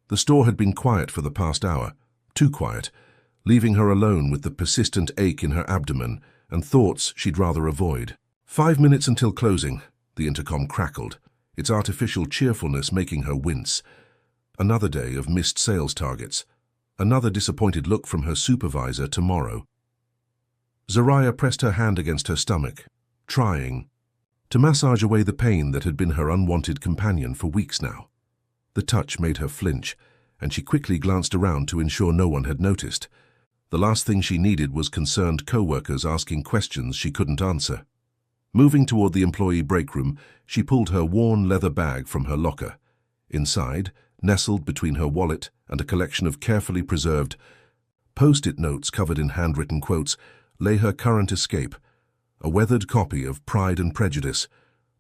The store had been quiet for the past hour, too quiet, leaving her alone with the persistent ache in her abdomen and thoughts she'd rather avoid. 5 minutes until closing, the intercom crackled, its artificial cheerfulness making her wince. Another day of missed sales targets. Another disappointed look from her supervisor tomorrow. Zariah pressed her hand against her stomach, trying to massage away the pain that had been her unwanted companion for weeks now. The touch made her flinch, and she quickly glanced around to ensure no one had noticed. The last thing she needed was concerned co-workers asking questions she couldn't answer. Moving toward the employee break room, she pulled her worn leather bag from her locker. Inside, nestled between her wallet and a collection of carefully preserved post-it notes covered in handwritten quotes, lay her current escape, a weathered copy of Pride and Prejudice.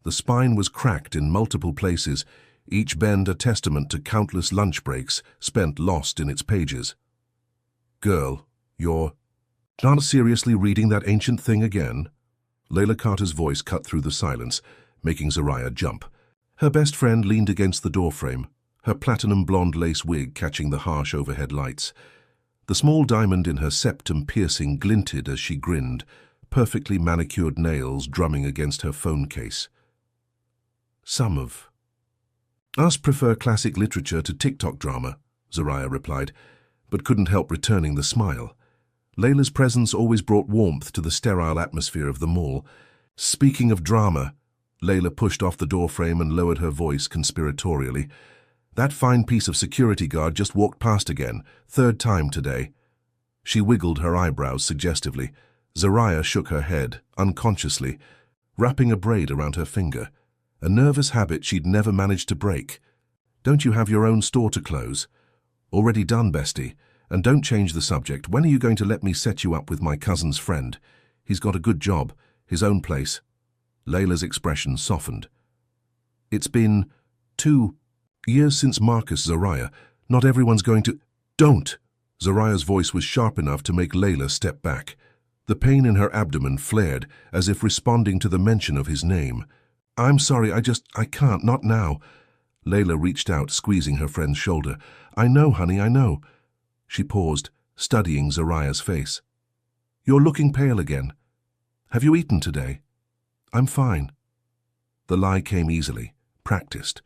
The spine was cracked in multiple places, each bend a testament to countless lunch breaks spent lost in its pages. "Girl, you're not seriously reading that ancient thing again?" Layla Carter's voice cut through the silence, making Zariah jump. Her best friend leaned against the doorframe, her platinum blonde lace wig catching the harsh overhead lights. The small diamond in her septum piercing glinted as she grinned, perfectly manicured nails drumming against her phone case. "Some of us prefer classic literature to TikTok drama," Zariah replied, but couldn't help returning the smile. Layla's presence always brought warmth to the sterile atmosphere of the mall. "Speaking of drama," Layla pushed off the doorframe and lowered her voice conspiratorially. "That fine piece of security guard just walked past again, third time today." She wiggled her eyebrows suggestively. Zariah shook her head, unconsciously, wrapping a braid around her finger, a nervous habit she'd never managed to break. "Don't you have your own store to close?" "Already done, bestie. And don't change the subject. When are you going to let me set you up with my cousin's friend? He's got a good job, his own place." Layla's expression softened. "It's been 2 years since Marcus, Zariah. Not everyone's going to—" "Don't!" Zariah's voice was sharp enough to make Layla step back. The pain in her abdomen flared, as if responding to the mention of his name. "I'm sorry, I can't, not now." Layla reached out, squeezing her friend's shoulder. "I know, honey, I know." She paused, studying Zariah's face. "You're looking pale again. Have you eaten today?" "I'm fine." The lie came easily, practiced.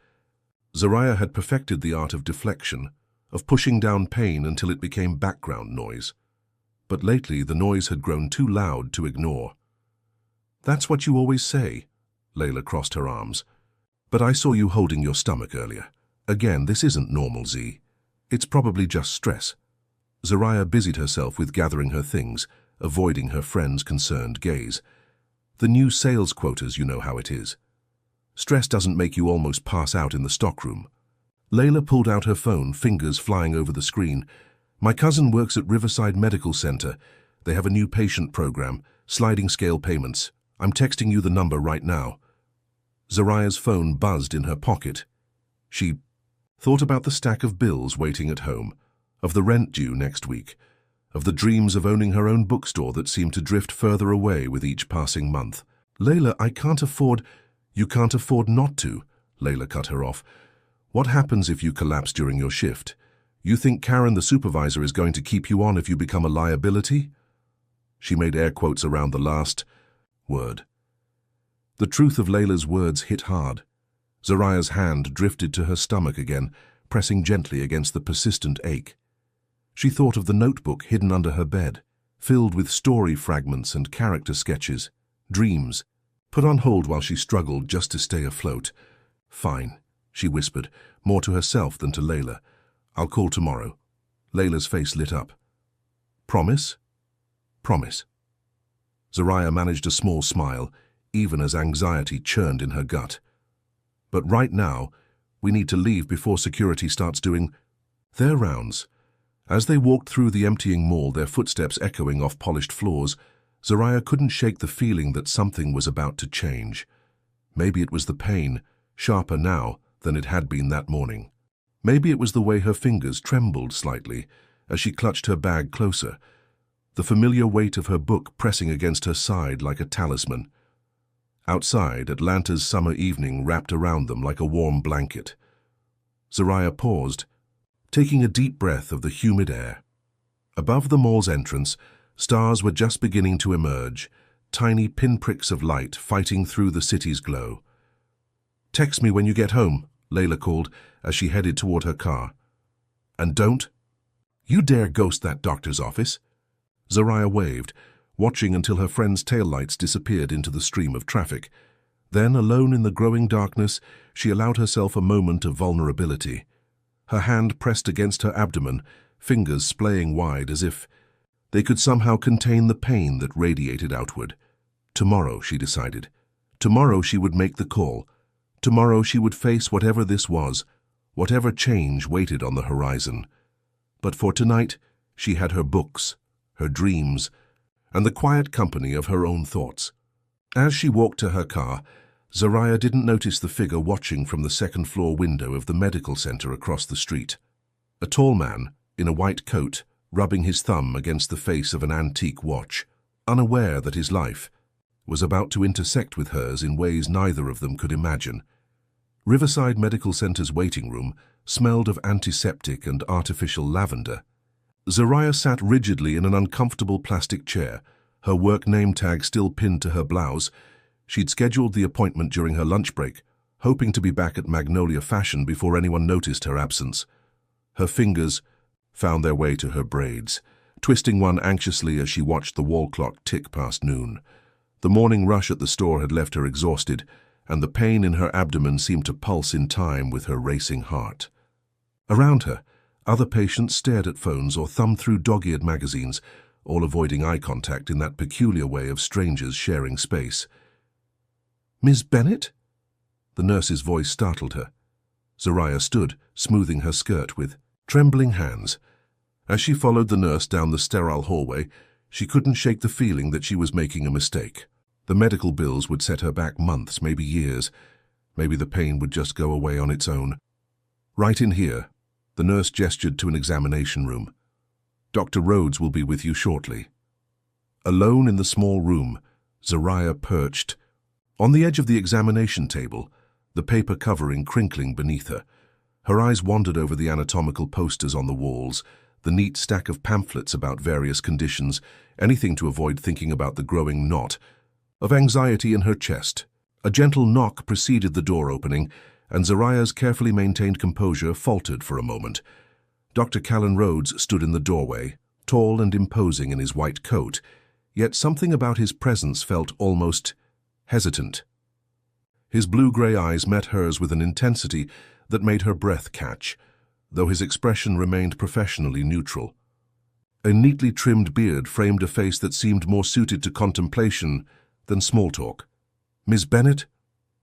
Zariah had perfected the art of deflection, of pushing down pain until it became background noise. But lately the noise had grown too loud to ignore. "That's what you always say." Layla crossed her arms. "But I saw you holding your stomach earlier. Again, this isn't normal, Z. It's probably just stress." Zariah busied herself with gathering her things, avoiding her friend's concerned gaze. "The new sales quotas, you know how it is. Stress doesn't make you almost pass out in the stockroom." Layla pulled out her phone, fingers flying over the screen. "My cousin works at Riverside Medical Center. They have a new patient program, sliding scale payments. I'm texting you the number right now." Zariah's phone buzzed in her pocket. She thought about the stack of bills waiting at home, of the rent due next week, of the dreams of owning her own bookstore that seemed to drift further away with each passing month. "Layla, I can't afford—" "You can't afford not to," Layla cut her off. "What happens if you collapse during your shift? You think Karen, the supervisor, is going to keep you on if you become a liability?" She made air quotes around the last word. The truth of Layla's words hit hard. Zariah's hand drifted to her stomach again, pressing gently against the persistent ache. She thought of the notebook hidden under her bed, filled with story fragments and character sketches, dreams, put on hold while she struggled just to stay afloat. "Fine," she whispered, more to herself than to Layla. "I'll call tomorrow." Layla's face lit up. "Promise?" "Promise." Zariah managed a small smile, even as anxiety churned in her gut. "But right now, we need to leave before security starts doing their rounds." As they walked through the emptying mall, their footsteps echoing off polished floors, Zariah couldn't shake the feeling that something was about to change. Maybe it was the pain, sharper now than it had been that morning. Maybe it was the way her fingers trembled slightly as she clutched her bag closer, the familiar weight of her book pressing against her side like a talisman. Outside, Atlanta's summer evening wrapped around them like a warm blanket. Zariah paused, taking a deep breath of the humid air. Above the mall's entrance, stars were just beginning to emerge, tiny pinpricks of light fighting through the city's glow. "Text me when you get home," Layla called as she headed toward her car. "And don't you dare ghost that doctor's office." Zariah waved, watching until her friend's taillights disappeared into the stream of traffic. Then, alone in the growing darkness, she allowed herself a moment of vulnerability. Her hand pressed against her abdomen, fingers splaying wide as if they could somehow contain the pain that radiated outward. Tomorrow, she decided. Tomorrow she would make the call. Tomorrow she would face whatever this was, whatever change waited on the horizon. But for tonight, she had her books, her dreams, and the quiet company of her own thoughts. As she walked to her car, Zariah didn't notice the figure watching from the second-floor window of the medical center across the street. A tall man, in a white coat, rubbing his thumb against the face of an antique watch, unaware that his life was about to intersect with hers in ways neither of them could imagine. Riverside Medical Center's waiting room smelled of antiseptic and artificial lavender. Zariah sat rigidly in an uncomfortable plastic chair, her work name tag still pinned to her blouse. She'd scheduled the appointment during her lunch break, hoping to be back at Magnolia Fashion before anyone noticed her absence. Her fingers found their way to her braids, twisting one anxiously as she watched the wall clock tick past noon. The morning rush at the store had left her exhausted, and the pain in her abdomen seemed to pulse in time with her racing heart. Around her, other patients stared at phones or thumbed through dog-eared magazines, all avoiding eye contact in that peculiar way of strangers sharing space. "Miss Bennett?" The nurse's voice startled her. Zariah stood, smoothing her skirt with trembling hands. As she followed the nurse down the sterile hallway, she couldn't shake the feeling that she was making a mistake. The medical bills would set her back months, maybe years. Maybe the pain would just go away on its own. "Right in here." The nurse gestured to an examination room. "Dr. Rhodes will be with you shortly." Alone in the small room, Zariah perched on the edge of the examination table, the paper covering crinkling beneath her. Her eyes wandered over the anatomical posters on the walls, the neat stack of pamphlets about various conditions, anything to avoid thinking about the growing knot of anxiety in her chest. A gentle knock preceded the door opening, and Zariah's carefully maintained composure faltered for a moment. Dr. Callan Rhodes stood in the doorway, tall and imposing in his white coat, yet something about his presence felt almost hesitant. His blue-gray eyes met hers with an intensity that made her breath catch, though his expression remained professionally neutral. A neatly trimmed beard framed a face that seemed more suited to contemplation than small talk. "Miss Bennett?"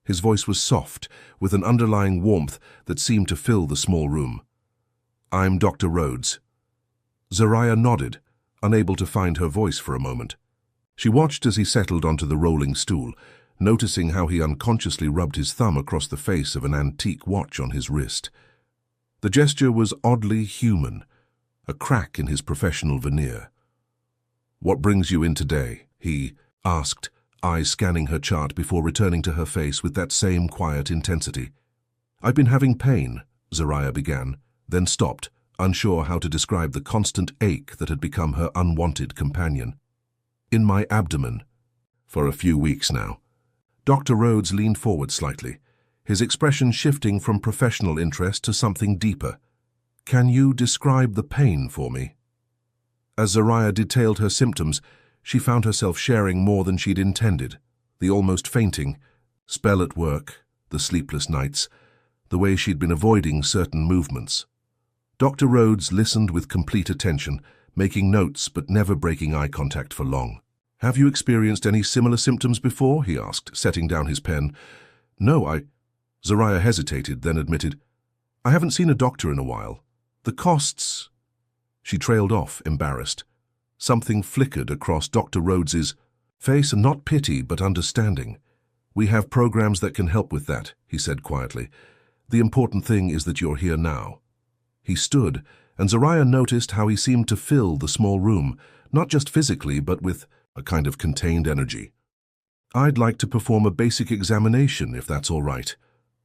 His voice was soft, with an underlying warmth that seemed to fill the small room. "I'm Dr. Rhodes." Zariah nodded, unable to find her voice for a moment. She watched as he settled onto the rolling stool, noticing how he unconsciously rubbed his thumb across the face of an antique watch on his wrist. The gesture was oddly human, a crack in his professional veneer. "What brings you in today?" he asked, eyes scanning her chart before returning to her face with that same quiet intensity. "I've been having pain," Zariah began, then stopped, unsure how to describe the constant ache that had become her unwanted companion. "In my abdomen. For a few weeks now." Dr. Rhodes leaned forward slightly, his expression shifting from professional interest to something deeper. "Can you describe the pain for me?" As Zariah detailed her symptoms, she found herself sharing more than she'd intended. The almost fainting, spell at work, the sleepless nights, the way she'd been avoiding certain movements. Dr. Rhodes listened with complete attention, making notes but never breaking eye contact for long. "Have you experienced any similar symptoms before?" he asked, setting down his pen. "No, Zariah hesitated, then admitted, "I haven't seen a doctor in a while. The costs—" She trailed off, embarrassed. Something flickered across Dr. Rhodes's face, not pity but understanding. "We have programs that can help with that," he said quietly. "The important thing is that you're here now." He stood, and Zariah noticed how he seemed to fill the small room, not just physically but with a kind of contained energy. "I'd like to perform a basic examination, if that's all right."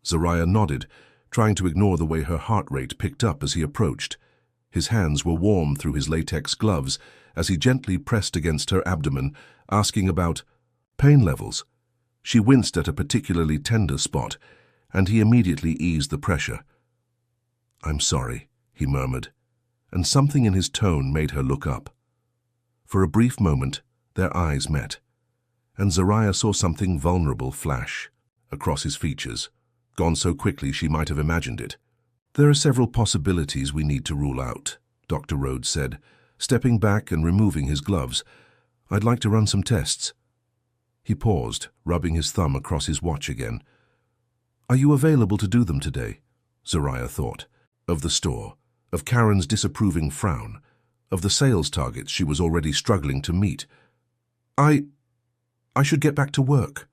Zariah nodded, trying to ignore the way her heart rate picked up as he approached. His hands were warm through his latex gloves as he gently pressed against her abdomen, asking about pain levels. She winced at a particularly tender spot, and he immediately eased the pressure. "I'm sorry," he murmured, and something in his tone made her look up. For a brief moment, their eyes met, and Zariah saw something vulnerable flash across his features, gone so quickly she might have imagined it. "There are several possibilities we need to rule out," Dr. Rhodes said, stepping back and removing his gloves. "I'd like to run some tests." He paused, rubbing his thumb across his watch again. "Are you available to do them today?" Zariah thought. Of the store, of Karen's disapproving frown, of the sales targets she was already struggling to meet. I should get back to work."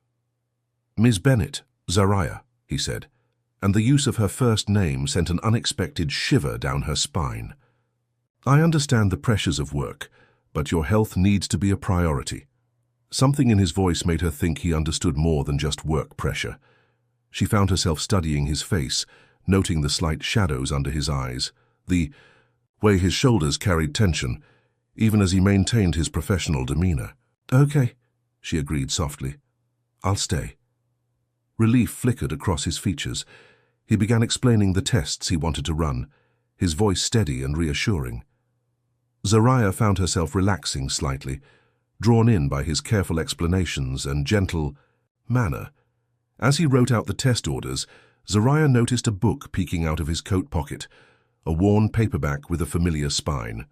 "Ms. Bennett, Zariah," he said, and the use of her first name sent an unexpected shiver down her spine. "I understand the pressures of work, but your health needs to be a priority." Something in his voice made her think he understood more than just work pressure. She found herself studying his face, noting the slight shadows under his eyes, the way his shoulders carried tension, even as he maintained his professional demeanor. "Okay," she agreed softly. "I'll stay." Relief flickered across his features. He began explaining the tests he wanted to run, his voice steady and reassuring. Zariah found herself relaxing slightly, drawn in by his careful explanations and gentle manner. As he wrote out the test orders, Zariah noticed a book peeking out of his coat pocket, a worn paperback with a familiar spine.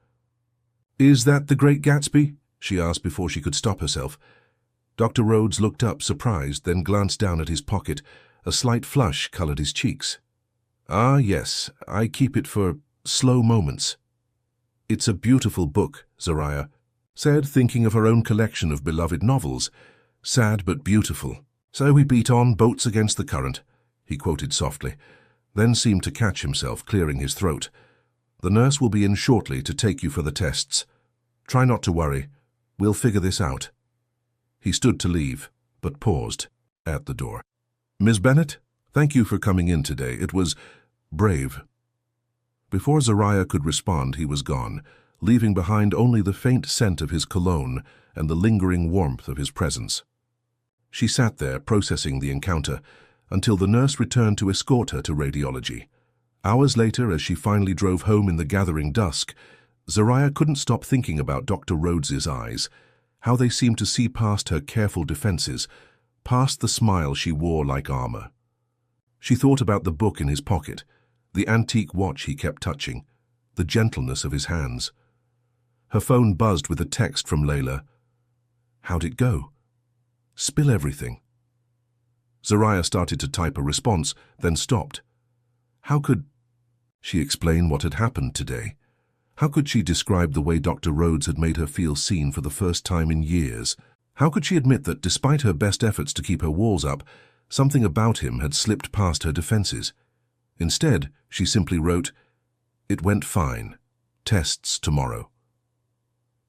"Is that The Great Gatsby?" she asked before she could stop herself. Dr. Rhodes looked up, surprised, then glanced down at his pocket. A slight flush colored his cheeks. "Ah, yes, I keep it for slow moments." "It's a beautiful book," Zariah said, thinking of her own collection of beloved novels. "Sad but beautiful. So we beat on, boats against the current," he quoted softly, then seemed to catch himself, clearing his throat. "The nurse will be in shortly to take you for the tests. Try not to worry. We'll figure this out." He stood to leave, but paused at the door. "Ms. Bennett, thank you for coming in today. It was brave." Before Zariah could respond, he was gone, leaving behind only the faint scent of his cologne and the lingering warmth of his presence. She sat there, processing the encounter, until the nurse returned to escort her to radiology. Hours later, as she finally drove home in the gathering dusk, Zariah couldn't stop thinking about Dr. Rhodes's eyes, how they seemed to see past her careful defenses, past the smile she wore like armor. She thought about the book in his pocket, the antique watch he kept touching, the gentleness of his hands. Her phone buzzed with a text from Layla. "How'd it go?" "Spill everything." Zariah started to type a response, then stopped. How could she explain what had happened today? How could she describe the way Dr. Rhodes had made her feel seen for the first time in years? How could she admit that, despite her best efforts to keep her walls up, something about him had slipped past her defenses? Instead, she simply wrote, "It went fine. Tests tomorrow."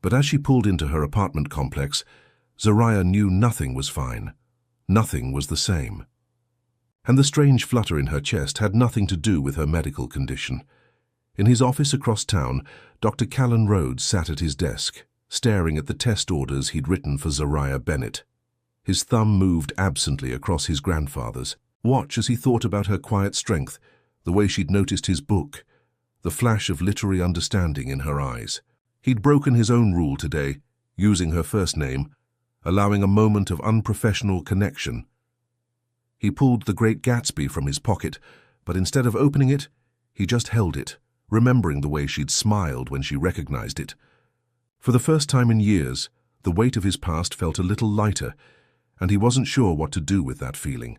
But as she pulled into her apartment complex, Zariah knew nothing was fine. Nothing was the same. And the strange flutter in her chest had nothing to do with her medical condition. In his office across town, Dr. Callan Rhodes sat at his desk, staring at the test orders he'd written for Zariah Bennett. His thumb moved absently across his grandfather's watch as he thought about her quiet strength, the way she'd noticed his book, the flash of literary understanding in her eyes. He'd broken his own rule today, using her first name, allowing a moment of unprofessional connection. He pulled The Great Gatsby from his pocket, but instead of opening it, he just held it, remembering the way she'd smiled when she recognized it. For the first time in years, the weight of his past felt a little lighter, and he wasn't sure what to do with that feeling.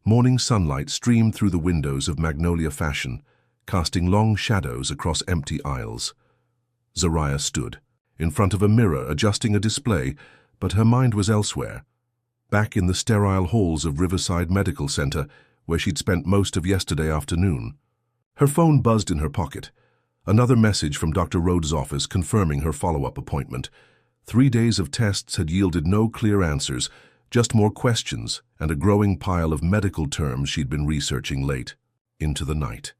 Morning sunlight streamed through the windows of Magnolia Fashion, casting long shadows across empty aisles. Zariah stood, in front of a mirror adjusting a display, but her mind was elsewhere, back in the sterile halls of Riverside Medical Center, where she'd spent most of yesterday afternoon. Her phone buzzed in her pocket. Another message from Dr. Rhodes' office confirming her follow-up appointment. 3 days of tests had yielded no clear answers, just more questions and a growing pile of medical terms she'd been researching late. into the night.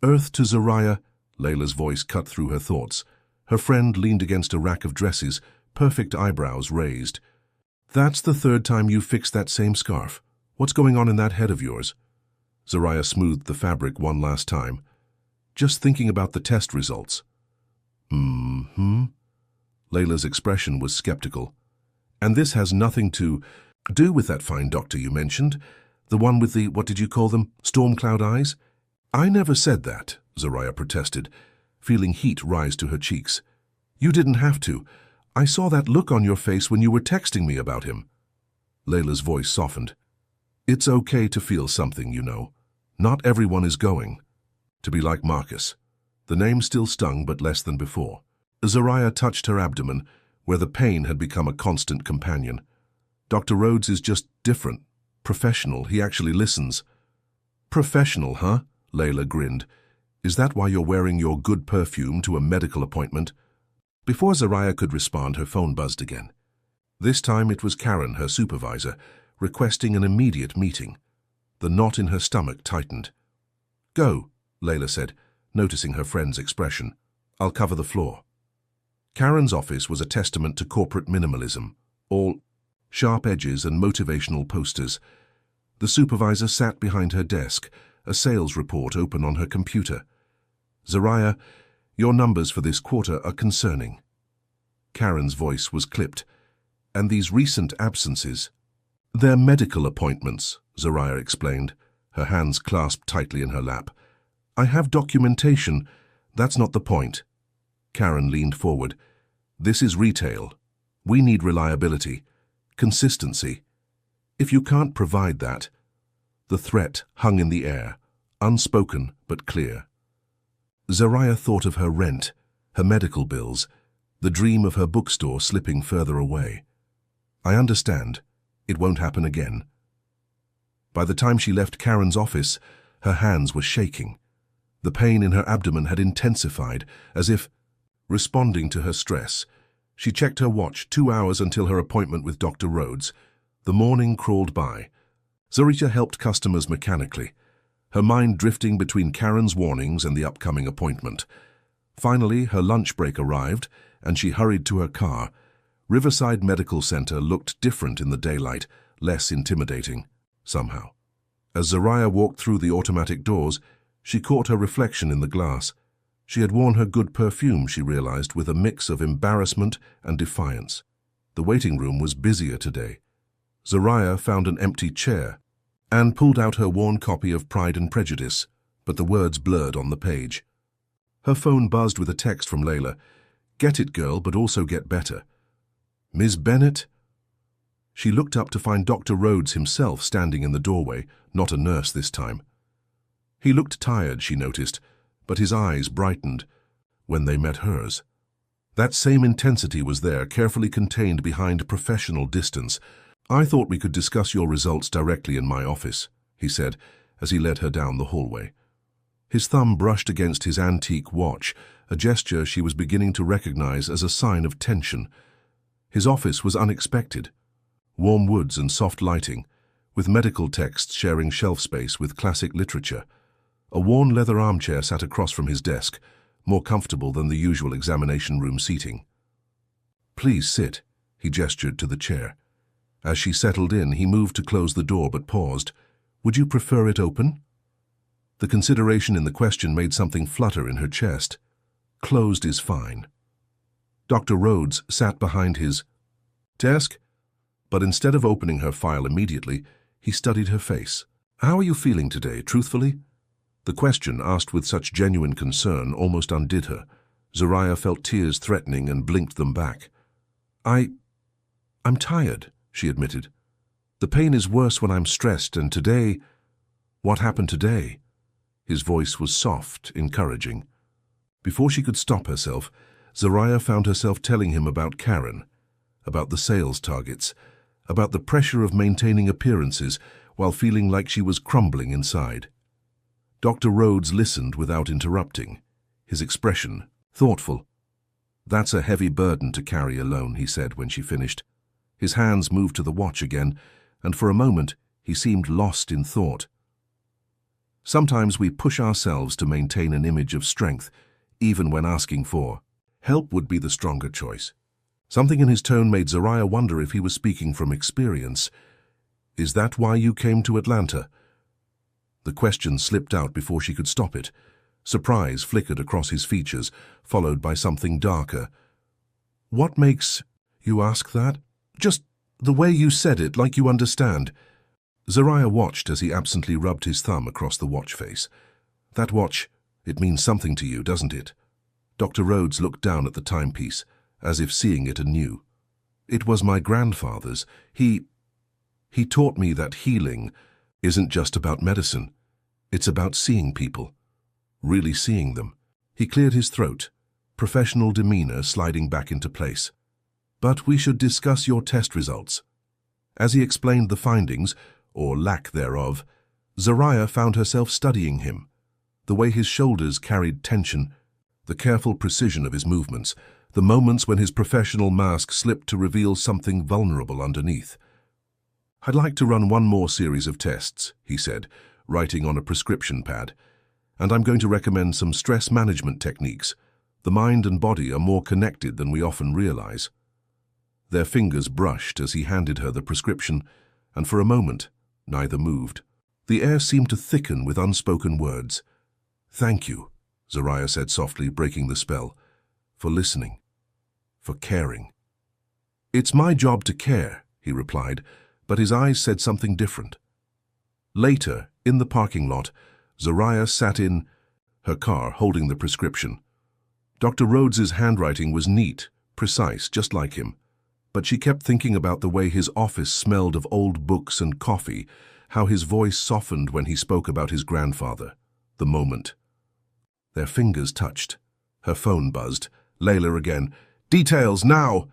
Earth to Zariah, Layla's voice cut through her thoughts. Her friend leaned against a rack of dresses, perfect eyebrows raised. That's the third time you've fixed that same scarf. What's going on in that head of yours? Zariah smoothed the fabric one last time. Just thinking about the test results. Layla's expression was skeptical. And this has nothing to do with that fine doctor you mentioned? The one with the, what did you call them, storm cloud eyes? I never said that, Zariah protested, feeling heat rise to her cheeks. You didn't have to. I saw that look on your face when you were texting me about him. Layla's voice softened. It's okay to feel something, you know. Not everyone is going to be like Marcus. The name still stung, but less than before. Zariah touched her abdomen, where the pain had become a constant companion. Dr. Rhodes is just different. Professional. He actually listens. Professional, huh? Layla grinned. Is that why you're wearing your good perfume to a medical appointment? Before Zariah could respond, her phone buzzed again. This time it was Karen, her supervisor, requesting an immediate meeting. The knot in her stomach tightened. Go, Layla said, noticing her friend's expression. I'll cover the floor. Karen's office was a testament to corporate minimalism, all sharp edges and motivational posters. The supervisor sat behind her desk, a sales report open on her computer. Zariah, your numbers for this quarter are concerning. Karen's voice was clipped. And these recent absences? They're medical appointments, Zariah explained, her hands clasped tightly in her lap. I have documentation. That's not the point. Karen leaned forward. This is retail. We need reliability, consistency. If you can't provide that, the threat hung in the air, unspoken but clear. Zariah thought of her rent, her medical bills, the dream of her bookstore slipping further away. I understand. It won't happen again. By the time she left Karen's office, her hands were shaking. The pain in her abdomen had intensified, as if responding to her stress. She checked her watch, 2 hours until her appointment with Dr. Rhodes. The morning crawled by. Zariah helped customers mechanically, her mind drifting between Karen's warnings and the upcoming appointment. Finally, her lunch break arrived, and she hurried to her car. Riverside Medical Center looked different in the daylight, less intimidating, somehow. As Zariah walked through the automatic doors, she caught her reflection in the glass. She had worn her good perfume, she realized, with a mix of embarrassment and defiance. The waiting room was busier today. Zariah found an empty chair and pulled out her worn copy of Pride and Prejudice, but the words blurred on the page. Her phone buzzed with a text from Layla. Get it, girl, but also get better. Ms. Bennett? She looked up to find Dr. Rhodes himself standing in the doorway, not a nurse this time. He looked tired, she noticed, but his eyes brightened when they met hers. That same intensity was there, carefully contained behind professional distance. I thought we could discuss your results directly in my office, he said, as he led her down the hallway. His thumb brushed against his antique watch, a gesture she was beginning to recognize as a sign of tension. His office was unexpected. Warm woods and soft lighting, with medical texts sharing shelf space with classic literature. A worn leather armchair sat across from his desk, more comfortable than the usual examination room seating. Please sit, he gestured to the chair. As she settled in, he moved to close the door but paused. Would you prefer it open? The consideration in the question made something flutter in her chest. Closed is fine. Dr. Rhodes sat behind his desk, but instead of opening her file immediately, he studied her face. How are you feeling today, truthfully? The question, asked with such genuine concern, almost undid her. Zariah felt tears threatening and blinked them back. I'm tired, she admitted. The pain is worse when I'm stressed, and today... What happened today? His voice was soft, encouraging. Before she could stop herself, Zariah found herself telling him about Karen, about the sales targets, about the pressure of maintaining appearances while feeling like she was crumbling inside. Dr. Rhodes listened without interrupting, his expression thoughtful. That's a heavy burden to carry alone, he said when she finished. His hands moved to the watch again, and for a moment he seemed lost in thought. Sometimes we push ourselves to maintain an image of strength, even when asking for help would be the stronger choice. Something in his tone made Zariah wonder if he was speaking from experience. "Is that why you came to Atlanta?" The question slipped out before she could stop it. Surprise flickered across his features, followed by something darker. "What makes you ask that?" "Just the way you said it, like you understand." Zariah watched as he absently rubbed his thumb across the watch face. "That watch, it means something to you, doesn't it?" Dr. Rhodes looked down at the timepiece, as if seeing it anew. "It was my grandfather's. He taught me that healing isn't just about medicine. It's about seeing people, really seeing them." He cleared his throat, professional demeanor sliding back into place. "But we should discuss your test results." As he explained the findings, or lack thereof, Zariah found herself studying him. The way his shoulders carried tension, the careful precision of his movements, the moments when his professional mask slipped to reveal something vulnerable underneath. "I'd like to run one more series of tests," he said, writing on a prescription pad. "And I'm going to recommend some stress management techniques. The mind and body are more connected than we often realize." Their fingers brushed as he handed her the prescription, and for a moment, neither moved. The air seemed to thicken with unspoken words. "Thank you," Zariah said softly, breaking the spell, "for listening, for caring." "It's my job to care," he replied, but his eyes said something different. Later, in the parking lot, Zariah sat in her car holding the prescription. Dr. Rhodes's handwriting was neat, precise, just like him. But she kept thinking about the way his office smelled of old books and coffee, how his voice softened when he spoke about his grandfather, the moment. Their fingers touched. Her phone buzzed. Layla again. "Details, now!"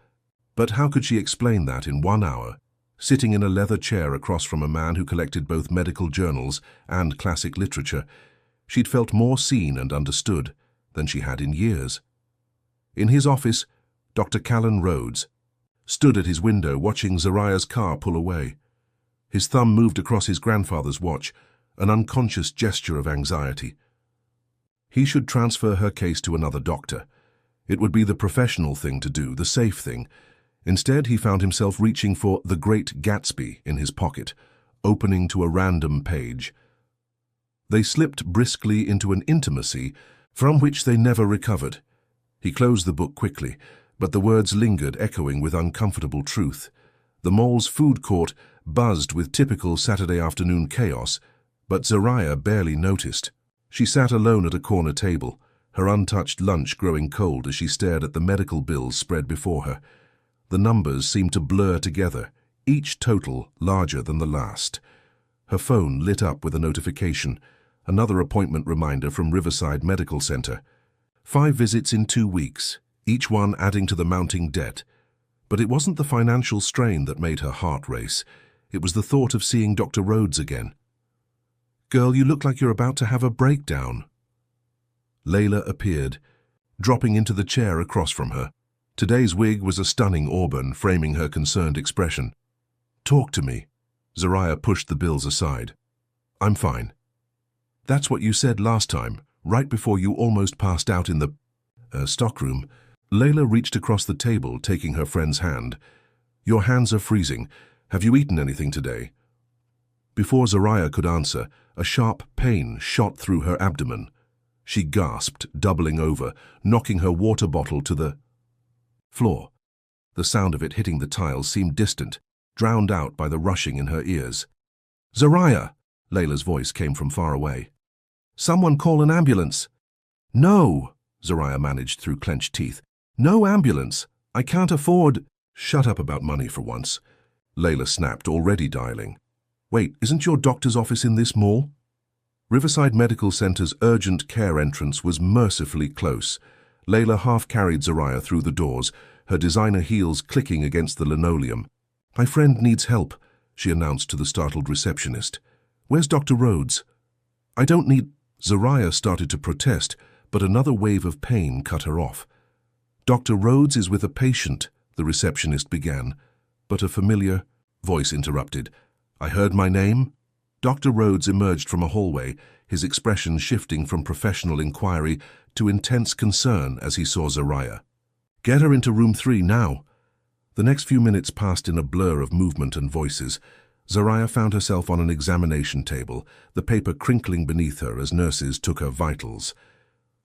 But how could she explain that in 1 hour, sitting in a leather chair across from a man who collected both medical journals and classic literature? She'd felt more seen and understood than she had in years. In his office, Dr. Callan Rhodes stood at his window watching Zariah's car pull away. His thumb moved across his grandfather's watch, an unconscious gesture of anxiety. He should transfer her case to another doctor. It would be the professional thing to do, the safe thing. Instead, he found himself reaching for The Great Gatsby in his pocket, opening to a random page. They slipped briskly into an intimacy from which they never recovered. He closed the book quickly, but the words lingered, echoing with uncomfortable truth. The mall's food court buzzed with typical Saturday afternoon chaos, but Zariah barely noticed. She sat alone at a corner table, her untouched lunch growing cold as she stared at the medical bills spread before her. The numbers seemed to blur together, each total larger than the last. Her phone lit up with a notification, another appointment reminder from Riverside Medical Center. 5 visits in 2 weeks. Each one adding to the mounting debt. But it wasn't the financial strain that made her heart race. It was the thought of seeing Dr. Rhodes again. "Girl, you look like you're about to have a breakdown." Layla appeared, dropping into the chair across from her. Today's wig was a stunning auburn, framing her concerned expression. "Talk to me." Zariah pushed the bills aside. "I'm fine." "That's what you said last time, right before you almost passed out in the stockroom." Layla reached across the table, taking her friend's hand. "Your hands are freezing. Have you eaten anything today?" Before Zariah could answer, a sharp pain shot through her abdomen. She gasped, doubling over, knocking her water bottle to the floor. The sound of it hitting the tiles seemed distant, drowned out by the rushing in her ears. "Zariah!" Layla's voice came from far away. "Someone call an ambulance." "No!" Zariah managed through clenched teeth. "No ambulance. I can't afford—" "Shut up about money for once," Layla snapped, already dialing. "Wait, isn't your doctor's office in this mall?" Riverside Medical Center's urgent care entrance was mercifully close. Layla half-carried Zariah through the doors, her designer heels clicking against the linoleum. "My friend needs help," she announced to the startled receptionist. "Where's Dr. Rhodes?" "I don't need—" Zariah started to protest, but another wave of pain cut her off. "Dr. Rhodes is with a patient," the receptionist began, but a familiar voice interrupted. "I heard my name?" Dr. Rhodes emerged from a hallway, his expression shifting from professional inquiry to intense concern as he saw Zariah. "Get her into room 3 now." The next few minutes passed in a blur of movement and voices. Zariah found herself on an examination table, the paper crinkling beneath her as nurses took her vitals.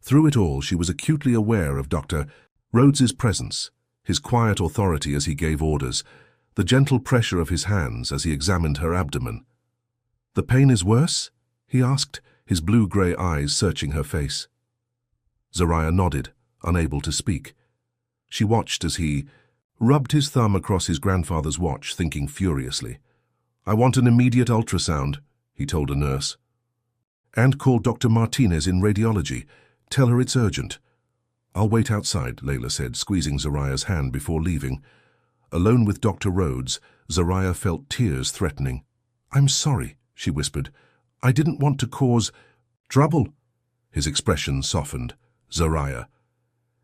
Through it all, she was acutely aware of Dr. Rhodes's presence, his quiet authority as he gave orders, the gentle pressure of his hands as he examined her abdomen. "The pain is worse?" he asked, his blue-grey eyes searching her face. Zariah nodded, unable to speak. She watched as he rubbed his thumb across his grandfather's watch, thinking furiously. "I want an immediate ultrasound," he told a nurse. "And call Dr. Martinez in radiology. Tell her it's urgent." "I'll wait outside," Layla said, squeezing Zariah's hand before leaving. Alone with Dr. Rhodes, Zariah felt tears threatening. "I'm sorry," she whispered. "I didn't want to cause trouble." His expression softened. "Zariah."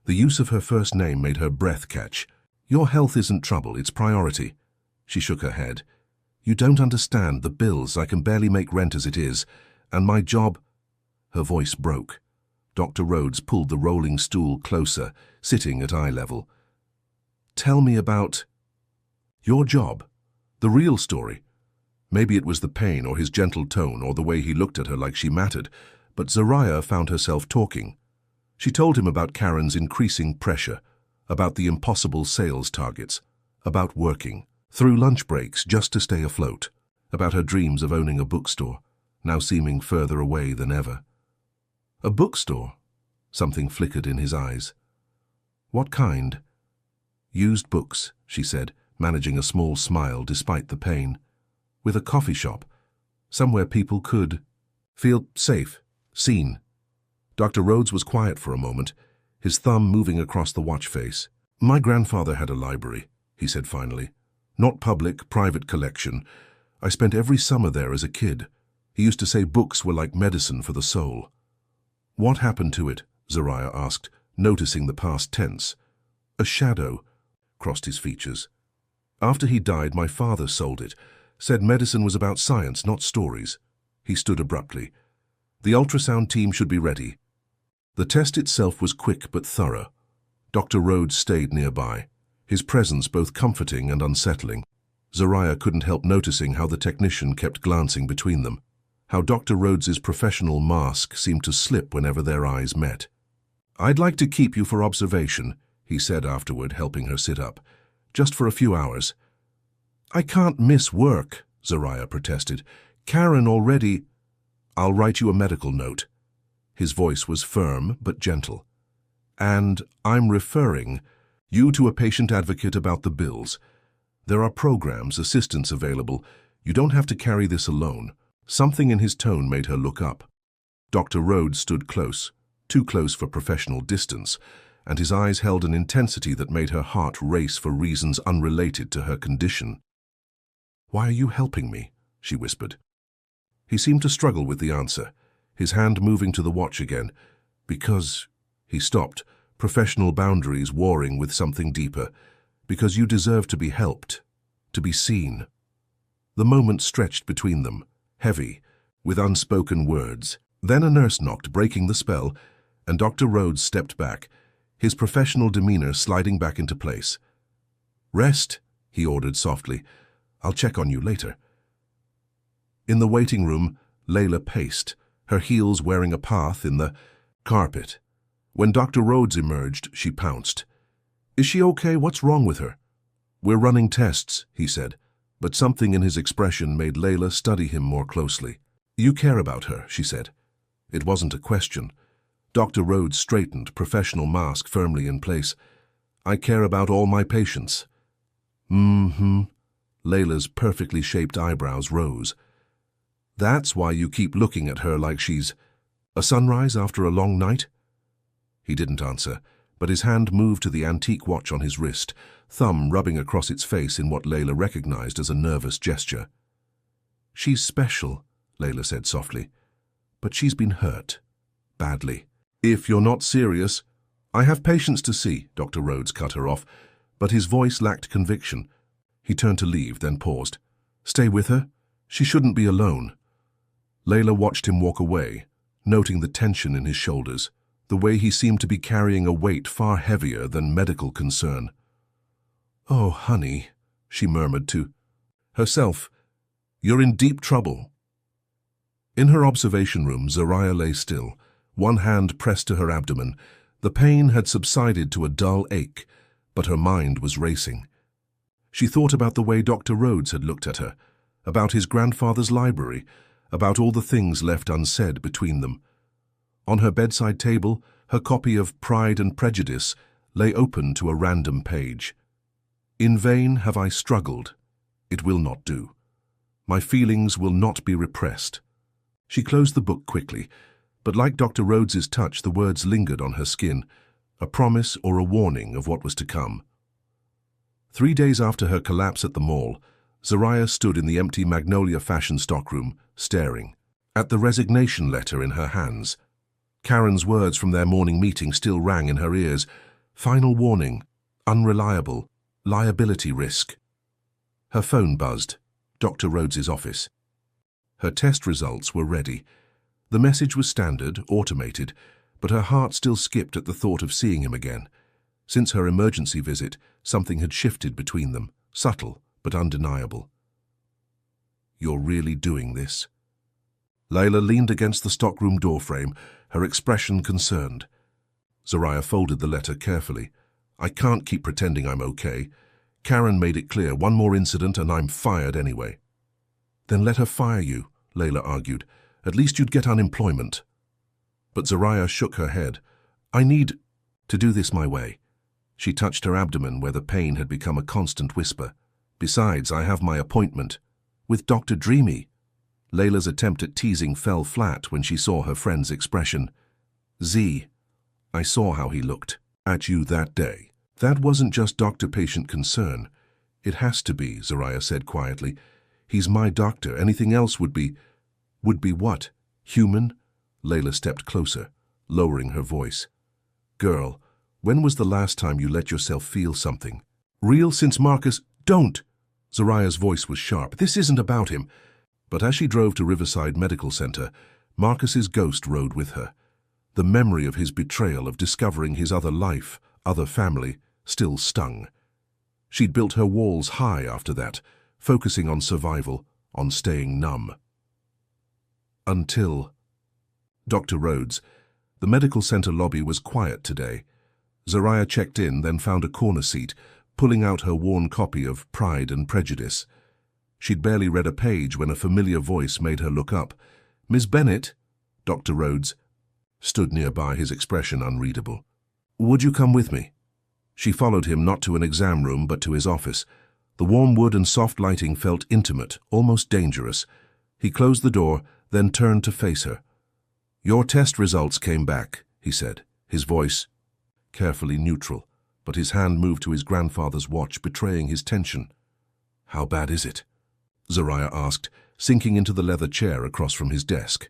The use of her first name made her breath catch. "Your health isn't trouble, it's priority." She shook her head. "You don't understand the bills. I can barely make rent as it is. And my job—" Her voice broke. Dr. Rhodes pulled the rolling stool closer, sitting at eye level. "Tell me about your job. The real story." Maybe it was the pain or his gentle tone or the way he looked at her like she mattered, but Zariah found herself talking. She told him about Karen's increasing pressure, about the impossible sales targets, about working through lunch breaks just to stay afloat, about her dreams of owning a bookstore, now seeming further away than ever. "A bookstore?" Something flickered in his eyes. "What kind?" "Used books," she said, managing a small smile despite the pain. "With a coffee shop, somewhere people could feel safe, seen." Dr. Rhodes was quiet for a moment, his thumb moving across the watch face. "My grandfather had a library," he said finally. "Not public, private collection. I spent every summer there as a kid. He used to say books were like medicine for the soul." "What happened to it?" Zariah asked, noticing the past tense. A shadow crossed his features. "After he died, my father sold it. Said medicine was about science, not stories." He stood abruptly. "The ultrasound team should be ready." The test itself was quick but thorough. Dr. Rhodes stayed nearby, his presence both comforting and unsettling. Zariah couldn't help noticing how the technician kept glancing between them, how Dr. Rhodes's professional mask seemed to slip whenever their eyes met. "I'd like to keep you for observation," he said afterward, helping her sit up. "Just for a few hours." "I can't miss work," Zariah protested. "Karen already—" "I'll write you a medical note." His voice was firm but gentle. "And I'm referring you to a patient advocate about the bills. There are programs, assistance available. You don't have to carry this alone." Something in his tone made her look up. Dr. Rhodes stood close, too close for professional distance, and his eyes held an intensity that made her heart race for reasons unrelated to her condition. "Why are you helping me?" she whispered. He seemed to struggle with the answer, his hand moving to the watch again. "Because—" he stopped, professional boundaries warring with something deeper. "Because you deserve to be helped, to be seen." The moment stretched between them, heavy, with unspoken words. Then a nurse knocked, breaking the spell, and Dr. Rhodes stepped back, his professional demeanor sliding back into place. "Rest," he ordered softly. "I'll check on you later." In the waiting room, Layla paced, her heels wearing a path in the carpet. When Dr. Rhodes emerged, she pounced. "Is she okay? What's wrong with her?" "We're running tests," he said, but something in his expression made Layla study him more closely. "You care about her," she said. It wasn't a question. Dr. Rhodes straightened, professional mask firmly in place. "I care about all my patients." "Mm-hmm." Layla's perfectly shaped eyebrows rose. "That's why you keep looking at her like she's a sunrise after a long night?" He didn't answer, but his hand moved to the antique watch on his wrist, thumb rubbing across its face in what Layla recognized as a nervous gesture. "She's special," Layla said softly, "but she's been hurt. Badly." "If you're not serious—" "I have patients to see," Dr. Rhodes cut her off, but his voice lacked conviction. He turned to leave, then paused. "Stay with her? She shouldn't be alone." Layla watched him walk away, noting the tension in his shoulders, the way he seemed to be carrying a weight far heavier than medical concern. "Oh, honey," she murmured to herself, "you're in deep trouble." In her observation room, Zariah lay still, one hand pressed to her abdomen. The pain had subsided to a dull ache, but her mind was racing. She thought about the way Dr. Rhodes had looked at her, about his grandfather's library, about all the things left unsaid between them. On her bedside table, her copy of Pride and Prejudice lay open to a random page. "In vain have I struggled. It will not do. My feelings will not be repressed." She closed the book quickly, but like Dr. Rhodes's touch, the words lingered on her skin, a promise or a warning of what was to come. 3 days after her collapse at the mall, Zariah stood in the empty Magnolia fashion stockroom, staring at the resignation letter in her hands. Karen's words from their morning meeting still rang in her ears. Final warning, unreliable, liability risk. Her phone buzzed. Dr. Rhodes's office. Her test results were ready. The message was standard, automated, but her heart still skipped at the thought of seeing him again. Since her emergency visit, something had shifted between them, subtle but undeniable. "You're really doing this?" Layla leaned against the stockroom doorframe, her expression concerned. Zariah folded the letter carefully. "I can't keep pretending I'm okay. Karen made it clear, one more incident and I'm fired anyway." "Then let her fire you," Layla argued. "At least you'd get unemployment." But Zariah shook her head. "I need to do this my way." She touched her abdomen where the pain had become a constant whisper. "Besides, I have my appointment with Dr. Dreamy." Layla's attempt at teasing fell flat when she saw her friend's expression. "Z, I saw how he looked at you that day. That wasn't just doctor-patient concern. It has to be," Zariah said quietly. "He's my doctor. Anything else would be what? Human?" Layla stepped closer, lowering her voice. "Girl, when was the last time you let yourself feel something real since Marcus—" "Don't!" Zariah's voice was sharp. "This isn't about him." But as she drove to Riverside Medical Center, Marcus's ghost rode with her. The memory of his betrayal, of discovering his other life, other family, still stung. She'd built her walls high after that, focusing on survival, on staying numb. Until Dr. Rhodes. The medical center lobby was quiet today. Zariah checked in, then found a corner seat, pulling out her worn copy of Pride and Prejudice. She'd barely read a page when a familiar voice made her look up. "Miss Bennett?" Dr. Rhodes stood nearby, his expression unreadable. "Would you come with me?" She followed him, not to an exam room, but to his office. The warm wood and soft lighting felt intimate, almost dangerous. He closed the door, then turned to face her. "Your test results came back," he said, his voice carefully neutral, but his hand moved to his grandfather's watch, betraying his tension. "How bad is it?" Zariah asked, sinking into the leather chair across from his desk.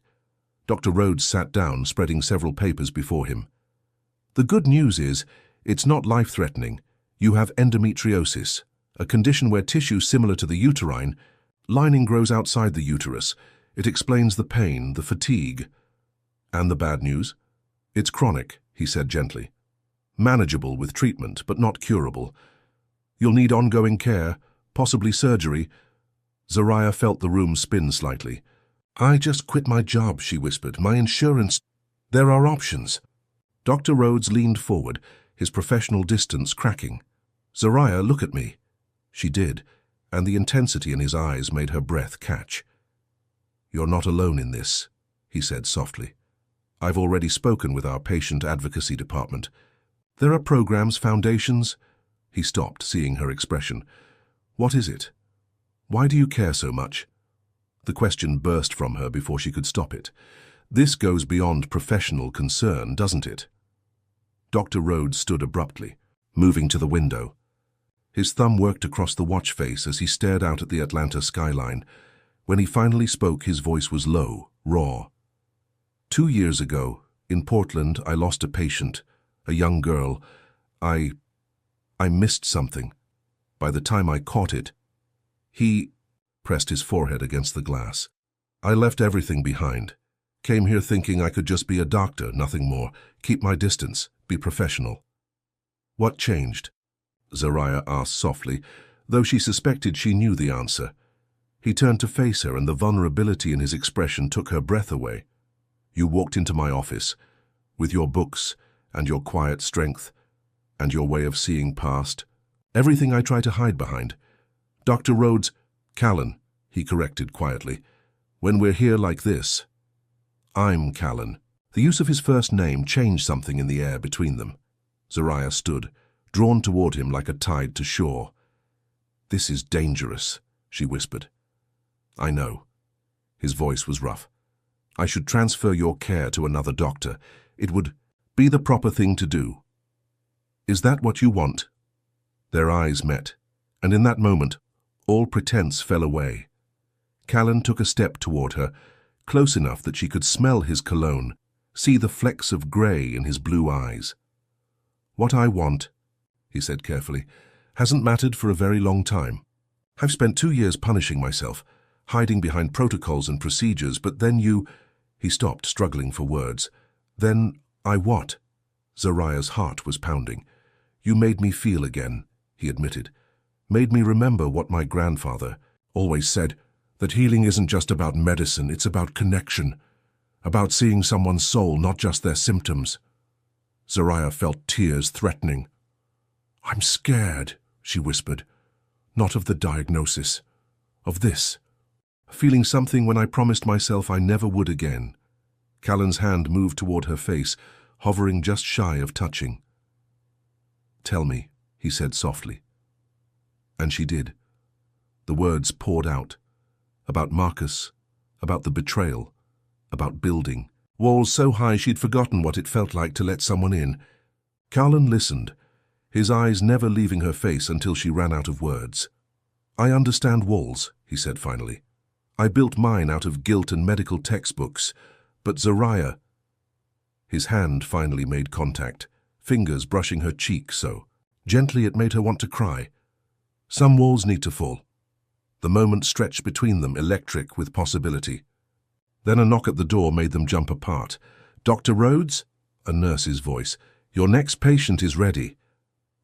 Dr. Rhodes sat down, spreading several papers before him. "The good news is, it's not life-threatening. You have endometriosis, a condition where tissue similar to the uterine lining grows outside the uterus. It explains the pain, the fatigue." "And the bad news?" "It's chronic," he said gently. "Manageable with treatment, but not curable. You'll need ongoing care, possibly surgery." Zariah felt the room spin slightly. "I just quit my job," she whispered. "My insurance—" "There are options." Dr. Rhodes leaned forward, his professional distance cracking. "Zariah, look at me." She did, and the intensity in his eyes made her breath catch. "You're not alone in this," he said softly. "I've already spoken with our patient advocacy department. There are programs, foundations—" He stopped, seeing her expression. "What is it? Why do you care so much?" The question burst from her before she could stop it. "This goes beyond professional concern, doesn't it?" Dr. Rhodes stood abruptly, moving to the window. His thumb worked across the watch face as he stared out at the Atlanta skyline. When he finally spoke, his voice was low, raw. 2 years ago, in Portland, I lost a patient, a young girl. I missed something. By the time I caught it, he pressed his forehead against the glass. I left everything behind. Came here thinking I could just be a doctor, nothing more. Keep my distance, be professional. What changed? Zariah asked softly, though she suspected she knew the answer. He turned to face her, and the vulnerability in his expression took her breath away. You walked into my office, with your books, and your quiet strength, and your way of seeing past. Everything I try to hide behind. Dr. Rhodes, Callan, he corrected quietly. When we're here like this. I'm Callan. The use of his first name changed something in the air between them. Zariah stood, drawn toward him like a tide to shore. This is dangerous, she whispered. I know. His voice was rough. I should transfer your care to another doctor. It would be the proper thing to do. Is that what you want? Their eyes met, and in that moment, all pretense fell away. Callan took a step toward her, close enough that she could smell his cologne, see the flecks of grey in his blue eyes. What I want, he said carefully, hasn't mattered for a very long time. I've spent 2 years punishing myself, hiding behind protocols and procedures, but then you— He stopped, struggling for words. Then I what? Zariah's heart was pounding. You made me feel again, he admitted. Made me remember what my grandfather always said, that healing isn't just about medicine, it's about connection, about seeing someone's soul, not just their symptoms. Zariah felt tears threatening. I'm scared, she whispered. Not of the diagnosis, of this. Feeling something when I promised myself I never would again. Callan's hand moved toward her face, hovering just shy of touching. Tell me, he said softly. And she did. The words poured out. About Marcus, about the betrayal, about building. Walls so high she'd forgotten what it felt like to let someone in. Callan listened, his eyes never leaving her face until she ran out of words. I understand walls, he said finally. I built mine out of guilt and medical textbooks, but Zariah— His hand finally made contact, fingers brushing her cheek so. Gently it made her want to cry. Some walls need to fall. The moment stretched between them, electric with possibility. Then a knock at the door made them jump apart. Dr. Rhodes? A nurse's voice. Your next patient is ready.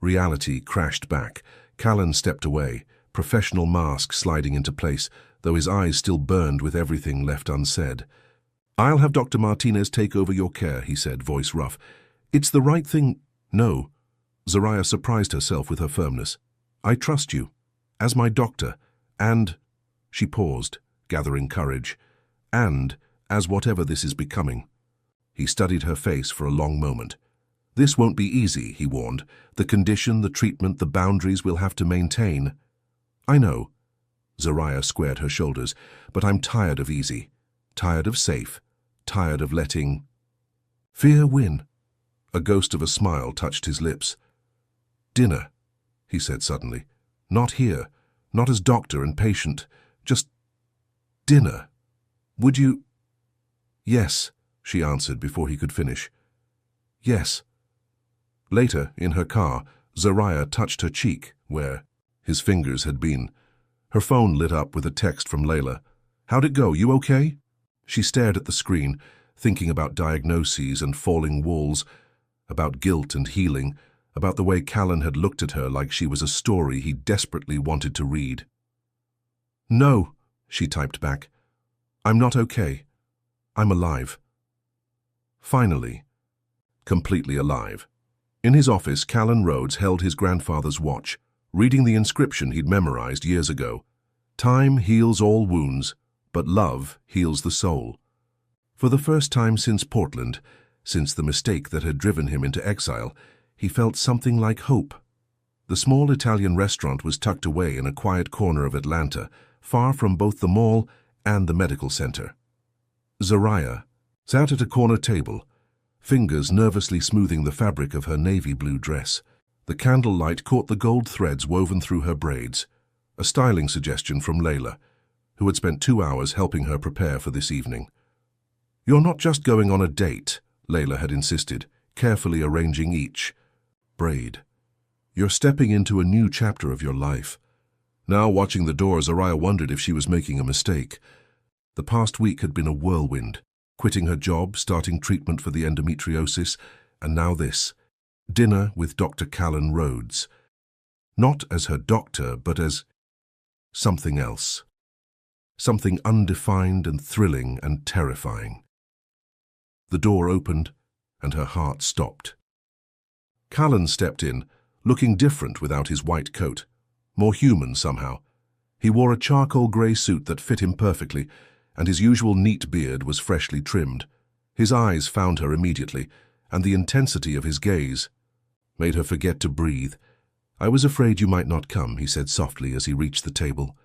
Reality crashed back. Callan stepped away, professional mask sliding into place, though his eyes still burned with everything left unsaid. I'll have Dr. Martinez take over your care, he said, voice rough. It's the right thing— No. Zariah surprised herself with her firmness. I trust you, as my doctor, and— She paused, gathering courage. And as whatever this is becoming. He studied her face for a long moment. This won't be easy, he warned. The condition, the treatment, the boundaries we'll have to maintain. I know. Zariah squared her shoulders. But I'm tired of easy. Tired of safe. Tired of letting fear win. A ghost of a smile touched his lips. Dinner, he said suddenly. Not here. Not as doctor and patient. Just dinner. Would you— Yes, she answered before he could finish. Yes. Later, in her car, Zariah touched her cheek, where his fingers had been. Her phone lit up with a text from Layla. How'd it go? You okay? She stared at the screen, thinking about diagnoses and falling walls, about guilt and healing, about the way Callan had looked at her like she was a story he desperately wanted to read. No, she typed back. I'm not okay. I'm alive. Finally. Completely alive. In his office, Callan Rhodes held his grandfather's watch, reading the inscription he'd memorized years ago. Time heals all wounds, but love heals the soul. For the first time since Portland, since the mistake that had driven him into exile, he felt something like hope. The small Italian restaurant was tucked away in a quiet corner of Atlanta, far from both the mall and the medical center. Zariah sat at a corner table, fingers nervously smoothing the fabric of her navy blue dress. The candlelight caught the gold threads woven through her braids, a styling suggestion from Layla, who had spent 2 hours helping her prepare for this evening. You're not just going on a date, Layla had insisted, carefully arranging each braid. You're stepping into a new chapter of your life. Now, watching the door, Zariah wondered if she was making a mistake. The past week had been a whirlwind, quitting her job, starting treatment for the endometriosis, and now this. Dinner with Dr. Callan Rhodes. Not as her doctor, but as something else. Something undefined and thrilling and terrifying. The door opened, and her heart stopped. Callan stepped in, looking different without his white coat, more human somehow. He wore a charcoal grey suit that fit him perfectly, and his usual neat beard was freshly trimmed. His eyes found her immediately, and the intensity of his gaze made her forget to breathe. "I was afraid you might not come," he said softly as he reached the table.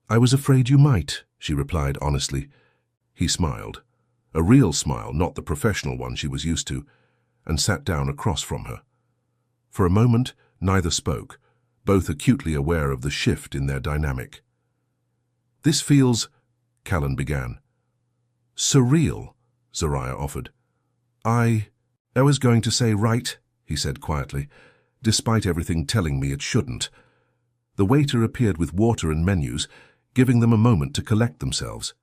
"I was afraid you might," she replied honestly. He smiled, a real smile, not the professional one she was used to, and sat down across from her. For a moment, neither spoke, both acutely aware of the shift in their dynamic. "This feels," Callan began. "Surreal," Zariah offered. I was going to say right," he said quietly, despite everything telling me it shouldn't. The waiter appeared with water and menus, giving them a moment to collect themselves.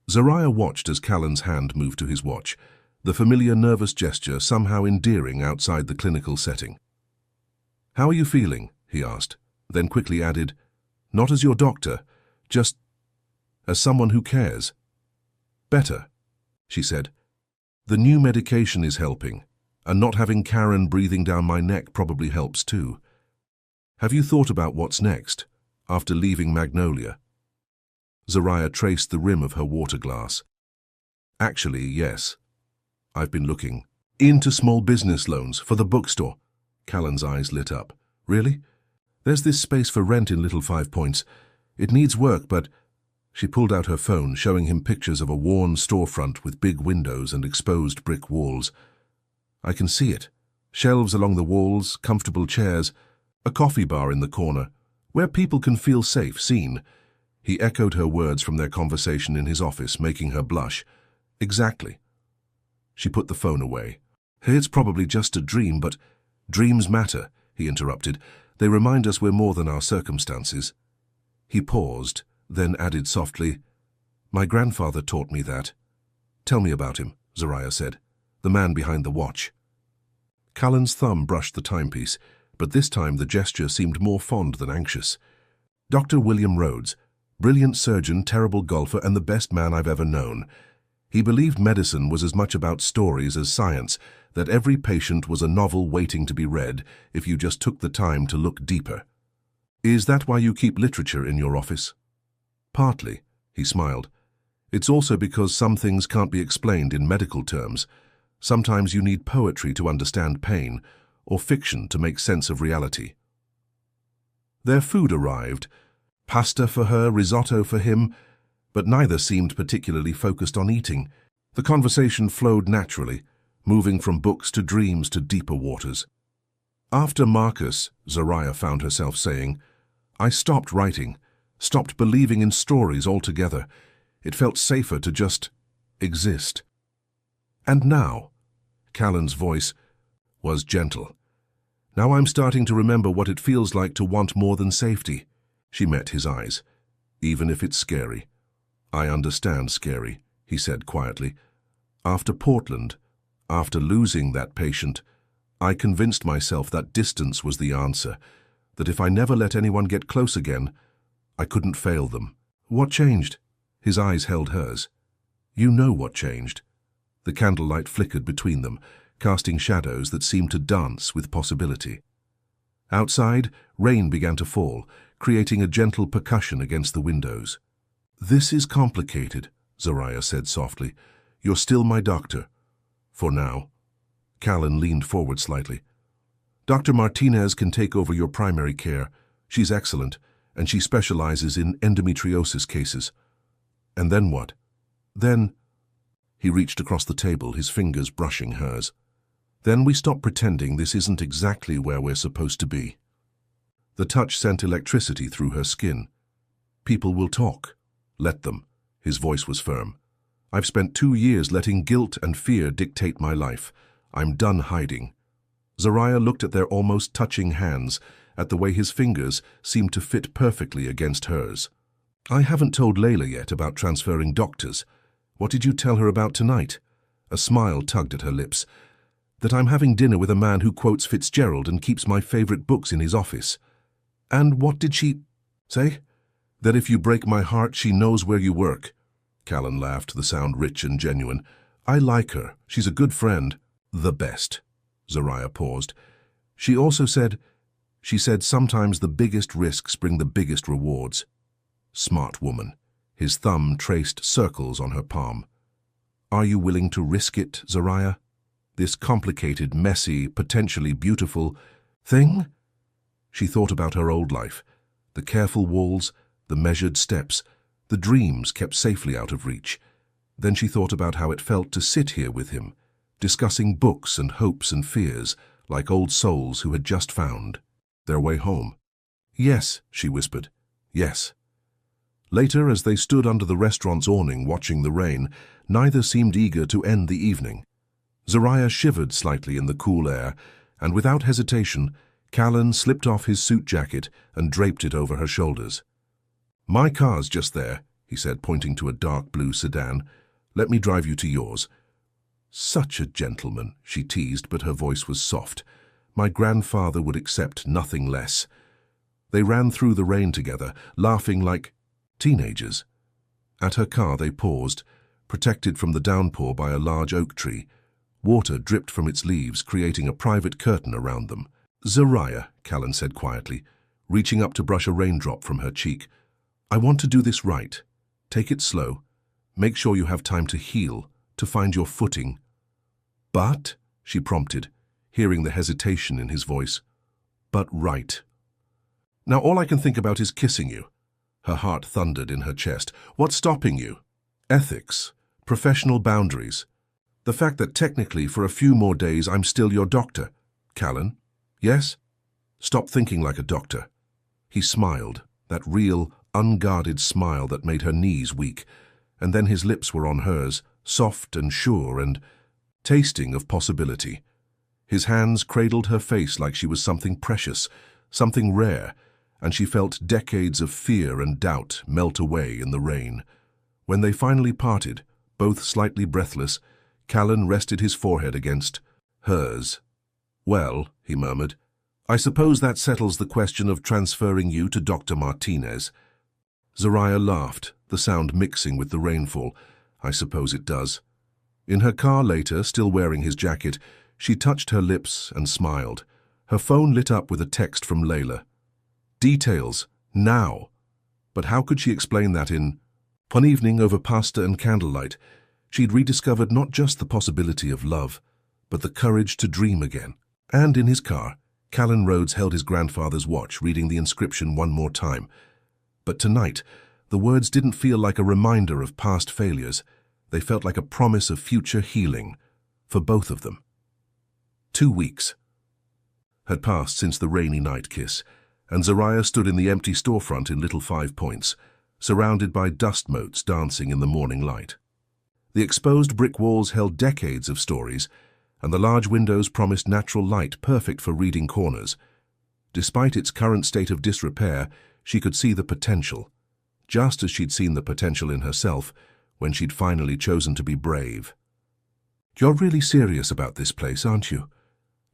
Zariah watched as Callan's hand moved to his watch, the familiar nervous gesture somehow endearing outside the clinical setting. "How are you feeling?" he asked, then quickly added, "Not as your doctor, just as someone who cares." "Better," she said. "The new medication is helping, and not having Karen breathing down my neck probably helps too. Have you thought about what's next, after leaving Magnolia?" Zariah traced the rim of her water glass. "Actually, yes. I've been looking into small business loans for the bookstore." Callan's eyes lit up. "Really? There's this space for rent in Little 5 Points. It needs work, but—" She pulled out her phone, showing him pictures of a worn storefront with big windows and exposed brick walls. "I can see it. Shelves along the walls, comfortable chairs, a coffee bar in the corner, where people can feel safe, seen." He echoed her words from their conversation in his office, making her blush. "Exactly." She put the phone away. "It's probably just a dream, but—" "Dreams matter," he interrupted. "They remind us we're more than our circumstances." He paused, then added softly, "My grandfather taught me that." "Tell me about him," Zariah said. "The man behind the watch." Callan's thumb brushed the timepiece, but this time the gesture seemed more fond than anxious. "Dr. William Rhodes, brilliant surgeon, terrible golfer, and the best man I've ever known. He believed medicine was as much about stories as science, that every patient was a novel waiting to be read if you just took the time to look deeper. Is that why you keep literature in your office?" "Partly," he smiled. "It's also because some things can't be explained in medical terms. Sometimes you need poetry to understand pain, or fiction to make sense of reality." Their food arrived. Pasta for her, risotto for him, but neither seemed particularly focused on eating. The conversation flowed naturally, moving from books to dreams to deeper waters. "After Marcus," Zariah found herself saying, "I stopped writing, stopped believing in stories altogether. It felt safer to just exist. And now," Callan's voice was gentle, "now I'm starting to remember what it feels like to want more than safety." She met his eyes. "Even if it's scary." "I understand scary," he said quietly. "After Portland, after losing that patient, I convinced myself that distance was the answer, that if I never let anyone get close again, I couldn't fail them." "What changed?" His eyes held hers. "You know what changed." The candlelight flickered between them, casting shadows that seemed to dance with possibility. Outside, rain began to fall, creating a gentle percussion against the windows. "This is complicated," Zariah said softly. "You're still my doctor. For now." Callan leaned forward slightly. "Dr. Martinez can take over your primary care. She's excellent, and she specializes in endometriosis cases." "And then what?" "Then—" He reached across the table, his fingers brushing hers. "Then we stop pretending this isn't exactly where we're supposed to be." The touch sent electricity through her skin. "People will talk. Let them." His voice was firm. "I've spent 2 years letting guilt and fear dictate my life. I'm done hiding." Zariah looked at their almost touching hands, at the way his fingers seemed to fit perfectly against hers. I haven't told Layla yet about transferring doctors. What did you tell her about tonight? A smile tugged at her lips. That I'm having dinner with a man who quotes Fitzgerald and keeps my favorite books in his office. And what did she say? That if you break my heart, she knows where you work. Callan laughed, the sound rich and genuine. I like her. She's a good friend. The best. Zariah paused. She said sometimes the biggest risks bring the biggest rewards. Smart woman. His thumb traced circles on her palm. Are you willing to risk it, Zariah? This complicated, messy, potentially beautiful thing? She thought about her old life. The careful walls, the measured steps, the dreams kept safely out of reach. Then she thought about how it felt to sit here with him, discussing books and hopes and fears, like old souls who had just found their way home. Yes, she whispered. Yes. Later, as they stood under the restaurant's awning watching the rain, neither seemed eager to end the evening. Zariah shivered slightly in the cool air, and without hesitation, Callan slipped off his suit jacket and draped it over her shoulders. My car's just there, he said, pointing to a dark blue sedan. Let me drive you to yours. Such a gentleman, she teased, but her voice was soft. My grandfather would accept nothing less. They ran through the rain together, laughing like teenagers. At her car they paused, protected from the downpour by a large oak tree. Water dripped from its leaves, creating a private curtain around them. Zariah, Callan said quietly, reaching up to brush a raindrop from her cheek. I want to do this right. Take it slow. Make sure you have time to heal, to find your footing. But, she prompted, hearing the hesitation in his voice. But right. Now all I can think about is kissing you. Her heart thundered in her chest. What's stopping you? Ethics, professional boundaries. The fact that technically for a few more days I'm still your doctor. Callan? Yes? Stop thinking like a doctor. He smiled, that real, unguarded smile that made her knees weak, and then his lips were on hers, soft and sure and tasting of possibility. His hands cradled her face like she was something precious, something rare, and she felt decades of fear and doubt melt away in the rain. When they finally parted, both slightly breathless, Callan rested his forehead against hers. Well, he murmured, I suppose that settles the question of transferring you to Dr. Martinez. Zariah laughed, the sound mixing with the rainfall. I suppose it does. In her car later, still wearing his jacket, she touched her lips and smiled. Her phone lit up with a text from Layla. Details, now. But how could she explain that in one evening over pasta and candlelight? She'd rediscovered not just the possibility of love, but the courage to dream again. And in his car, Callan Rhodes held his grandfather's watch, reading the inscription one more time. But tonight, the words didn't feel like a reminder of past failures. They felt like a promise of future healing, for both of them. 2 weeks had passed since the rainy night kiss, and Zariah stood in the empty storefront in Little 5 Points, surrounded by dust motes dancing in the morning light. The exposed brick walls held decades of stories, and the large windows promised natural light perfect for reading corners. Despite its current state of disrepair, she could see the potential, just as she'd seen the potential in herself when she'd finally chosen to be brave. You're really serious about this place, aren't you?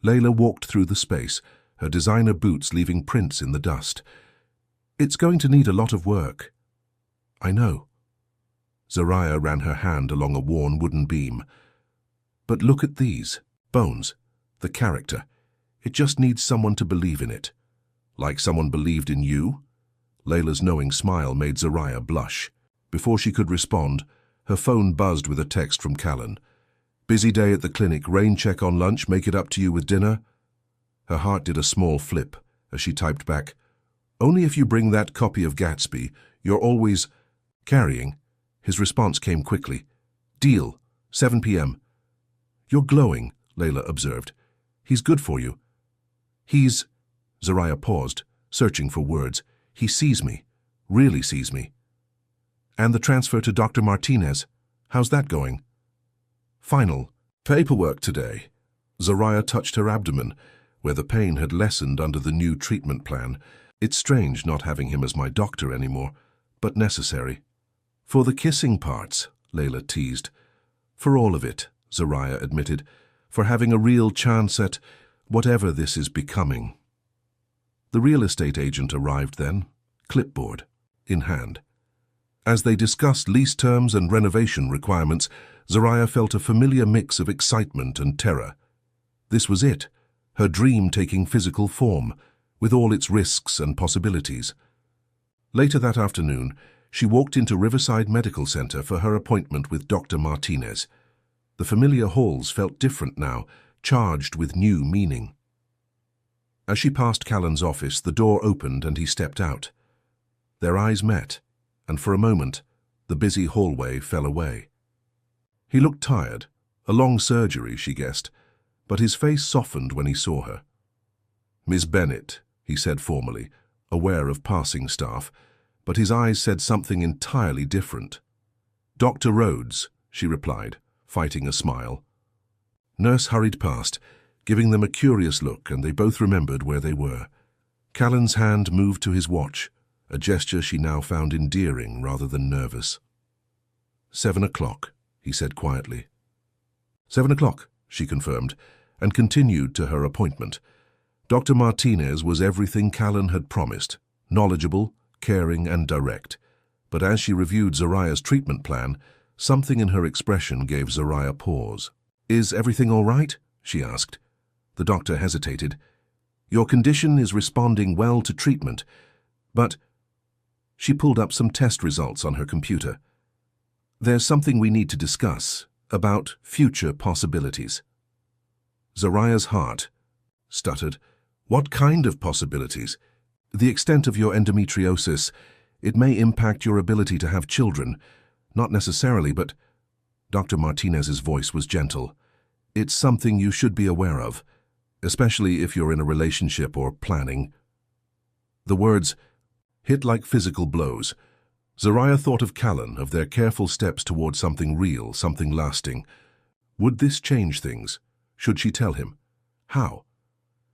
Layla walked through the space, her designer boots leaving prints in the dust. It's going to need a lot of work. I know. Zariah ran her hand along a worn wooden beam. But look at these, bones, the character. It just needs someone to believe in it. Like someone believed in you? Layla's knowing smile made Zariah blush. Before she could respond, her phone buzzed with a text from Callan. Busy day at the clinic, rain check on lunch, make it up to you with dinner? Her heart did a small flip as she typed back, only if you bring that copy of Gatsby, you're always carrying. His response came quickly. Deal, 7 p.m. You're glowing, Layla observed. He's good for you. He's... Zariah paused, searching for words. He sees me, really sees me. And the transfer to Dr. Martinez, how's that going? Final paperwork today. Zariah touched her abdomen, where the pain had lessened under the new treatment plan. It's strange not having him as my doctor anymore, but necessary. For the kissing parts, Layla teased. For all of it, Zariah admitted. For having a real chance at whatever this is becoming. The real estate agent arrived then, clipboard in hand. As they discussed lease terms and renovation requirements, Zariah felt a familiar mix of excitement and terror. This was it, her dream taking physical form, with all its risks and possibilities. Later that afternoon, she walked into Riverside Medical Center for her appointment with Dr. Martinez. The familiar halls felt different now, charged with new meaning. As she passed Callan's office, the door opened and he stepped out. Their eyes met, and for a moment, the busy hallway fell away. He looked tired, a long surgery, she guessed, but his face softened when he saw her. "Miss Bennett," he said formally, aware of passing staff, but his eyes said something entirely different. "Dr. Rhodes," she replied, fighting a smile. Nurse hurried past, giving them a curious look, and they both remembered where they were. Callan's hand moved to his watch, a gesture she now found endearing rather than nervous. 7 o'clock, he said quietly. 7 o'clock, she confirmed, and continued to her appointment. Dr. Martinez was everything Callan had promised, knowledgeable, caring and direct. But as she reviewed Zariah's treatment plan, something in her expression gave Zariah pause. "Is everything all right?" she asked. The doctor hesitated. "Your condition is responding well to treatment, but—" She pulled up some test results on her computer. "There's something we need to discuss, about future possibilities." Zariah's heart stuttered. "What kind of possibilities?" "The extent of your endometriosis. It may impact your ability to have children. Not necessarily, but—" Dr. Martinez's voice was gentle. "It's something you should be aware of, especially if you're in a relationship or planning." The words hit like physical blows. Zariah thought of Callan, of their careful steps toward something real, something lasting. Would this change things? Should she tell him? How?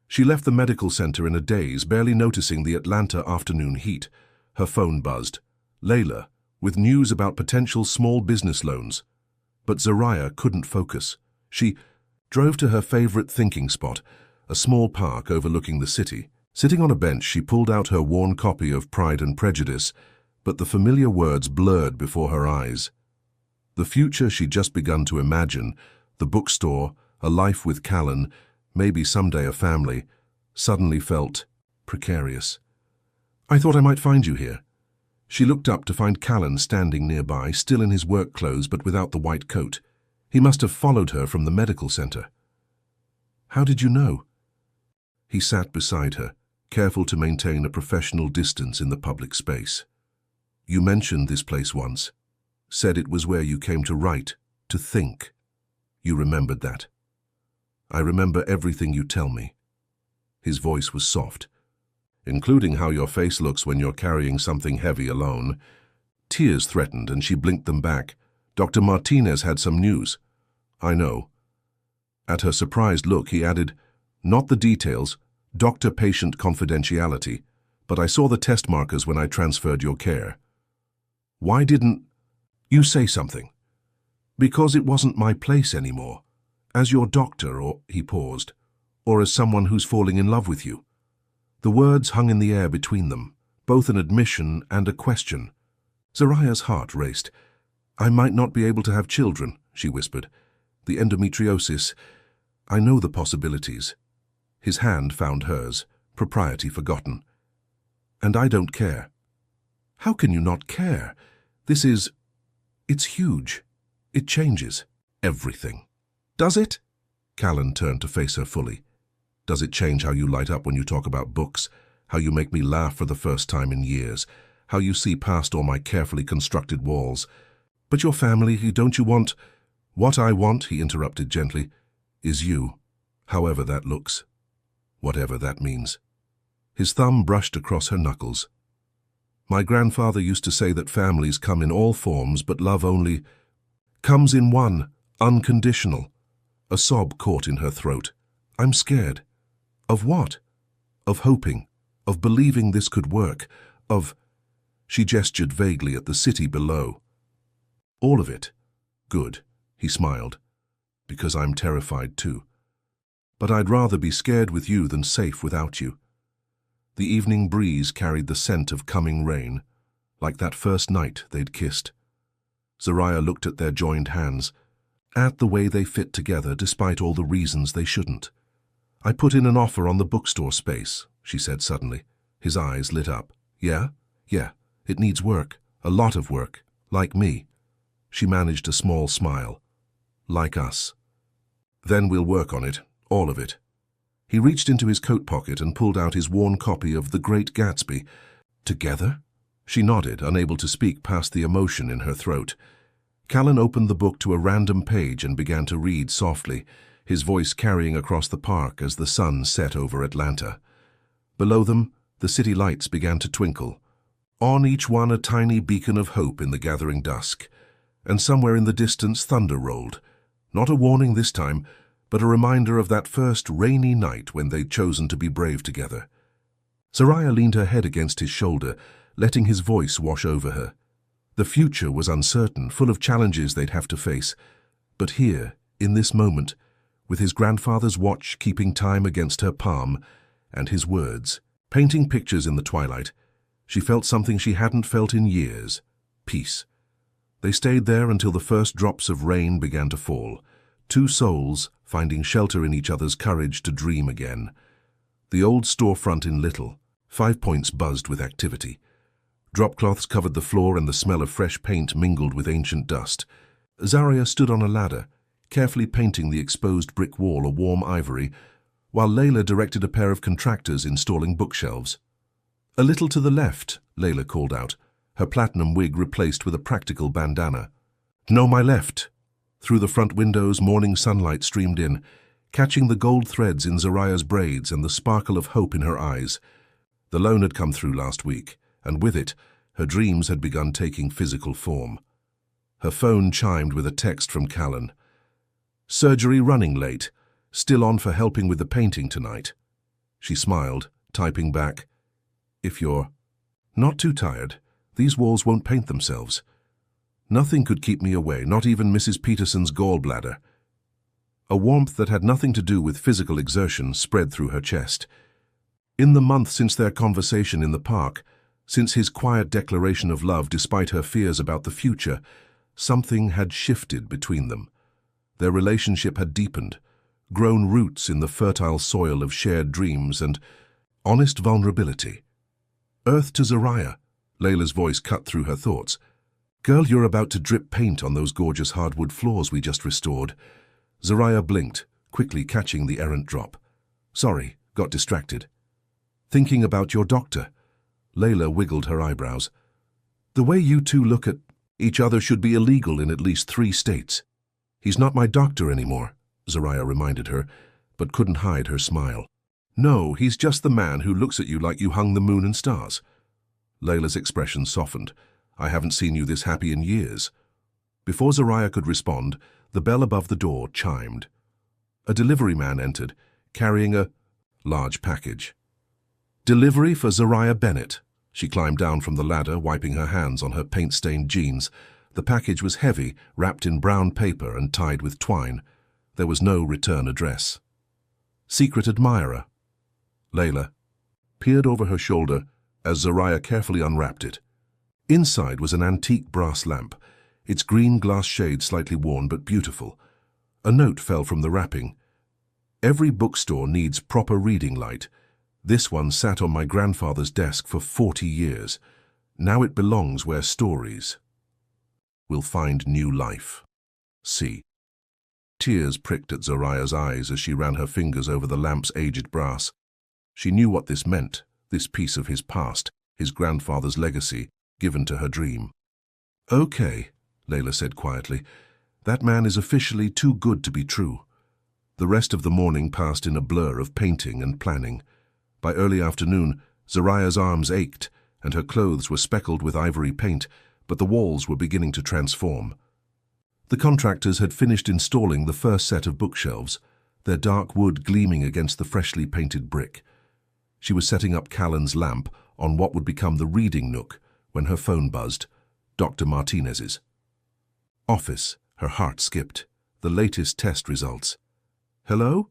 She left the medical center in a daze, barely noticing the Atlanta afternoon heat. Her phone buzzed. Layla, with news about potential small business loans. But Zariah couldn't focus. She drove to her favorite thinking spot, a small park overlooking the city. Sitting on a bench, she pulled out her worn copy of Pride and Prejudice, but the familiar words blurred before her eyes. The future she'd just begun to imagine, the bookstore, a life with Callan, maybe someday a family, suddenly felt precarious. "I thought I might find you here." She looked up to find Callan standing nearby, still in his work clothes but without the white coat. He must have followed her from the medical center. "How did you know?" He sat beside her, careful to maintain a professional distance in the public space. "You mentioned this place once. Said it was where you came to write, to think. You remembered that." "I remember everything you tell me." His voice was soft. "Including how your face looks when you're carrying something heavy alone." Tears threatened and she blinked them back. "Dr. Martinez had some news." "I know." At her surprised look, he added, "Not the details, doctor-patient confidentiality, but I saw the test markers when I transferred your care." "Why didn't you say something?" "Because it wasn't my place anymore. As your doctor, or—" he paused, "or as someone who's falling in love with you." The words hung in the air between them, both an admission and a question. Zariah's heart raced. "I might not be able to have children," she whispered. "The endometriosis. I know the possibilities." His hand found hers, propriety forgotten. "And I don't care." "How can you not care? It's huge. It changes everything." "Does it?" Callan turned to face her fully. "Does it change how you light up when you talk about books, how you make me laugh for the first time in years, how you see past all my carefully constructed walls? But your family, don't you want—" "What I want," he interrupted gently, "is you, however that looks, whatever that means." His thumb brushed across her knuckles. "My grandfather used to say that families come in all forms, but love only comes in one, unconditional." A sob caught in her throat. "I'm scared." "Of what?" "Of hoping, of believing this could work, of—" She gestured vaguely at the city below. All of it. Good, he smiled. Because I'm terrified too. But I'd rather be scared with you than safe without you. The evening breeze carried the scent of coming rain, like that first night they'd kissed. Zariah looked at their joined hands, at the way they fit together despite all the reasons they shouldn't. I put in an offer on the bookstore space, she said suddenly. His eyes lit up. Yeah? Yeah. It needs work. A lot of work. Like me. She managed a small smile. Like us. Then we'll work on it. All of it. He reached into his coat pocket and pulled out his worn copy of The Great Gatsby. Together? She nodded, unable to speak past the emotion in her throat. Callan opened the book to a random page and began to read softly, his voice carrying across the park as the sun set over Atlanta. Below them, the city lights began to twinkle. On each one a tiny beacon of hope in the gathering dusk. And somewhere in the distance thunder rolled. Not a warning this time, but a reminder of that first rainy night when they'd chosen to be brave together. Zariah leaned her head against his shoulder, letting his voice wash over her. The future was uncertain, full of challenges they'd have to face. But here, in this moment, with his grandfather's watch keeping time against her palm, and his words, painting pictures in the twilight, she felt something she hadn't felt in years. Peace. They stayed there until the first drops of rain began to fall, two souls finding shelter in each other's courage to dream again. The old storefront in Little, 5 Points buzzed with activity. Drop cloths covered the floor and the smell of fresh paint mingled with ancient dust. Zariah stood on a ladder, carefully painting the exposed brick wall a warm ivory, while Layla directed a pair of contractors installing bookshelves. A little to the left, Layla called out, her platinum wig replaced with a practical bandana. No, my left. Through the front windows, morning sunlight streamed in, catching the gold threads in Zariah's braids and the sparkle of hope in her eyes. The loan had come through last week, and with it, her dreams had begun taking physical form. Her phone chimed with a text from Callan. Surgery running late. Still on for helping with the painting tonight. She smiled, typing back, If you're not too tired, these walls won't paint themselves. Nothing could keep me away, not even Mrs. Peterson's gallbladder. A warmth that had nothing to do with physical exertion spread through her chest. In the month since their conversation in the park, since his quiet declaration of love despite her fears about the future, something had shifted between them. Their relationship had deepened, grown roots in the fertile soil of shared dreams and honest vulnerability. Earth to Zariah, Layla's voice cut through her thoughts. Girl, you're about to drip paint on those gorgeous hardwood floors we just restored. Zariah blinked, quickly catching the errant drop. Sorry, got distracted. Thinking about your doctor. Layla wiggled her eyebrows. The way you two look at each other should be illegal in at least 3 states. He's not my doctor anymore, Zariah reminded her, but couldn't hide her smile. No, he's just the man who looks at you like you hung the moon and stars. Layla's expression softened. I haven't seen you this happy in years. Before Zariah could respond, the bell above the door chimed. A delivery man entered, carrying a large package. Delivery for Zariah Bennett. She climbed down from the ladder, wiping her hands on her paint-stained jeans. The package was heavy, wrapped in brown paper and tied with twine. There was no return address. Secret admirer. Layla peered over her shoulder as Zariah carefully unwrapped it. Inside was an antique brass lamp, its green glass shade slightly worn but beautiful. A note fell from the wrapping. Every bookstore needs proper reading light. This one sat on my grandfather's desk for 40 years. Now it belongs where stories will find new life. See. Tears pricked at Zariah's eyes as she ran her fingers over the lamp's aged brass. She knew what this meant, this piece of his past, his grandfather's legacy, given to her dream. Okay, Layla said quietly. That man is officially too good to be true. The rest of the morning passed in a blur of painting and planning. By early afternoon, Zariah's arms ached, and her clothes were speckled with ivory paint, but the walls were beginning to transform. The contractors had finished installing the first set of bookshelves, their dark wood gleaming against the freshly painted brick. She was setting up Callan's lamp on what would become the reading nook, when her phone buzzed. Dr. Martinez's. Office. Her heart skipped. The latest test results. Hello?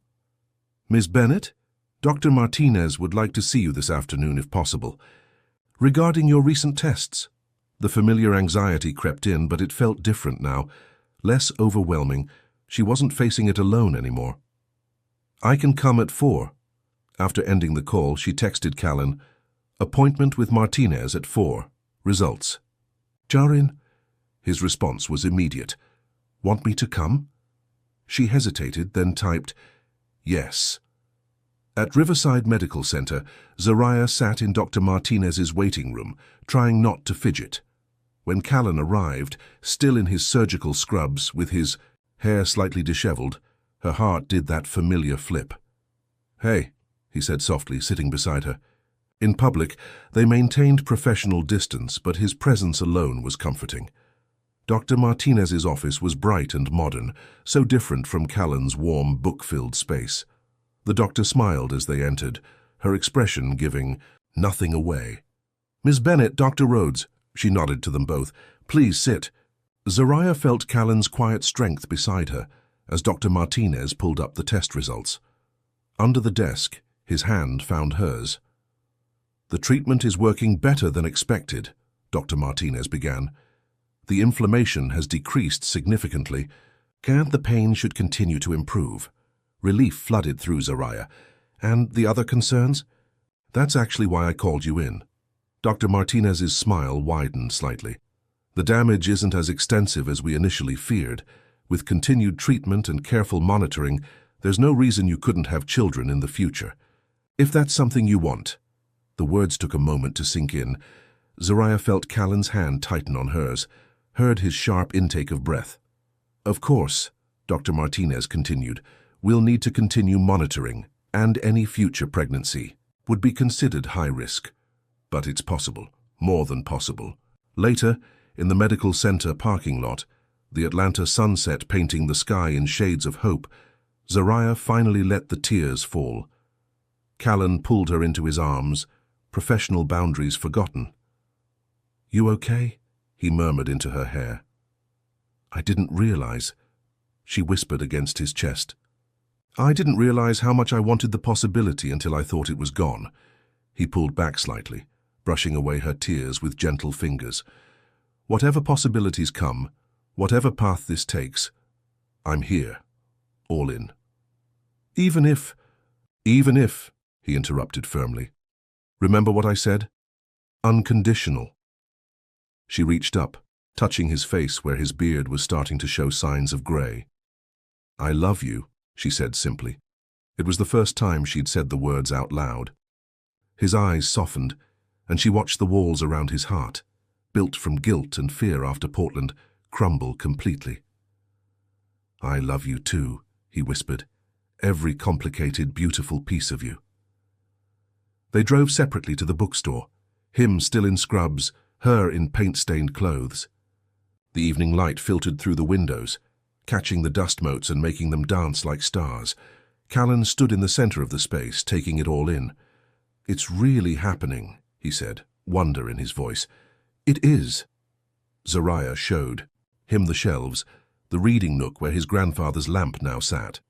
Miss Bennett? Dr. Martinez would like to see you this afternoon if possible. Regarding your recent tests. The familiar anxiety crept in, but it felt different now. Less overwhelming. She wasn't facing it alone anymore. I can come at 4. After ending the call, she texted Callan, appointment with Martinez at 4. Results. Jarin? His response was immediate. Want me to come? She hesitated, then typed, yes. At Riverside Medical Center, Zariah sat in Dr. Martinez's waiting room, trying not to fidget. When Callan arrived, still in his surgical scrubs, with his hair slightly disheveled, her heart did that familiar flip. Hey, he said softly, sitting beside her. In public, they maintained professional distance, but his presence alone was comforting. Dr. Martinez's office was bright and modern, so different from Callan's warm, book-filled space. The doctor smiled as they entered, her expression giving nothing away. Miss Bennett, Dr. Rhodes, she nodded to them both. Please sit. Zariah felt Callan's quiet strength beside her as Dr. Martinez pulled up the test results. Under the desk, his hand found hers. The treatment is working better than expected, Dr. Martinez began. The inflammation has decreased significantly, and the pain should continue to improve. Relief flooded through Zariah. And the other concerns? That's actually why I called you in. Dr. Martinez's smile widened slightly. The damage isn't as extensive as we initially feared. With continued treatment and careful monitoring, there's no reason you couldn't have children in the future. If that's something you want. The words took a moment to sink in. Zariah felt Callan's hand tighten on hers, heard his sharp intake of breath. Of course, Dr. Martinez continued, we'll need to continue monitoring, and any future pregnancy would be considered high risk. But it's possible, more than possible. Later, in the medical center parking lot, the Atlanta sunset painting the sky in shades of hope, Zariah finally let the tears fall. Callan pulled her into his arms, professional boundaries forgotten. You okay? He murmured into her hair. I didn't realize, she whispered against his chest. I didn't realize how much I wanted the possibility until I thought it was gone. He pulled back slightly, brushing away her tears with gentle fingers. Whatever possibilities come, whatever path this takes, I'm here, all in. Even if, he interrupted firmly. Remember what I said? Unconditional. She reached up, touching his face where his beard was starting to show signs of gray. I love you, she said simply. It was the first time she'd said the words out loud. His eyes softened, and she watched the walls around his heart, built from guilt and fear after Portland, crumble completely. I love you too, he whispered, every complicated, beautiful piece of you. They drove separately to the bookstore, him still in scrubs, her in paint-stained clothes. The evening light filtered through the windows, catching the dust motes and making them dance like stars. Callan stood in the center of the space, taking it all in. It's really happening, he said, wonder in his voice. It is. Zariah showed him the shelves, the reading nook where his grandfather's lamp now sat.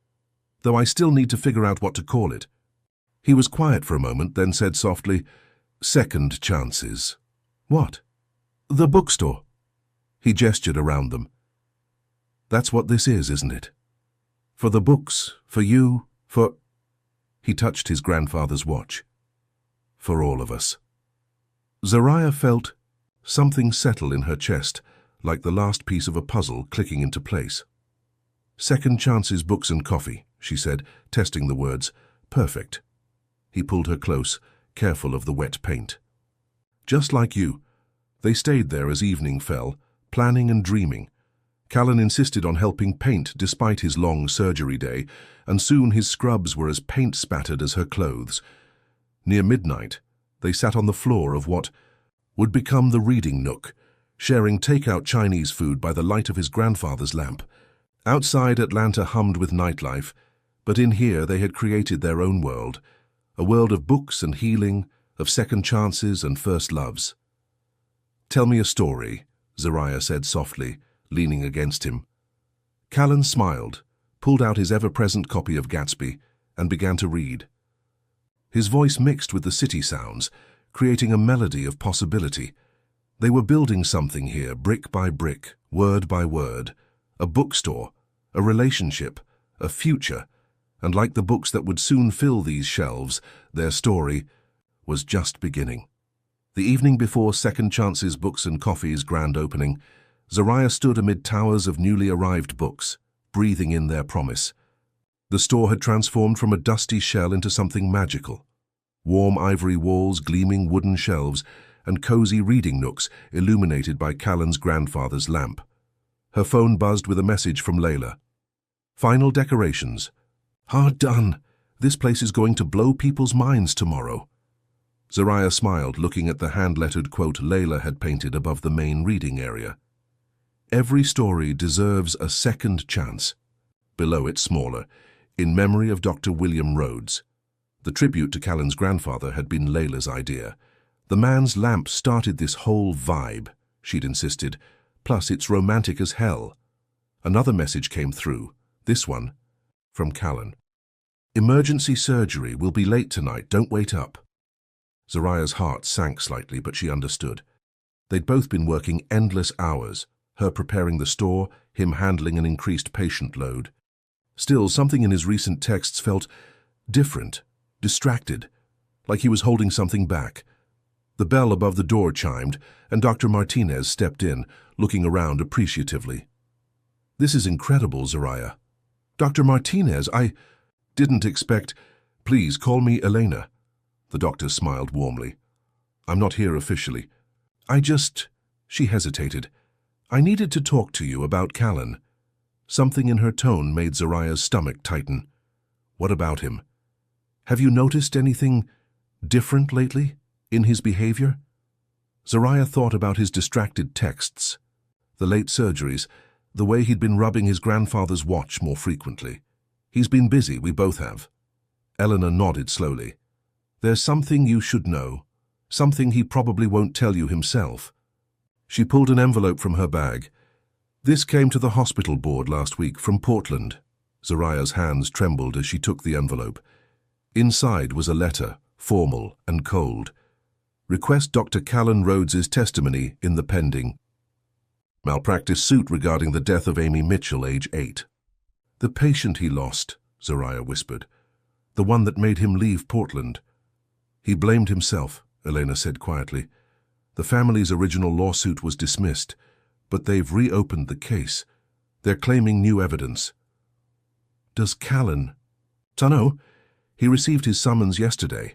Though I still need to figure out what to call it. He was quiet for a moment, then said softly, Second chances. What? The bookstore. He gestured around them. That's what this is, isn't it? For the books, for you, for... He touched his grandfather's watch. For all of us. Zariah felt something settle in her chest, like the last piece of a puzzle clicking into place. Second chances, books and coffee, she said, testing the words. Perfect. He pulled her close, careful of the wet paint. Just like you. They stayed there as evening fell, planning and dreaming. Callan insisted on helping paint despite his long surgery day, and soon his scrubs were as paint-spattered as her clothes. Near midnight, they sat on the floor of what would become the reading nook, sharing takeout Chinese food by the light of his grandfather's lamp. Outside, Atlanta hummed with nightlife, but in here they had created their own world, a world of books and healing, of second chances and first loves. "Tell me a story," Zariah said softly, leaning against him. Callan smiled, pulled out his ever-present copy of Gatsby, and began to read. His voice mixed with the city sounds, creating a melody of possibility. They were building something here, brick by brick, word by word. A bookstore, a relationship, a future, and like the books that would soon fill these shelves, their story was just beginning. The evening before Second Chance's Books and Coffee's grand opening, Zariah stood amid towers of newly arrived books, breathing in their promise. The store had transformed from a dusty shell into something magical. Warm ivory walls, gleaming wooden shelves, and cozy reading nooks illuminated by Callan's grandfather's lamp. Her phone buzzed with a message from Layla. "Final decorations. Hard done. This place is going to blow people's minds tomorrow." Zariah smiled, looking at the hand-lettered quote Layla had painted above the main reading area. "Every story deserves a second chance." Below it, smaller, "In memory of Dr. William Rhodes." The tribute to Callan's grandfather had been Layla's idea. "The man's lamp started this whole vibe," she'd insisted, "plus it's romantic as hell." Another message came through, this one, from Callan. "Emergency surgery, will be late tonight, don't wait up." Zariah's heart sank slightly, but she understood. They'd both been working endless hours, her preparing the store, him handling an increased patient load. Still, something in his recent texts felt different, distracted, like he was holding something back. The bell above the door chimed, and Dr. Martinez stepped in, looking around appreciatively. "This is incredible, Zariah." "Dr. Martinez, I didn't expect—" "Please, call me Elena." The doctor smiled warmly. "I'm not here officially. She hesitated. "I needed to talk to you about Callan." Something in her tone made Zariah's stomach tighten. "What about him? Have you noticed anything different lately in his behavior?" Zariah thought about his distracted texts, the late surgeries, the way he'd been rubbing his grandfather's watch more frequently. "He's been busy, we both have." Eleanor nodded slowly. "There's something you should know, something he probably won't tell you himself." She pulled an envelope from her bag. "This came to the hospital board last week from Portland." Zariah's hands trembled as she took the envelope. Inside was a letter, formal and cold. "Request Dr. Callan Rhodes's testimony in the pending malpractice suit regarding the death of Amy Mitchell, age 8. "The patient he lost," Zariah whispered. "The one that made him leave Portland." "He blamed himself," Elena said quietly. "The family's original lawsuit was dismissed, but they've reopened the case. They're claiming new evidence." "Does Callan—" "Dunno. He received his summons yesterday."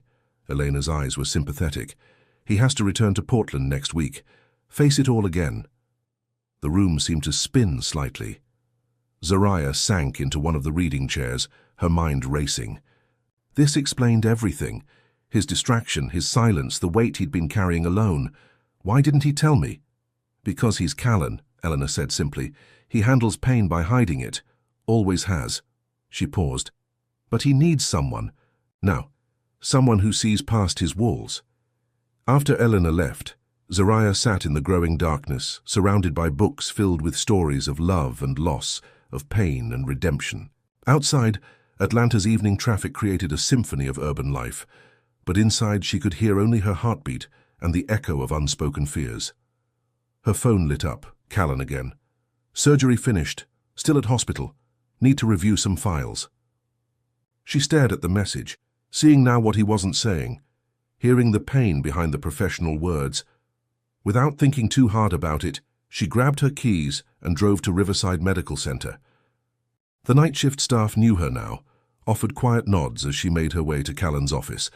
Elena's eyes were sympathetic. "He has to return to Portland next week. Face it all again." The room seemed to spin slightly. Zariah sank into one of the reading chairs, her mind racing. This explained everything. His distraction, his silence, the weight he'd been carrying alone. Why didn't he tell me? "Because he's Callan," Eleanor said simply. "He handles pain by hiding it. Always has." She paused. "But he needs someone. Now, someone who sees past his walls." After Eleanor left, Zariah sat in the growing darkness, surrounded by books filled with stories of love and loss, of pain and redemption. Outside, Atlanta's evening traffic created a symphony of urban life, but inside she could hear only her heartbeat and the echo of unspoken fears. Her phone lit up, Callan again. "Surgery finished. Still at hospital. Need to review some files." She stared at the message, seeing now what he wasn't saying, hearing the pain behind the professional words. Without thinking too hard about it, she grabbed her keys and drove to Riverside Medical Center. The night shift staff knew her now, offered quiet nods as she made her way to Callan's office.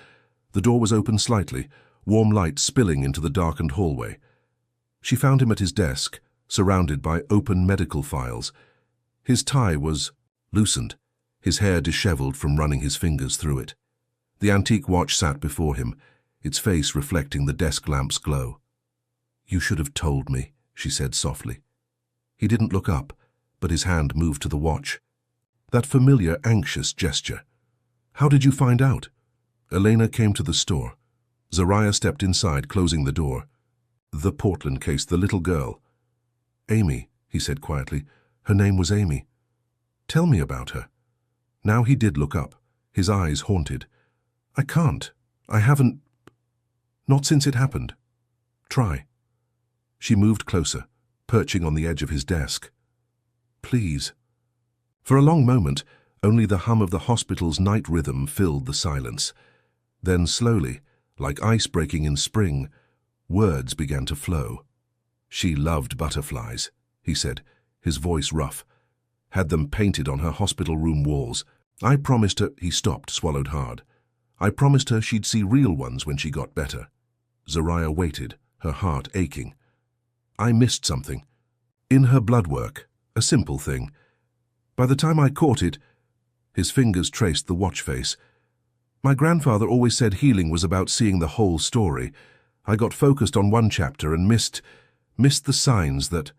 The door was open slightly, warm light spilling into the darkened hallway. She found him at his desk, surrounded by open medical files. His tie was loosened, his hair disheveled from running his fingers through it. The antique watch sat before him, its face reflecting the desk lamp's glow. "You should have told me," she said softly. He didn't look up, but his hand moved to the watch. That familiar, anxious gesture. "How did you find out?" Elena came to the store. Zariah stepped inside, closing the door. The Portland case, the little girl. Amy, he said quietly. Her name was Amy. Tell me about her. Now he did look up, his eyes haunted. I can't. I haven't. Not since it happened. Try. She moved closer, perching on the edge of his desk. Please. For a long moment, only the hum of the hospital's night rhythm filled the silence. Then slowly, like ice breaking in spring, words began to flow. She loved butterflies, he said, his voice rough. Had them painted on her hospital room walls. I promised her— He stopped, swallowed hard. I promised her she'd see real ones when she got better. Zariah waited, her heart aching. I missed something. In her blood work, a simple thing. By the time I caught it— His fingers traced the watch face. My grandfather always said healing was about seeing the whole story. I got focused on one chapter and missed the signs that—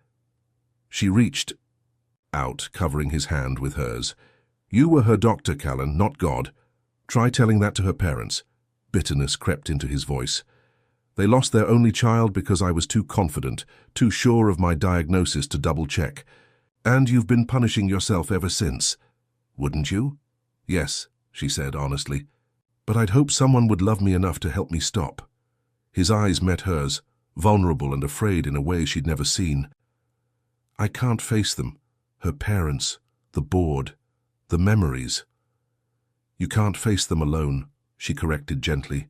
She reached out, covering his hand with hers. You were her doctor, Callan, not God. Try telling that to her parents. Bitterness crept into his voice. They lost their only child because I was too confident, too sure of my diagnosis to double-check. And you've been punishing yourself ever since. Wouldn't you? Yes, she said honestly. But I'd hoped someone would love me enough to help me stop. His eyes met hers, vulnerable and afraid in a way she'd never seen. I can't face them. Her parents, the board, the memories. You can't face them alone, she corrected gently.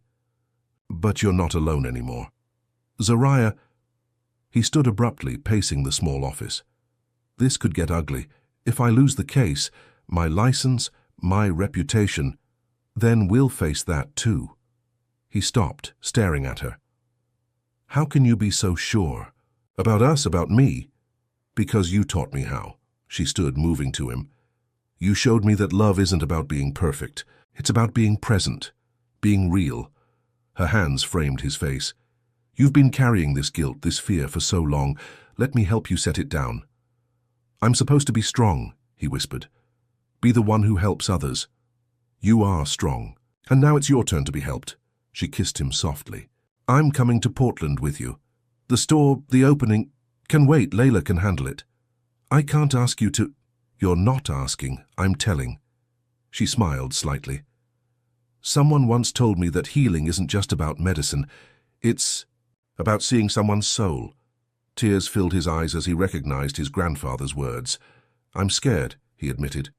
But you're not alone anymore. Zariah— He stood abruptly, pacing the small office. This could get ugly. If I lose the case, my license, my reputation, then we'll face that too. He stopped, staring at her. How can you be so sure? About us, about me? Because you taught me how. She stood, moving to him. You showed me that love isn't about being perfect. It's about being present, being real. Her hands framed his face. You've been carrying this guilt, this fear for so long. Let me help you set it down. I'm supposed to be strong, he whispered. Be the one who helps others. You are strong. And now it's your turn to be helped. She kissed him softly. I'm coming to Portland with you. The store, the opening, can wait. Layla can handle it. I can't ask you to— You're not asking, I'm telling. She smiled slightly. Someone once told me that healing isn't just about medicine. It's about seeing someone's soul. Tears filled his eyes as he recognized his grandfather's words. I'm scared, he admitted.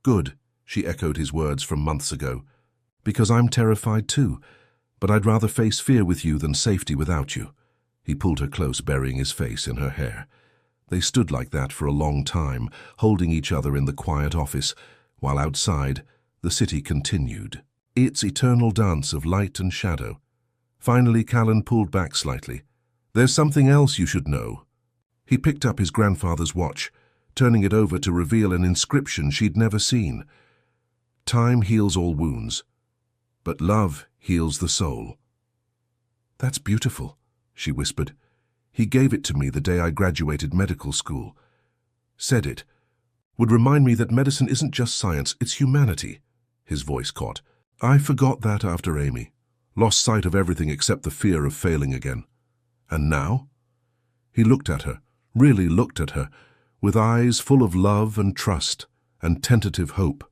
Good, she echoed his words from months ago. Because I'm terrified too, but I'd rather face fear with you than safety without you. He pulled her close, burying his face in her hair. They stood like that for a long time, holding each other in the quiet office, while outside, the city continued its eternal dance of light and shadow. Finally, Callan pulled back slightly. There's something else you should know. He picked up his grandfather's watch, turning it over to reveal an inscription she'd never seen. Time heals all wounds, but love heals the soul. That's beautiful, she whispered. He gave it to me the day I graduated medical school. Said it would remind me that medicine isn't just science, it's humanity. His voice caught. I forgot that after Amy. Lost sight of everything except the fear of failing again. And now? He looked at her, really looked at her, with eyes full of love and trust and tentative hope.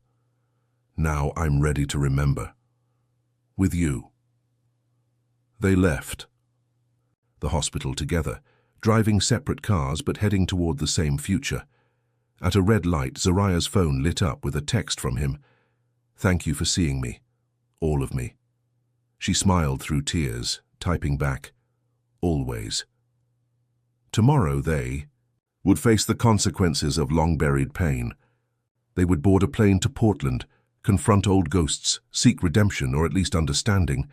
Now I'm ready to remember. With you. They left the hospital together, driving separate cars but heading toward the same future. At a red light, Zariah's phone lit up with a text from him. Thank you for seeing me. All of me. She smiled through tears, typing back, always. Tomorrow they would face the consequences of long-buried pain. They would board a plane to Portland, confront old ghosts, seek redemption or at least understanding.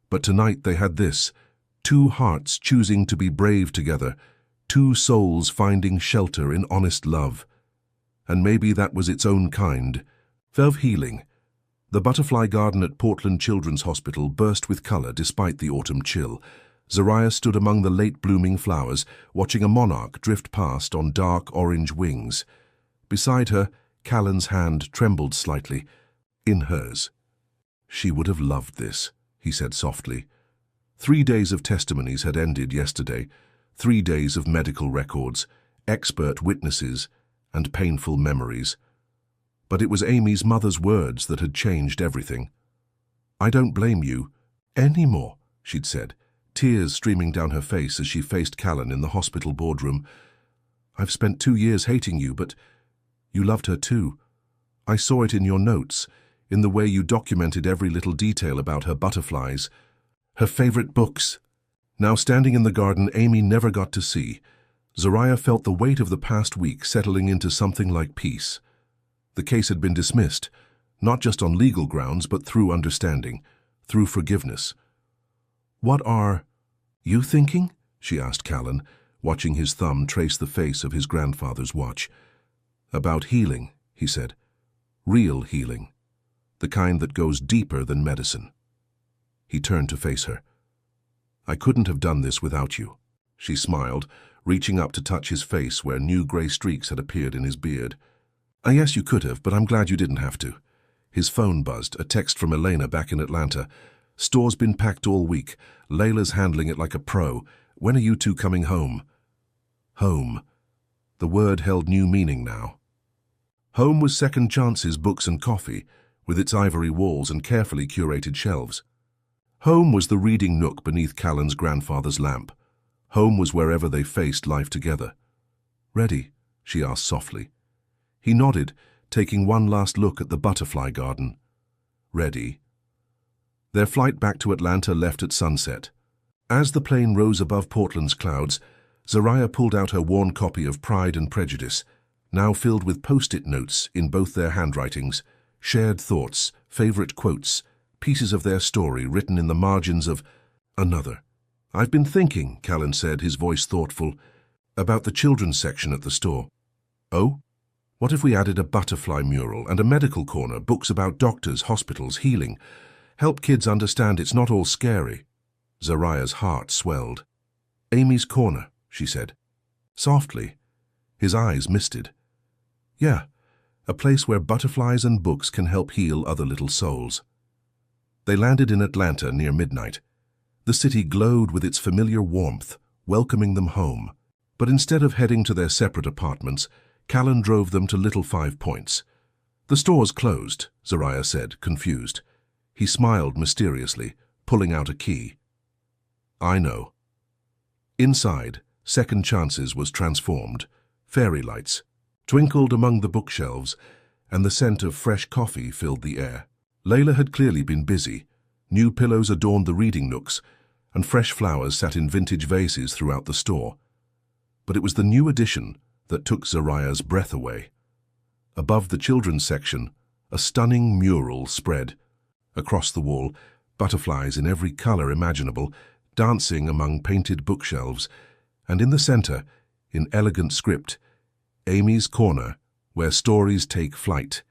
But tonight they had this, two hearts choosing to be brave together, two souls finding shelter in honest love. And maybe that was its own kind, of healing. The butterfly garden at Portland Children's Hospital burst with color despite the autumn chill. Zariah stood among the late-blooming flowers, watching a monarch drift past on dark orange wings. Beside her, Callan's hand trembled slightly, in hers. She would have loved this, he said softly. 3 days of testimonies had ended yesterday, 3 days of medical records, expert witnesses, and painful memories. But it was Amy's mother's words that had changed everything. "I don't blame you anymore," she'd said, tears streaming down her face as she faced Callan in the hospital boardroom. "I've spent 2 years hating you, but you loved her too. I saw it in your notes, in the way you documented every little detail about her butterflies, her favorite books." Now standing in the garden Amy never got to see, Zariah felt the weight of the past week settling into something like peace. The case had been dismissed, not just on legal grounds, but through understanding, through forgiveness. "What are you thinking?" she asked Callan, watching his thumb trace the face of his grandfather's watch. "About healing," he said. "Real healing. The kind that goes deeper than medicine." He turned to face her. "I couldn't have done this without you," she smiled, reaching up to touch his face where new grey streaks had appeared in his beard. "Yes, you could have, but I'm glad you didn't have to." His phone buzzed, a text from Elena back in Atlanta. "Store's been packed all week. Layla's handling it like a pro. When are you two coming home?" Home. The word held new meaning now. Home was Second Chance's Books and Coffee, with its ivory walls and carefully curated shelves. Home was the reading nook beneath Callan's grandfather's lamp. Home was wherever they faced life together. "Ready?" she asked softly. He nodded, taking one last look at the butterfly garden. "Ready." Their flight back to Atlanta left at sunset. As the plane rose above Portland's clouds, Zariah pulled out her worn copy of Pride and Prejudice, now filled with post-it notes in both their handwritings, shared thoughts, favorite quotes, pieces of their story written in the margins of another. "I've been thinking," Callan said, his voice thoughtful, "about the children's section at the store." "Oh? What if we added a butterfly mural and a medical corner, books about doctors, hospitals, healing? Help kids understand it's not all scary." Zariah's heart swelled. "Amy's corner," she said. Softly, his eyes misted. "Yeah, a place where butterflies and books can help heal other little souls." They landed in Atlanta near midnight. The city glowed with its familiar warmth, welcoming them home. But instead of heading to their separate apartments, Callan drove them to Little 5 Points. "The store's closed," Zariah said, confused. He smiled mysteriously, pulling out a key. "I know." Inside, Second Chance's was transformed. Fairy lights twinkled among the bookshelves, and the scent of fresh coffee filled the air. Layla had clearly been busy. New pillows adorned the reading nooks, and fresh flowers sat in vintage vases throughout the store. But it was the new addition that took Zariah's breath away. Above the children's section, a stunning mural spread. Across the wall, butterflies in every color imaginable, dancing among painted bookshelves, and in the center, in elegant script, "Amy's Corner, where stories take flight."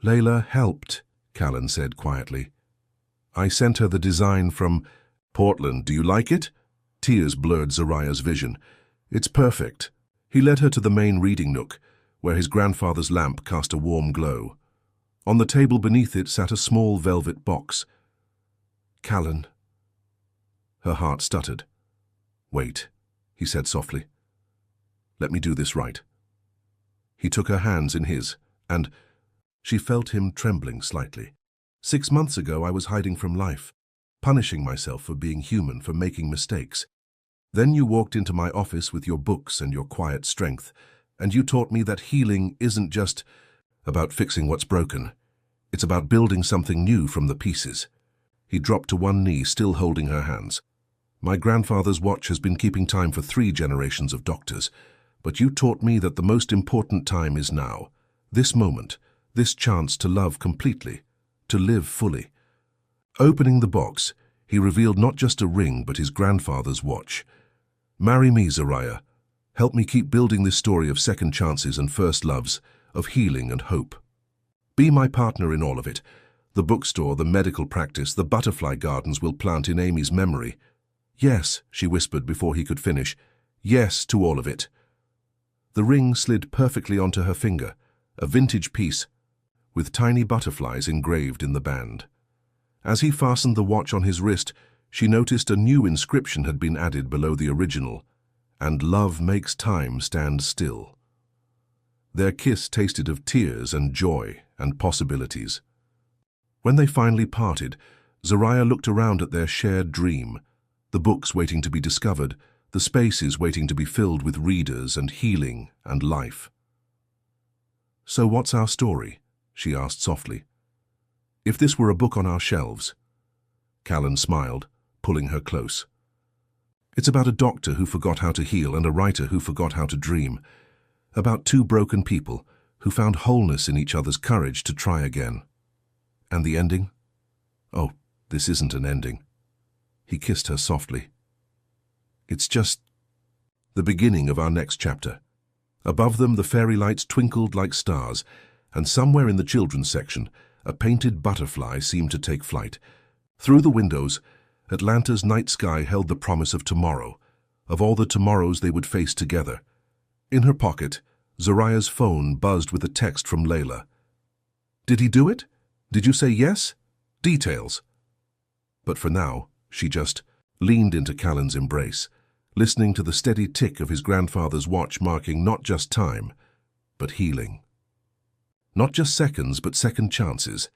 "Layla helped," Callan said quietly. "I sent her the design from Portland. Do you like it?" Tears blurred Zariah's vision. "It's perfect." He led her to the main reading nook, where his grandfather's lamp cast a warm glow. On the table beneath it sat a small velvet box. "Callan." Her heart stuttered. "Wait," he said softly. "Let me do this right." He took her hands in his, and she felt him trembling slightly. "6 months ago I was hiding from life, punishing myself for being human, for making mistakes. Then you walked into my office with your books and your quiet strength, and you taught me that healing isn't just about fixing what's broken. It's about building something new from the pieces." He dropped to one knee, still holding her hands. "My grandfather's watch has been keeping time for 3 generations of doctors, but you taught me that the most important time is now. This moment, this chance to love completely, to live fully." Opening the box, he revealed not just a ring, but his grandfather's watch. "Marry me, Zariah. Help me keep building this story of second chances and first loves, of healing and hope. Be my partner in all of it. The bookstore, the medical practice, the butterfly gardens we'll plant in Amy's memory." "Yes," she whispered before he could finish. "Yes to all of it." The ring slid perfectly onto her finger, a vintage piece, with tiny butterflies engraved in the band. As he fastened the watch on his wrist, she noticed a new inscription had been added below the original, "And love makes time stand still." Their kiss tasted of tears and joy and possibilities. When they finally parted, Zariah looked around at their shared dream, the books waiting to be discovered, the spaces waiting to be filled with readers and healing and life. "So what's our story?" she asked softly. "If this were a book on our shelves." Callan smiled, pulling her close. "It's about a doctor who forgot how to heal and a writer who forgot how to dream. About two broken people who found wholeness in each other's courage to try again. And the ending? Oh, this isn't an ending." He kissed her softly. "It's just the beginning of our next chapter." Above them, the fairy lights twinkled like stars, and somewhere in the children's section, a painted butterfly seemed to take flight. Through the windows, Atlanta's night sky held the promise of tomorrow, of all the tomorrows they would face together. In her pocket, Zariah's phone buzzed with a text from Layla. "Did he do it? Did you say yes? Details." But for now, she just leaned into Callan's embrace, listening to the steady tick of his grandfather's watch marking not just time, but healing. Not just seconds, but second chances.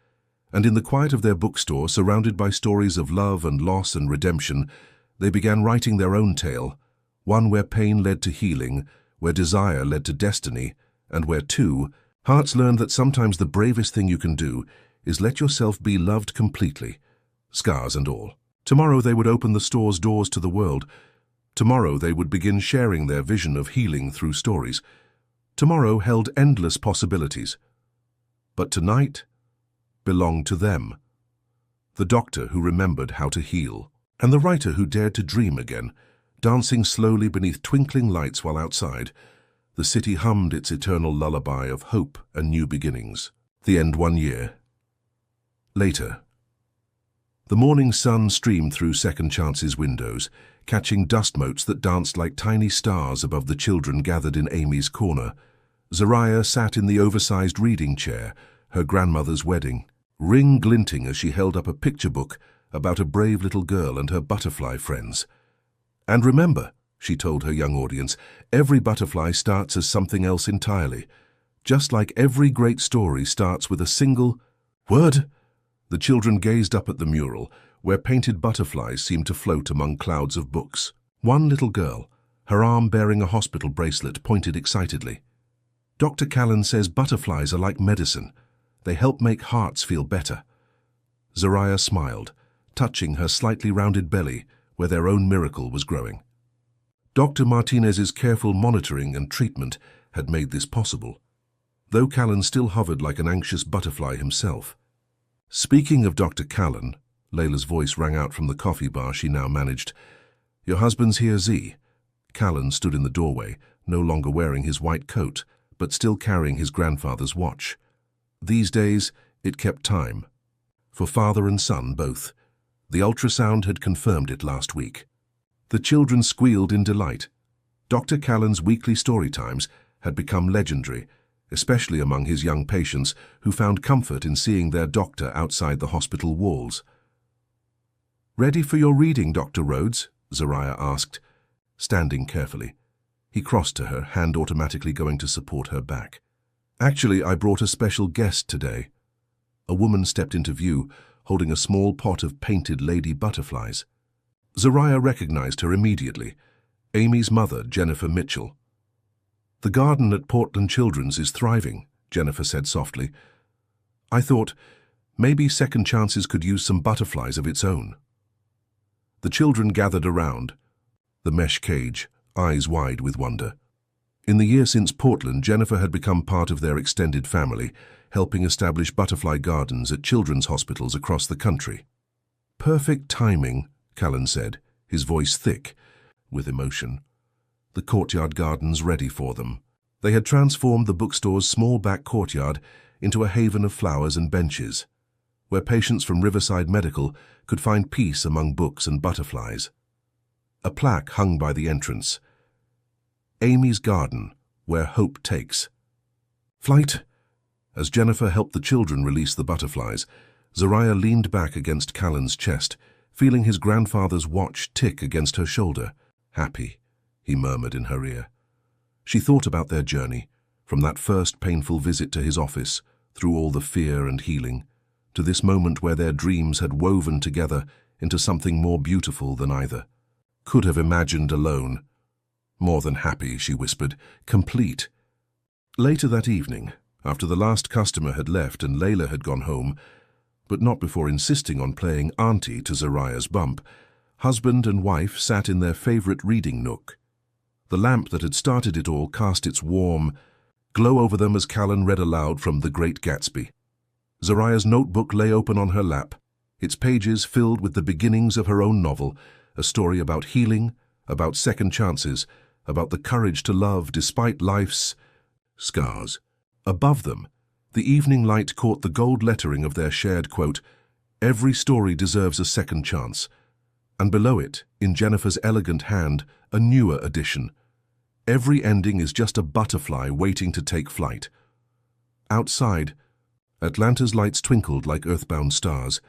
And in the quiet of their bookstore, surrounded by stories of love and loss and redemption, they began writing their own tale, one where pain led to healing, where desire led to destiny, and where, too, hearts learned that sometimes the bravest thing you can do is let yourself be loved completely, scars and all. Tomorrow they would open the store's doors to the world. Tomorrow they would begin sharing their vision of healing through stories. Tomorrow held endless possibilities. But tonight belonged to them. The doctor who remembered how to heal, and the writer who dared to dream again, dancing slowly beneath twinkling lights while outside, the city hummed its eternal lullaby of hope and new beginnings. The end 1 year. Later. The morning sun streamed through Second Chance's windows, catching dust motes that danced like tiny stars above the children gathered in Amy's corner. Zariah sat in the oversized reading chair, her grandmother's wedding, ring glinting as she held up a picture book about a brave little girl and her butterfly friends. "And remember," she told her young audience, "every butterfly starts as something else entirely. Just like every great story starts with a single word." The children gazed up at the mural, where painted butterflies seemed to float among clouds of books. One little girl, her arm bearing a hospital bracelet, pointed excitedly. "Dr. Callan says butterflies are like medicine. They help make hearts feel better." Zariah smiled, touching her slightly rounded belly where their own miracle was growing. Dr. Martinez's careful monitoring and treatment had made this possible, though Callan still hovered like an anxious butterfly himself. "Speaking of Dr. Callan," Layla's voice rang out from the coffee bar she now managed. "Your husband's here, Z." Callan stood in the doorway, no longer wearing his white coat, but still carrying his grandfather's watch. These days, it kept time. For father and son both. The ultrasound had confirmed it last week. The children squealed in delight. Dr. Callan's weekly story times had become legendary, especially among his young patients who found comfort in seeing their doctor outside the hospital walls. "Ready for your reading, Dr. Rhodes?" Zariah asked, standing carefully. He crossed to her, hand automatically going to support her back. "Actually, I brought a special guest today." A woman stepped into view, holding a small pot of painted lady butterflies. Zariah recognized her immediately, Amy's mother, Jennifer Mitchell. "The garden at Portland Children's is thriving," Jennifer said softly. "I thought maybe Second Chances could use some butterflies of its own." The children gathered around the mesh cage, eyes wide with wonder. In the year since Portland, Jennifer had become part of their extended family, helping establish butterfly gardens at children's hospitals across the country. "Perfect timing," Callan said, his voice thick with emotion. The courtyard gardens ready for them. They had transformed the bookstore's small back courtyard into a haven of flowers and benches, where patients from Riverside Medical could find peace among books and butterflies. A plaque hung by the entrance. "Amy's Garden, where hope takes." "Flight." As Jennifer helped the children release the butterflies, Zariah leaned back against Callan's chest, feeling his grandfather's watch tick against her shoulder. "Happy," he murmured in her ear. She thought about their journey, from that first painful visit to his office, through all the fear and healing, to this moment where their dreams had woven together into something more beautiful than either could have imagined alone. "More than happy," she whispered, "complete." Later that evening, after the last customer had left and Layla had gone home, but not before insisting on playing auntie to Zariah's bump, husband and wife sat in their favorite reading nook. The lamp that had started it all cast its warm glow over them as Callan read aloud from The Great Gatsby. Zariah's notebook lay open on her lap, its pages filled with the beginnings of her own novel, a story about healing, about second chances, about the courage to love despite life's scars. Above them, the evening light caught the gold lettering of their shared quote, "Every story deserves a second chance," and below it, in Jennifer's elegant hand, a newer addition, "Every ending is just a butterfly waiting to take flight." Outside, Atlanta's lights twinkled like earthbound stars,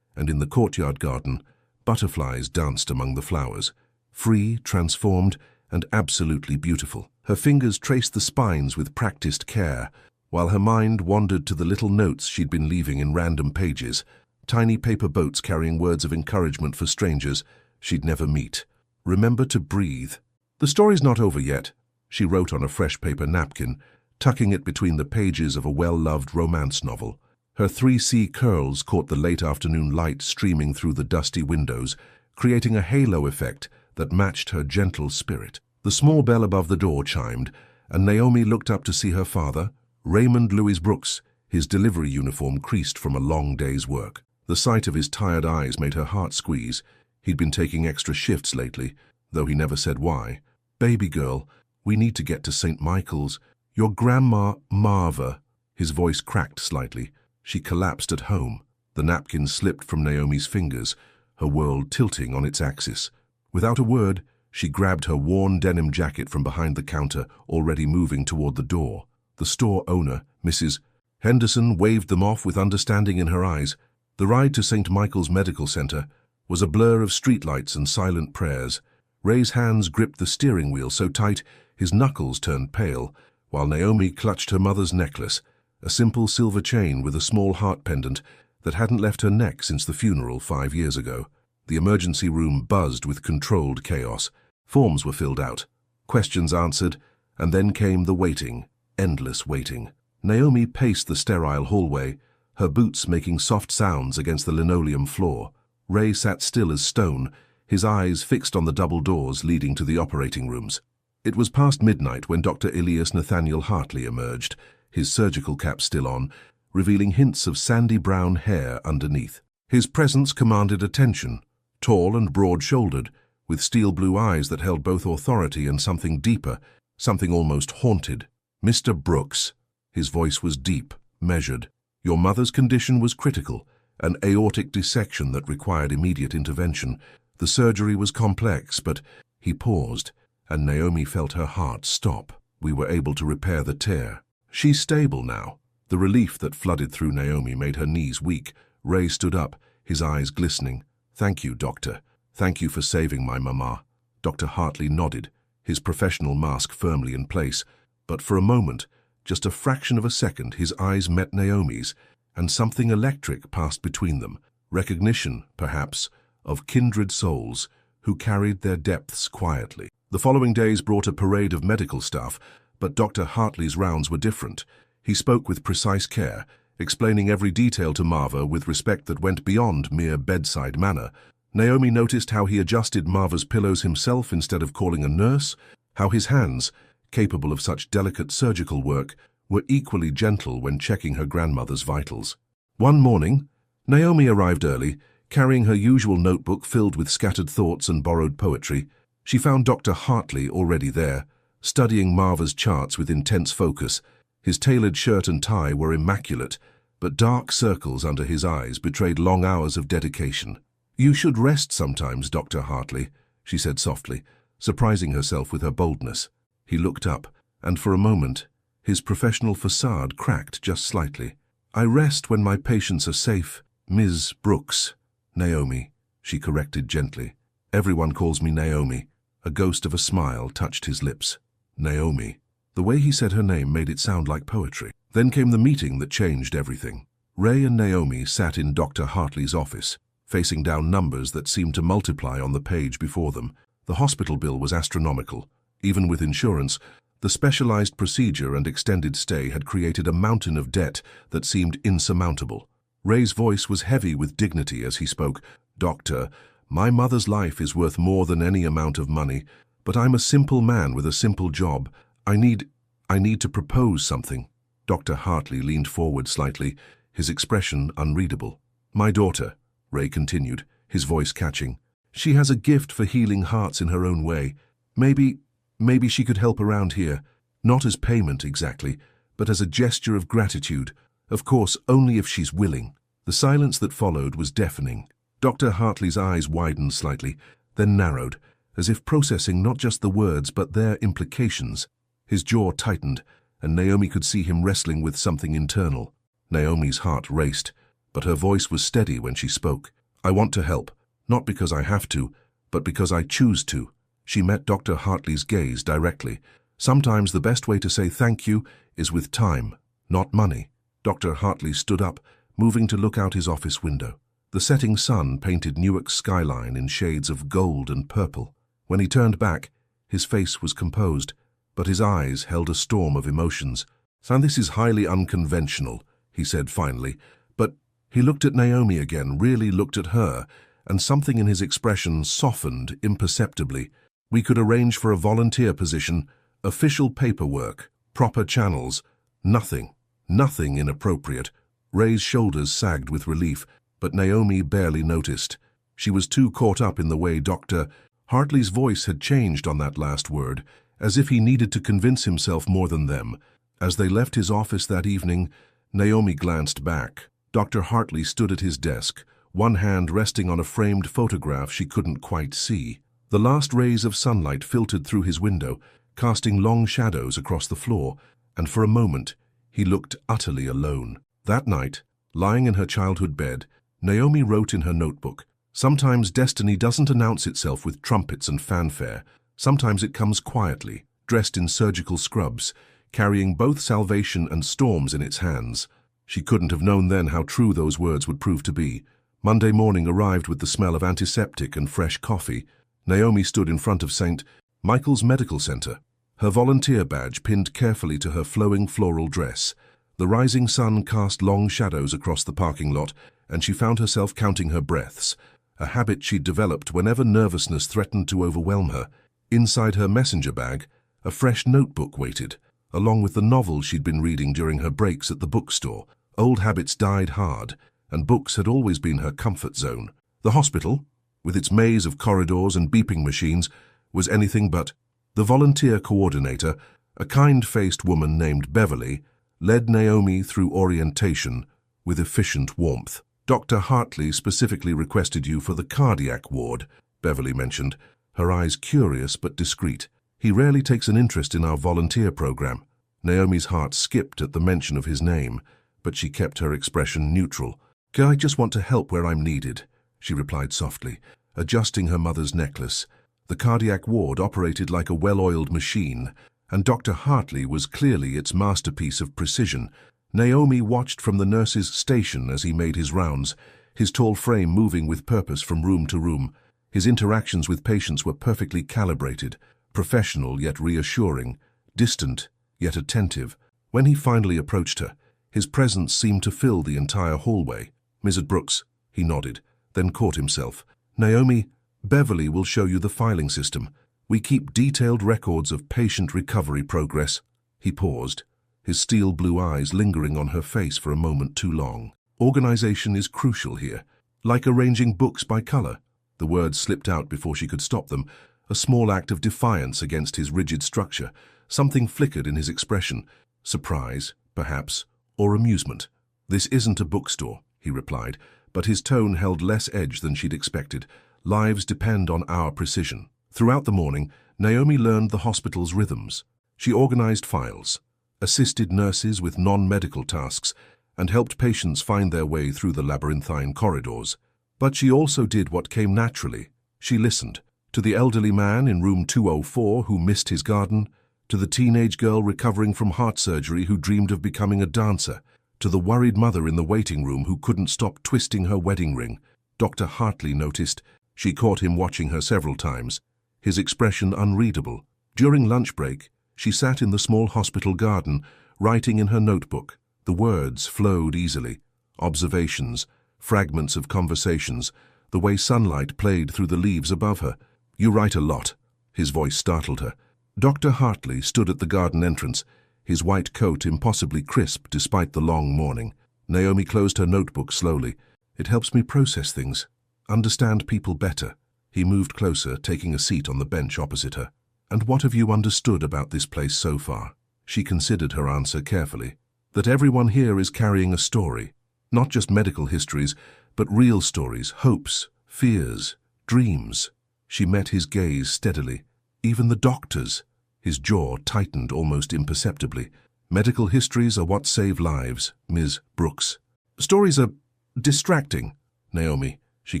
and in the courtyard garden, butterflies danced among the flowers, free, transformed, and absolutely beautiful. Her fingers traced the spines with practiced care, while her mind wandered to the little notes she'd been leaving in random pages, tiny paper boats carrying words of encouragement for strangers she'd never meet. "Remember to breathe." "The story's not over yet," she wrote on a fresh paper napkin, tucking it between the pages of a well-loved romance novel. Her 3C curls caught the late afternoon light streaming through the dusty windows, creating a halo effect that matched her gentle spirit. The small bell above the door chimed, and Naomi looked up to see her father, Raymond Louis Brooks, his delivery uniform creased from a long day's work. The sight of his tired eyes made her heart squeeze. He'd been taking extra shifts lately, though he never said why. "Baby girl, we need to get to St. Michael's. Your grandma, Marva." His voice cracked slightly. She collapsed at home. The napkin slipped from Naomi's fingers, her world tilting on its axis. Without a word, she grabbed her worn denim jacket from behind the counter, already moving toward the door. The store owner, Mrs. Henderson, waved them off with understanding in her eyes. The ride to St. Michael's Medical Center was a blur of streetlights and silent prayers. Ray's hands gripped the steering wheel so tight his knuckles turned pale, while Naomi clutched her mother's necklace, a simple silver chain with a small heart pendant that hadn't left her neck since the funeral 5 years ago. The emergency room buzzed with controlled chaos. Forms were filled out, questions answered, and then came the waiting, endless waiting. Naomi paced the sterile hallway, her boots making soft sounds against the linoleum floor. Ray sat still as stone, his eyes fixed on the double doors leading to the operating rooms. It was past midnight when Dr. Elias Nathaniel Hartley emerged, his surgical cap still on, revealing hints of sandy brown hair underneath. His presence commanded attention, tall and broad-shouldered, with steel blue eyes that held both authority and something deeper, something almost haunted. "Mr. Brooks," his voice was deep, measured. "Your mother's condition was critical, an aortic dissection that required immediate intervention. The surgery was complex, but—" He paused, and Naomi felt her heart stop. "We were able to repair the tear. She's stable now." The relief that flooded through Naomi made her knees weak. Ray stood up, his eyes glistening. "Thank you, doctor. Thank you for saving my mama." Dr. Hartley nodded, his professional mask firmly in place, but for a moment, just a fraction of a second, his eyes met Naomi's, and something electric passed between them. Recognition, perhaps, of kindred souls who carried their depths quietly. The following days brought a parade of medical staff, but Dr. Hartley's rounds were different. He spoke with precise care, explaining every detail to Marva with respect that went beyond mere bedside manner. Naomi noticed how he adjusted Marva's pillows himself instead of calling a nurse, how his hands, capable of such delicate surgical work, were equally gentle when checking her grandmother's vitals. One morning, Naomi arrived early, carrying her usual notebook filled with scattered thoughts and borrowed poetry. She found Dr. Hartley already there, studying Marva's charts with intense focus. His tailored shirt and tie were immaculate, but dark circles under his eyes betrayed long hours of dedication. "You should rest sometimes, Dr. Hartley," she said softly, surprising herself with her boldness. He looked up, and for a moment, his professional facade cracked just slightly. "I rest when my patients are safe, Ms. Brooks." "Naomi," she corrected gently. Everyone calls me Naomi. A ghost of a smile touched his lips. Naomi. The way he said her name made it sound like poetry. Then came the meeting that changed everything. Ray and Naomi sat in Dr. Hartley's office, facing down numbers that seemed to multiply on the page before them. The hospital bill was astronomical. Even with insurance, the specialized procedure and extended stay had created a mountain of debt that seemed insurmountable. Ray's voice was heavy with dignity as he spoke. "Doctor, my mother's life is worth more than any amount of money, but I'm a simple man with a simple job. I need to propose something." Dr. Hartley leaned forward slightly, his expression unreadable. "My daughter," Ray continued, his voice catching. "She has a gift for healing hearts in her own way. Maybe she could help around here. Not as payment exactly, but as a gesture of gratitude. Of course, only if she's willing." The silence that followed was deafening. Dr. Hartley's eyes widened slightly, then narrowed, as if processing not just the words but their implications. His jaw tightened, and Naomi could see him wrestling with something internal. Naomi's heart raced, but her voice was steady when she spoke. "I want to help, not because I have to, but because I choose to." She met Dr. Hartley's gaze directly. "Sometimes the best way to say thank you is with time, not money." Dr. Hartley stood up, moving to look out his office window. The setting sun painted Newark's skyline in shades of gold and purple. When he turned back, his face was composed, but his eyes held a storm of emotions. "And this is highly unconventional," he said finally, but he looked at Naomi again, really looked at her, and something in his expression softened imperceptibly. "We could arrange for a volunteer position, official paperwork, proper channels. Nothing inappropriate." Ray's shoulders sagged with relief, but Naomi barely noticed. She was too caught up in the way Dr. Hartley's voice had changed on that last word, as if he needed to convince himself more than them. As they left his office that evening, Naomi glanced back. Dr. Hartley stood at his desk, one hand resting on a framed photograph she couldn't quite see. The last rays of sunlight filtered through his window, casting long shadows across the floor, and for a moment he looked utterly alone. That night, lying in her childhood bed, Naomi wrote in her notebook, "Sometimes destiny doesn't announce itself with trumpets and fanfare. Sometimes it comes quietly, dressed in surgical scrubs, carrying both salvation and storms in its hands." She couldn't have known then how true those words would prove to be. Monday morning arrived with the smell of antiseptic and fresh coffee. Naomi stood in front of St. Michael's Medical Center, her volunteer badge pinned carefully to her flowing floral dress. The rising sun cast long shadows across the parking lot, and she found herself counting her breaths, a habit she'd developed whenever nervousness threatened to overwhelm her. Inside her messenger bag, a fresh notebook waited, along with the novel she'd been reading during her breaks at the bookstore. Old habits died hard, and books had always been her comfort zone. The hospital, with its maze of corridors and beeping machines, was anything but. The volunteer coordinator, a kind-faced woman named Beverly, led Naomi through orientation with efficient warmth. "Dr. Hartley specifically requested you for the cardiac ward," Beverly mentioned, her eyes curious but discreet. "He rarely takes an interest in our volunteer program." Naomi's heart skipped at the mention of his name, but she kept her expression neutral. "I just want to help where I'm needed," she replied softly, adjusting her mother's necklace. The cardiac ward operated like a well-oiled machine, and Dr. Hartley was clearly its masterpiece of precision. Naomi watched from the nurse's station as he made his rounds, his tall frame moving with purpose from room to room. His interactions with patients were perfectly calibrated, professional yet reassuring, distant yet attentive. When he finally approached her, his presence seemed to fill the entire hallway. "Mrs. Brooks," he nodded, then caught himself. "Naomi, Beverly will show you the filing system. We keep detailed records of patient recovery progress." He paused, his steel blue eyes lingering on her face for a moment too long. "Organization is crucial here, like arranging books by color." The words slipped out before she could stop them, a small act of defiance against his rigid structure. Something flickered in his expression, surprise, perhaps, or amusement. "This isn't a bookstore," he replied, but his tone held less edge than she'd expected. "Lives depend on our precision." Throughout the morning, Naomi learned the hospital's rhythms. She organized files, assisted nurses with non-medical tasks, and helped patients find their way through the labyrinthine corridors. But she also did what came naturally. She listened. To the elderly man in room 204 who missed his garden, to the teenage girl recovering from heart surgery who dreamed of becoming a dancer, to the worried mother in the waiting room who couldn't stop twisting her wedding ring. Dr. Hartley noticed. She caught him watching her several times, his expression unreadable. During lunch break, she sat in the small hospital garden, writing in her notebook. The words flowed easily. Observations, fragments of conversations, the way sunlight played through the leaves above her. "You write a lot." His voice startled her. Dr. Hartley stood at the garden entrance, his white coat impossibly crisp despite the long morning. Naomi closed her notebook slowly. "It helps me process things, understand people better." He moved closer, taking a seat on the bench opposite her. "And what have you understood about this place so far?" She considered her answer carefully. "That everyone here is carrying a story. Not just medical histories, but real stories, hopes, fears, dreams." She met his gaze steadily. "Even the doctors." His jaw tightened almost imperceptibly. "Medical histories are what save lives, Ms. Brooks." "Stories are distracting, Naomi," she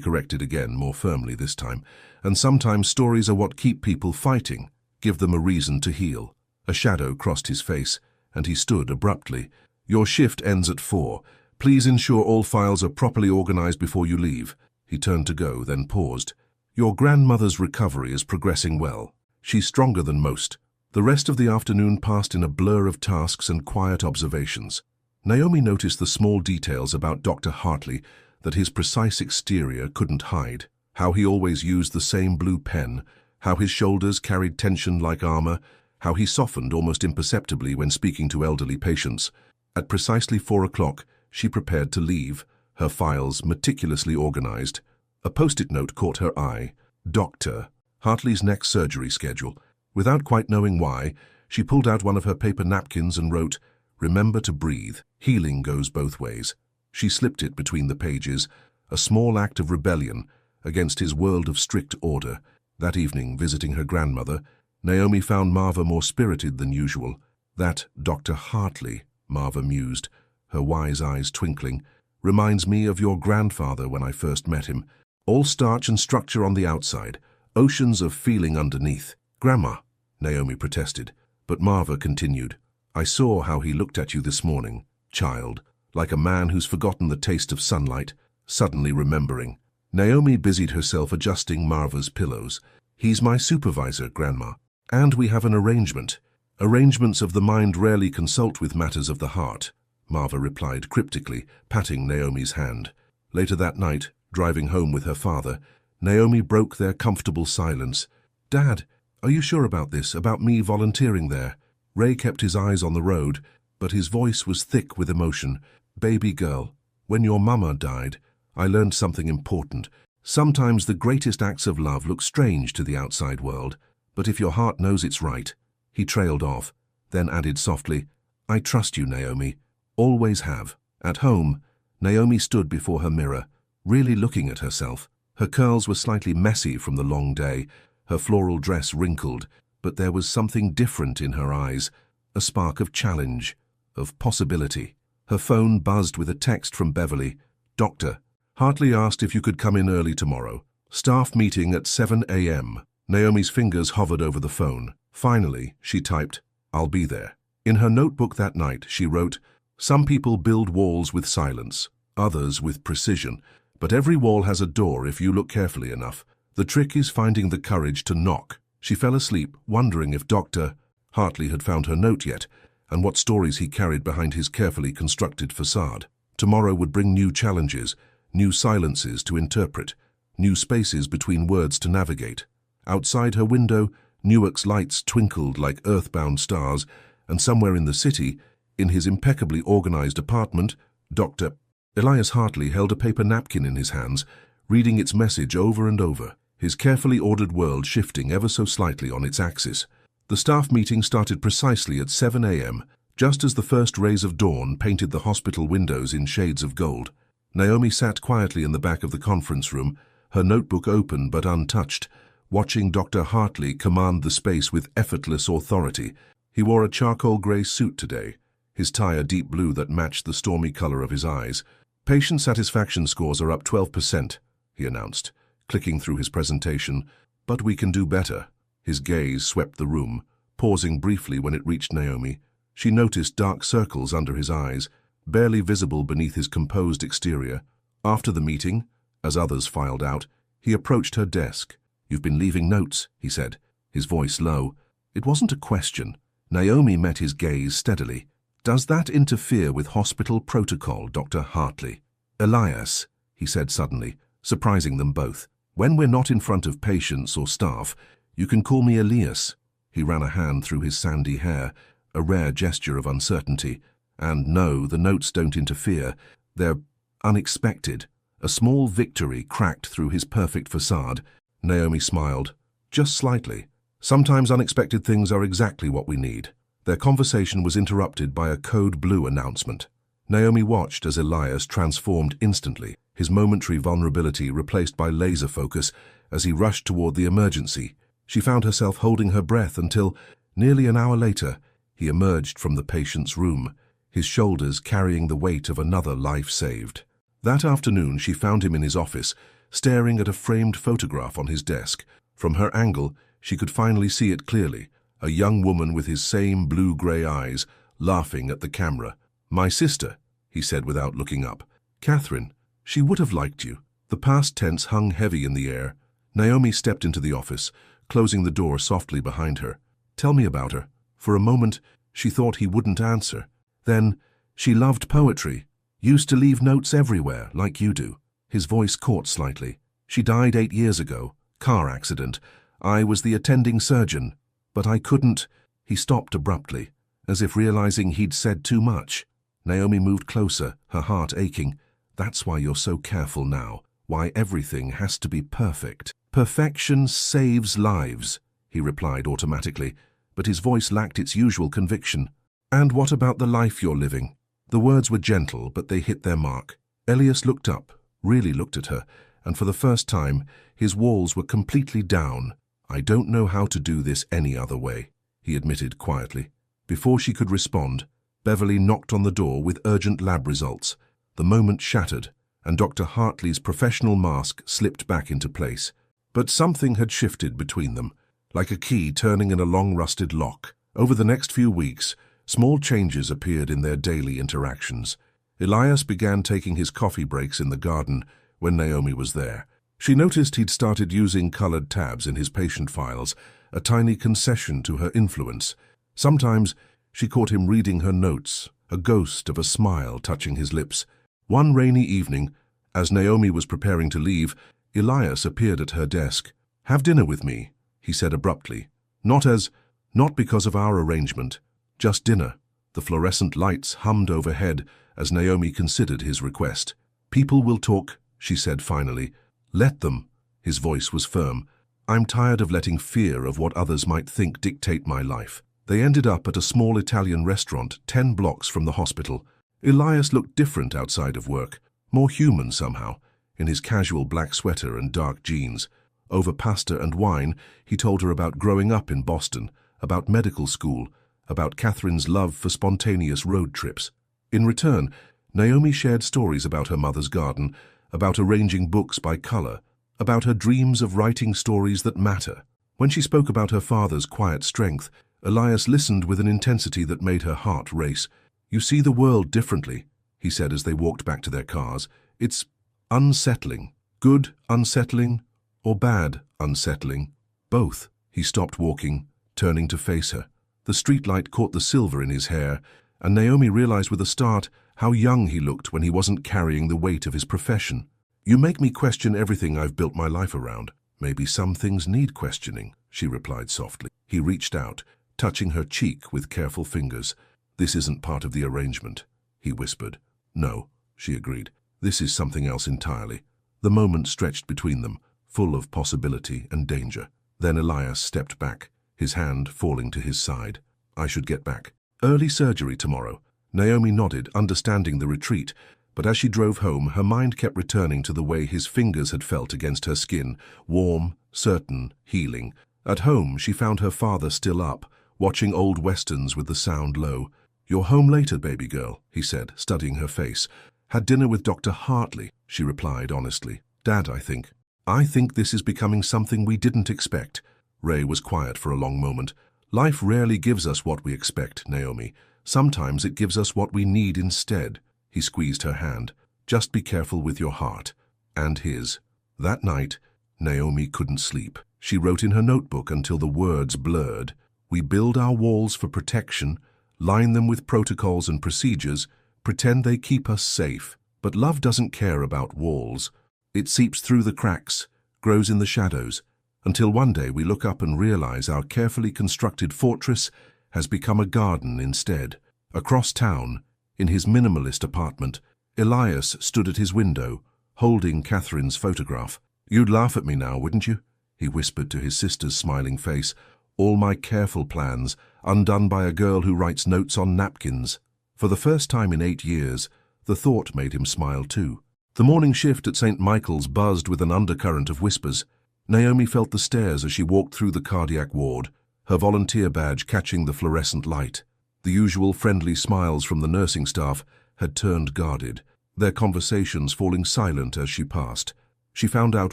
corrected again, more firmly this time. "And sometimes stories are what keep people fighting, give them a reason to heal." A shadow crossed his face, and he stood abruptly. "Your shift ends at 4. Please ensure all files are properly organized before you leave." He turned to go, then paused. "Your grandmother's recovery is progressing well. She's stronger than most." The rest of the afternoon passed in a blur of tasks and quiet observations. Naomi noticed the small details about Dr. Hartley that his precise exterior couldn't hide. How he always used the same blue pen, how his shoulders carried tension like armor, how he softened almost imperceptibly when speaking to elderly patients. At precisely 4 o'clock, she prepared to leave, her files meticulously organized. A post-it note caught her eye. Dr. Hartley's next surgery schedule. Without quite knowing why, she pulled out one of her paper napkins and wrote, "Remember to breathe. Healing goes both ways." She slipped it between the pages, a small act of rebellion against his world of strict order. That evening, visiting her grandmother, Naomi found Marva more spirited than usual. "That Dr. Hartley," Marva mused, her wise eyes twinkling, "reminds me of your grandfather when I first met him. All starch and structure on the outside, oceans of feeling underneath." "Grandma," Naomi protested, but Marva continued, "I saw how he looked at you this morning, child, like a man who's forgotten the taste of sunlight, suddenly remembering." Naomi busied herself adjusting Marva's pillows. "He's my supervisor, Grandma, and we have an arrangement. Arrangements of the mind rarely consult with matters of the heart," Marva replied cryptically, patting Naomi's hand. Later that night, driving home with her father, Naomi broke their comfortable silence. "Dad, are you sure about this, about me volunteering there?" Ray kept his eyes on the road, but his voice was thick with emotion. "Baby girl, when your mama died, I learned something important. Sometimes the greatest acts of love look strange to the outside world, but if your heart knows it's right." He trailed off, then added softly, "I trust you, Naomi. Always have." At home, Naomi stood before her mirror, really looking at herself. Her curls were slightly messy from the long day, her floral dress wrinkled, but there was something different in her eyes, a spark of challenge, of possibility. Her phone buzzed with a text from Beverly. "Doctor, Hartley asked if you could come in early tomorrow. Staff meeting at 7 a.m. Naomi's fingers hovered over the phone. Finally, she typed, "I'll be there." In her notebook that night, she wrote, "Some people build walls with silence, others with precision, but every wall has a door if you look carefully enough. The trick is finding the courage to knock." She fell asleep, wondering if Dr. Hartley had found her note yet, and what stories he carried behind his carefully constructed facade. Tomorrow would bring new challenges, new silences to interpret, new spaces between words to navigate. Outside her window, Newark's lights twinkled like earthbound stars, and somewhere in the city, in his impeccably organized apartment, Dr. Elias Hartley held a paper napkin in his hands, reading its message over and over, his carefully ordered world shifting ever so slightly on its axis. The staff meeting started precisely at 7 a.m., just as the first rays of dawn painted the hospital windows in shades of gold. Naomi sat quietly in the back of the conference room, her notebook open but untouched, watching Dr. Hartley command the space with effortless authority. He wore a charcoal grey suit today, his tie a deep blue that matched the stormy color of his eyes. "Patient satisfaction scores are up 12%. he announced, clicking through his presentation. "But we can do better." His gaze swept the room, pausing briefly when it reached Naomi. She noticed dark circles under his eyes, barely visible beneath his composed exterior. After the meeting, as others filed out, he approached her desk. "You've been leaving notes," he said, his voice low. It wasn't a question. Naomi met his gaze steadily. "Does that interfere with hospital protocol, Dr. Hartley?" "Elias," he said suddenly, surprising them both. "When we're not in front of patients or staff, you can call me Elias." He ran a hand through his sandy hair, a rare gesture of uncertainty. "And no, the notes don't interfere. They're unexpected." A small victory cracked through his perfect facade. Naomi smiled, just slightly. Sometimes unexpected things are exactly what we need. Their conversation was interrupted by a code blue announcement. Naomi watched as Elias transformed instantly, his momentary vulnerability replaced by laser focus as he rushed toward the emergency. She found herself holding her breath until, nearly an hour later, he emerged from the patient's room, his shoulders carrying the weight of another life saved. That afternoon she found him in his office, staring at a framed photograph on his desk. From her angle, she could finally see it clearly, a young woman with his same blue-gray eyes, laughing at the camera. "My sister," he said without looking up. "Catherine, she would have liked you." The past tense hung heavy in the air. Naomi stepped into the office, closing the door softly behind her. "Tell me about her." For a moment, she thought he wouldn't answer. Then, "She loved poetry. Used to leave notes everywhere, like you do." His voice caught slightly. "She died 8 years ago. Car accident. I was the attending surgeon. But I couldn't." He stopped abruptly, as if realizing he'd said too much. Naomi moved closer, her heart aching. "That's why you're so careful now. Why everything has to be perfect." "Perfection saves lives," he replied automatically, but his voice lacked its usual conviction. "And what about the life you're living?" The words were gentle, but they hit their mark. Elias looked up, really looked at her, and for the first time, his walls were completely down. "I don't know how to do this any other way," he admitted quietly. Before she could respond, Beverly knocked on the door with urgent lab results. The moment shattered, and Dr. Hartley's professional mask slipped back into place. But something had shifted between them, like a key turning in a long-rusted lock. Over the next few weeks, small changes appeared in their daily interactions. Elias began taking his coffee breaks in the garden when Naomi was there. She noticed he'd started using colored tabs in his patient files, a tiny concession to her influence. Sometimes she caught him reading her notes, a ghost of a smile touching his lips. One rainy evening, as Naomi was preparing to leave, Elias appeared at her desk. "Have dinner with me," he said abruptly. Not because of our arrangement, just dinner." The fluorescent lights hummed overhead as Naomi considered his request. "People will talk," she said finally. "Let them." His voice was firm. "I'm tired of letting fear of what others might think dictate my life." They ended up at a small Italian restaurant 10 blocks from the hospital. Elias looked different outside of work, more human somehow, in his casual black sweater and dark jeans. Over pasta and wine, he told her about growing up in Boston, about medical school, about Catherine's love for spontaneous road trips. In return, Naomi shared stories about her mother's garden, about arranging books by color, about her dreams of writing stories that matter. When she spoke about her father's quiet strength, Elias listened with an intensity that made her heart race. "You see the world differently," he said as they walked back to their cars. "It's unsettling. Good unsettling or bad unsettling? Both." He stopped walking, turning to face her. The streetlight caught the silver in his hair, and Naomi realized with a start how young he looked when he wasn't carrying the weight of his profession. "You make me question everything I've built my life around." "Maybe some things need questioning," she replied softly. He reached out, touching her cheek with careful fingers. "This isn't part of the arrangement," he whispered. "No," she agreed. "This is something else entirely." The moment stretched between them, full of possibility and danger. Then Elias stepped back, his hand falling to his side. "I should get back. Early surgery tomorrow." Naomi nodded, understanding the retreat, but as she drove home, her mind kept returning to the way his fingers had felt against her skin, warm, certain, healing. At home, she found her father still up, watching old westerns with the sound low. "You're home later, baby girl," he said, studying her face. "Had dinner with Dr. Hartley," she replied honestly. Dad, I think. I think this is becoming something we didn't expect. Ray was quiet for a long moment. Life rarely gives us what we expect, Naomi. Sometimes it gives us what we need instead. He squeezed her hand. Just be careful with your heart. And his. That night, Naomi couldn't sleep. She wrote in her notebook until the words blurred. We build our walls for protection, line them with protocols and procedures, pretend they keep us safe. But love doesn't care about walls. It seeps through the cracks, grows in the shadows, until one day we look up and realize our carefully constructed fortress has become a garden instead. Across town, in his minimalist apartment, Elias stood at his window, holding Catherine's photograph. You'd laugh at me now, wouldn't you? He whispered to his sister's smiling face. All my careful plans, undone by a girl who writes notes on napkins. For the first time in 8 years, the thought made him smile too. The morning shift at St. Michael's buzzed with an undercurrent of whispers. Naomi felt the stares as she walked through the cardiac ward, her volunteer badge catching the fluorescent light. The usual friendly smiles from the nursing staff had turned guarded, their conversations falling silent as she passed. She found out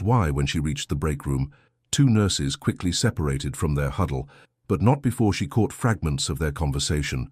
why when she reached the break room. 2 nurses quickly separated from their huddle, but not before she caught fragments of their conversation.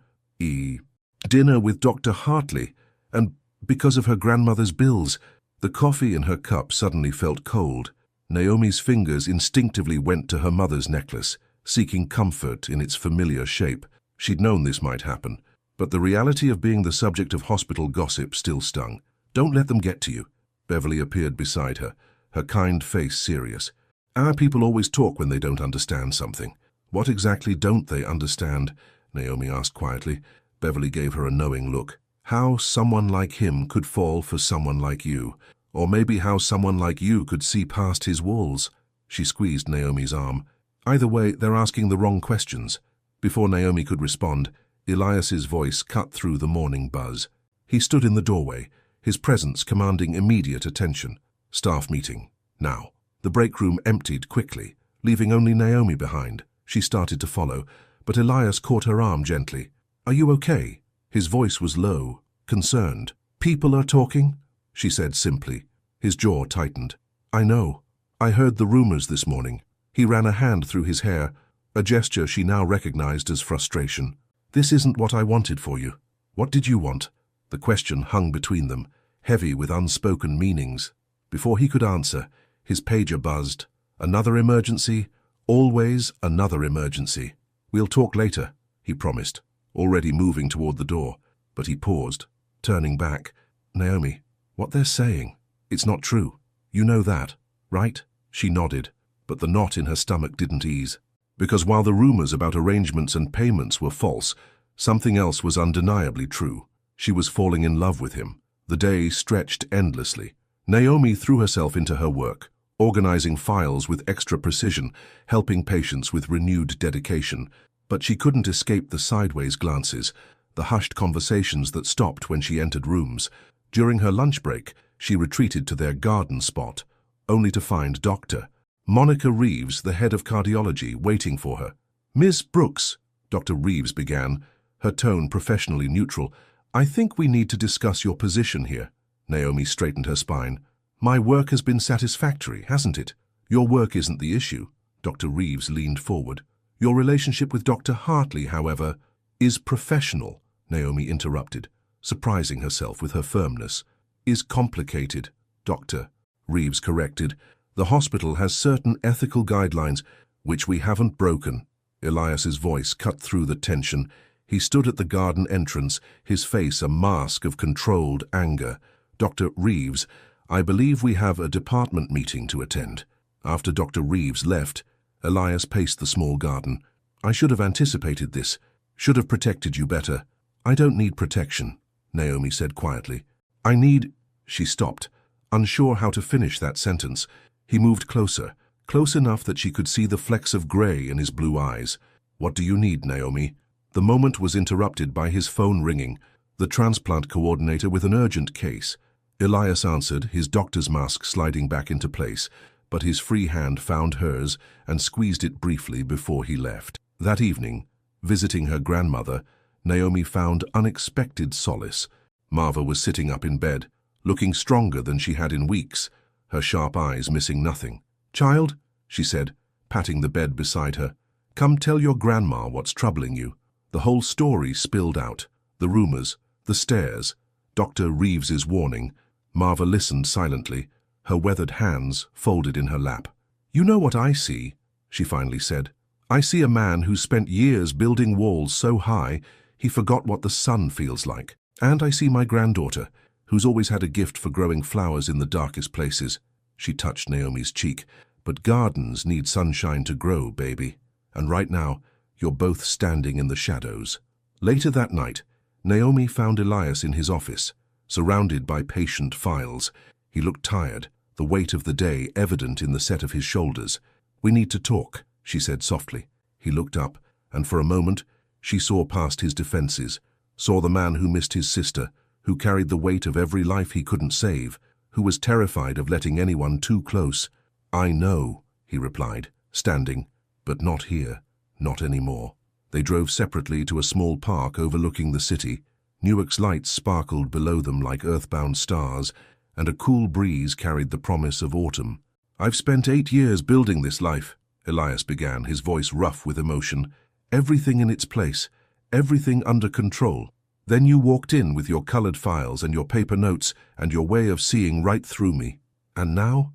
Dinner with Dr. Hartley, and because of her grandmother's bills. The coffee in her cup suddenly felt cold. Naomi's fingers instinctively went to her mother's necklace, seeking comfort in its familiar shape. She'd known this might happen, but the reality of being the subject of hospital gossip still stung. Don't let them get to you. Beverly appeared beside her, her kind face serious. Our people always talk when they don't understand something. What exactly don't they understand? Naomi asked quietly. Beverly gave her a knowing look. How someone like him could fall for someone like you, or maybe how someone like you could see past his walls. She squeezed Naomi's arm. Either way, they're asking the wrong questions. Before Naomi could respond, Elias's voice cut through the morning buzz. He stood in the doorway, his presence commanding immediate attention. Staff meeting. Now. The break room emptied quickly, leaving only Naomi behind. She started to follow, but Elias caught her arm gently. Are you okay? His voice was low, concerned. People are talking? She said simply. His jaw tightened. I know. I heard the rumors this morning. He ran a hand through his hair, a gesture she now recognized as frustration. This isn't what I wanted for you. What did you want? The question hung between them, heavy with unspoken meanings. Before he could answer, his pager buzzed. Another emergency? Always another emergency. We'll talk later, he promised, already moving toward the door. But he paused, turning back. Naomi, what they're saying, it's not true. You know that, right? She nodded, but the knot in her stomach didn't ease. Because while the rumors about arrangements and payments were false, something else was undeniably true. She was falling in love with him. The day stretched endlessly. Naomi threw herself into her work, organizing files with extra precision, helping patients with renewed dedication. But she couldn't escape the sideways glances, the hushed conversations that stopped when she entered rooms. During her lunch break, she retreated to their garden spot, only to find Dr. Monica Reeves, the head of cardiology, waiting for her. Ms. Brooks, Dr. Reeves began, her tone professionally neutral. I think we need to discuss your position here. Naomi straightened her spine. My work has been satisfactory, hasn't it? Your work isn't the issue. Dr. Reeves leaned forward. Your relationship with Dr. Hartley, however, is professional, Naomi interrupted, surprising herself with her firmness. Is complicated, Dr. Reeves corrected. The hospital has certain ethical guidelines which we haven't broken. Elias's voice cut through the tension. He stood at the garden entrance, his face a mask of controlled anger. Dr. Reeves, I believe we have a department meeting to attend. After Dr. Reeves left, Elias paced the small garden. I should have anticipated this, should have protected you better. I don't need protection, Naomi said quietly. I need... She stopped, unsure how to finish that sentence. He moved closer, close enough that she could see the flecks of gray in his blue eyes. What do you need, Naomi? The moment was interrupted by his phone ringing, the transplant coordinator with an urgent case. Elias answered, his doctor's mask sliding back into place, but his free hand found hers and squeezed it briefly before he left. That evening, visiting her grandmother, Naomi found unexpected solace. Marva was sitting up in bed, looking stronger than she had in weeks. her sharp eyes missing nothing. "Child," she said, patting the bed beside her, "come tell your grandma what's troubling you." The whole story spilled out. The rumors, the stares, Dr. Reeves's warning. Marva listened silently, her weathered hands folded in her lap. "You know what I see," she finally said. "I see a man who spent years building walls so high he forgot what the sun feels like. And I see my granddaughter, who's always had a gift for growing flowers in the darkest places." She touched Naomi's cheek. "But gardens need sunshine to grow, baby. And right now, you're both standing in the shadows." Later that night, Naomi found Elias in his office, surrounded by patient files. He looked tired, the weight of the day evident in the set of his shoulders. "We need to talk," she said softly. He looked up, and for a moment, she saw past his defenses, saw the man who missed his sister, who carried the weight of every life he couldn't save, who was terrified of letting anyone too close. "I know," he replied, standing, "but not here, not anymore." They drove separately to a small park overlooking the city. Newark's lights sparkled below them like earthbound stars, and a cool breeze carried the promise of autumn. "I've spent 8 years building this life," Elias began, his voice rough with emotion. "Everything in its place, everything under control. Then you walked in with your colored files and your paper notes and your way of seeing right through me. And now,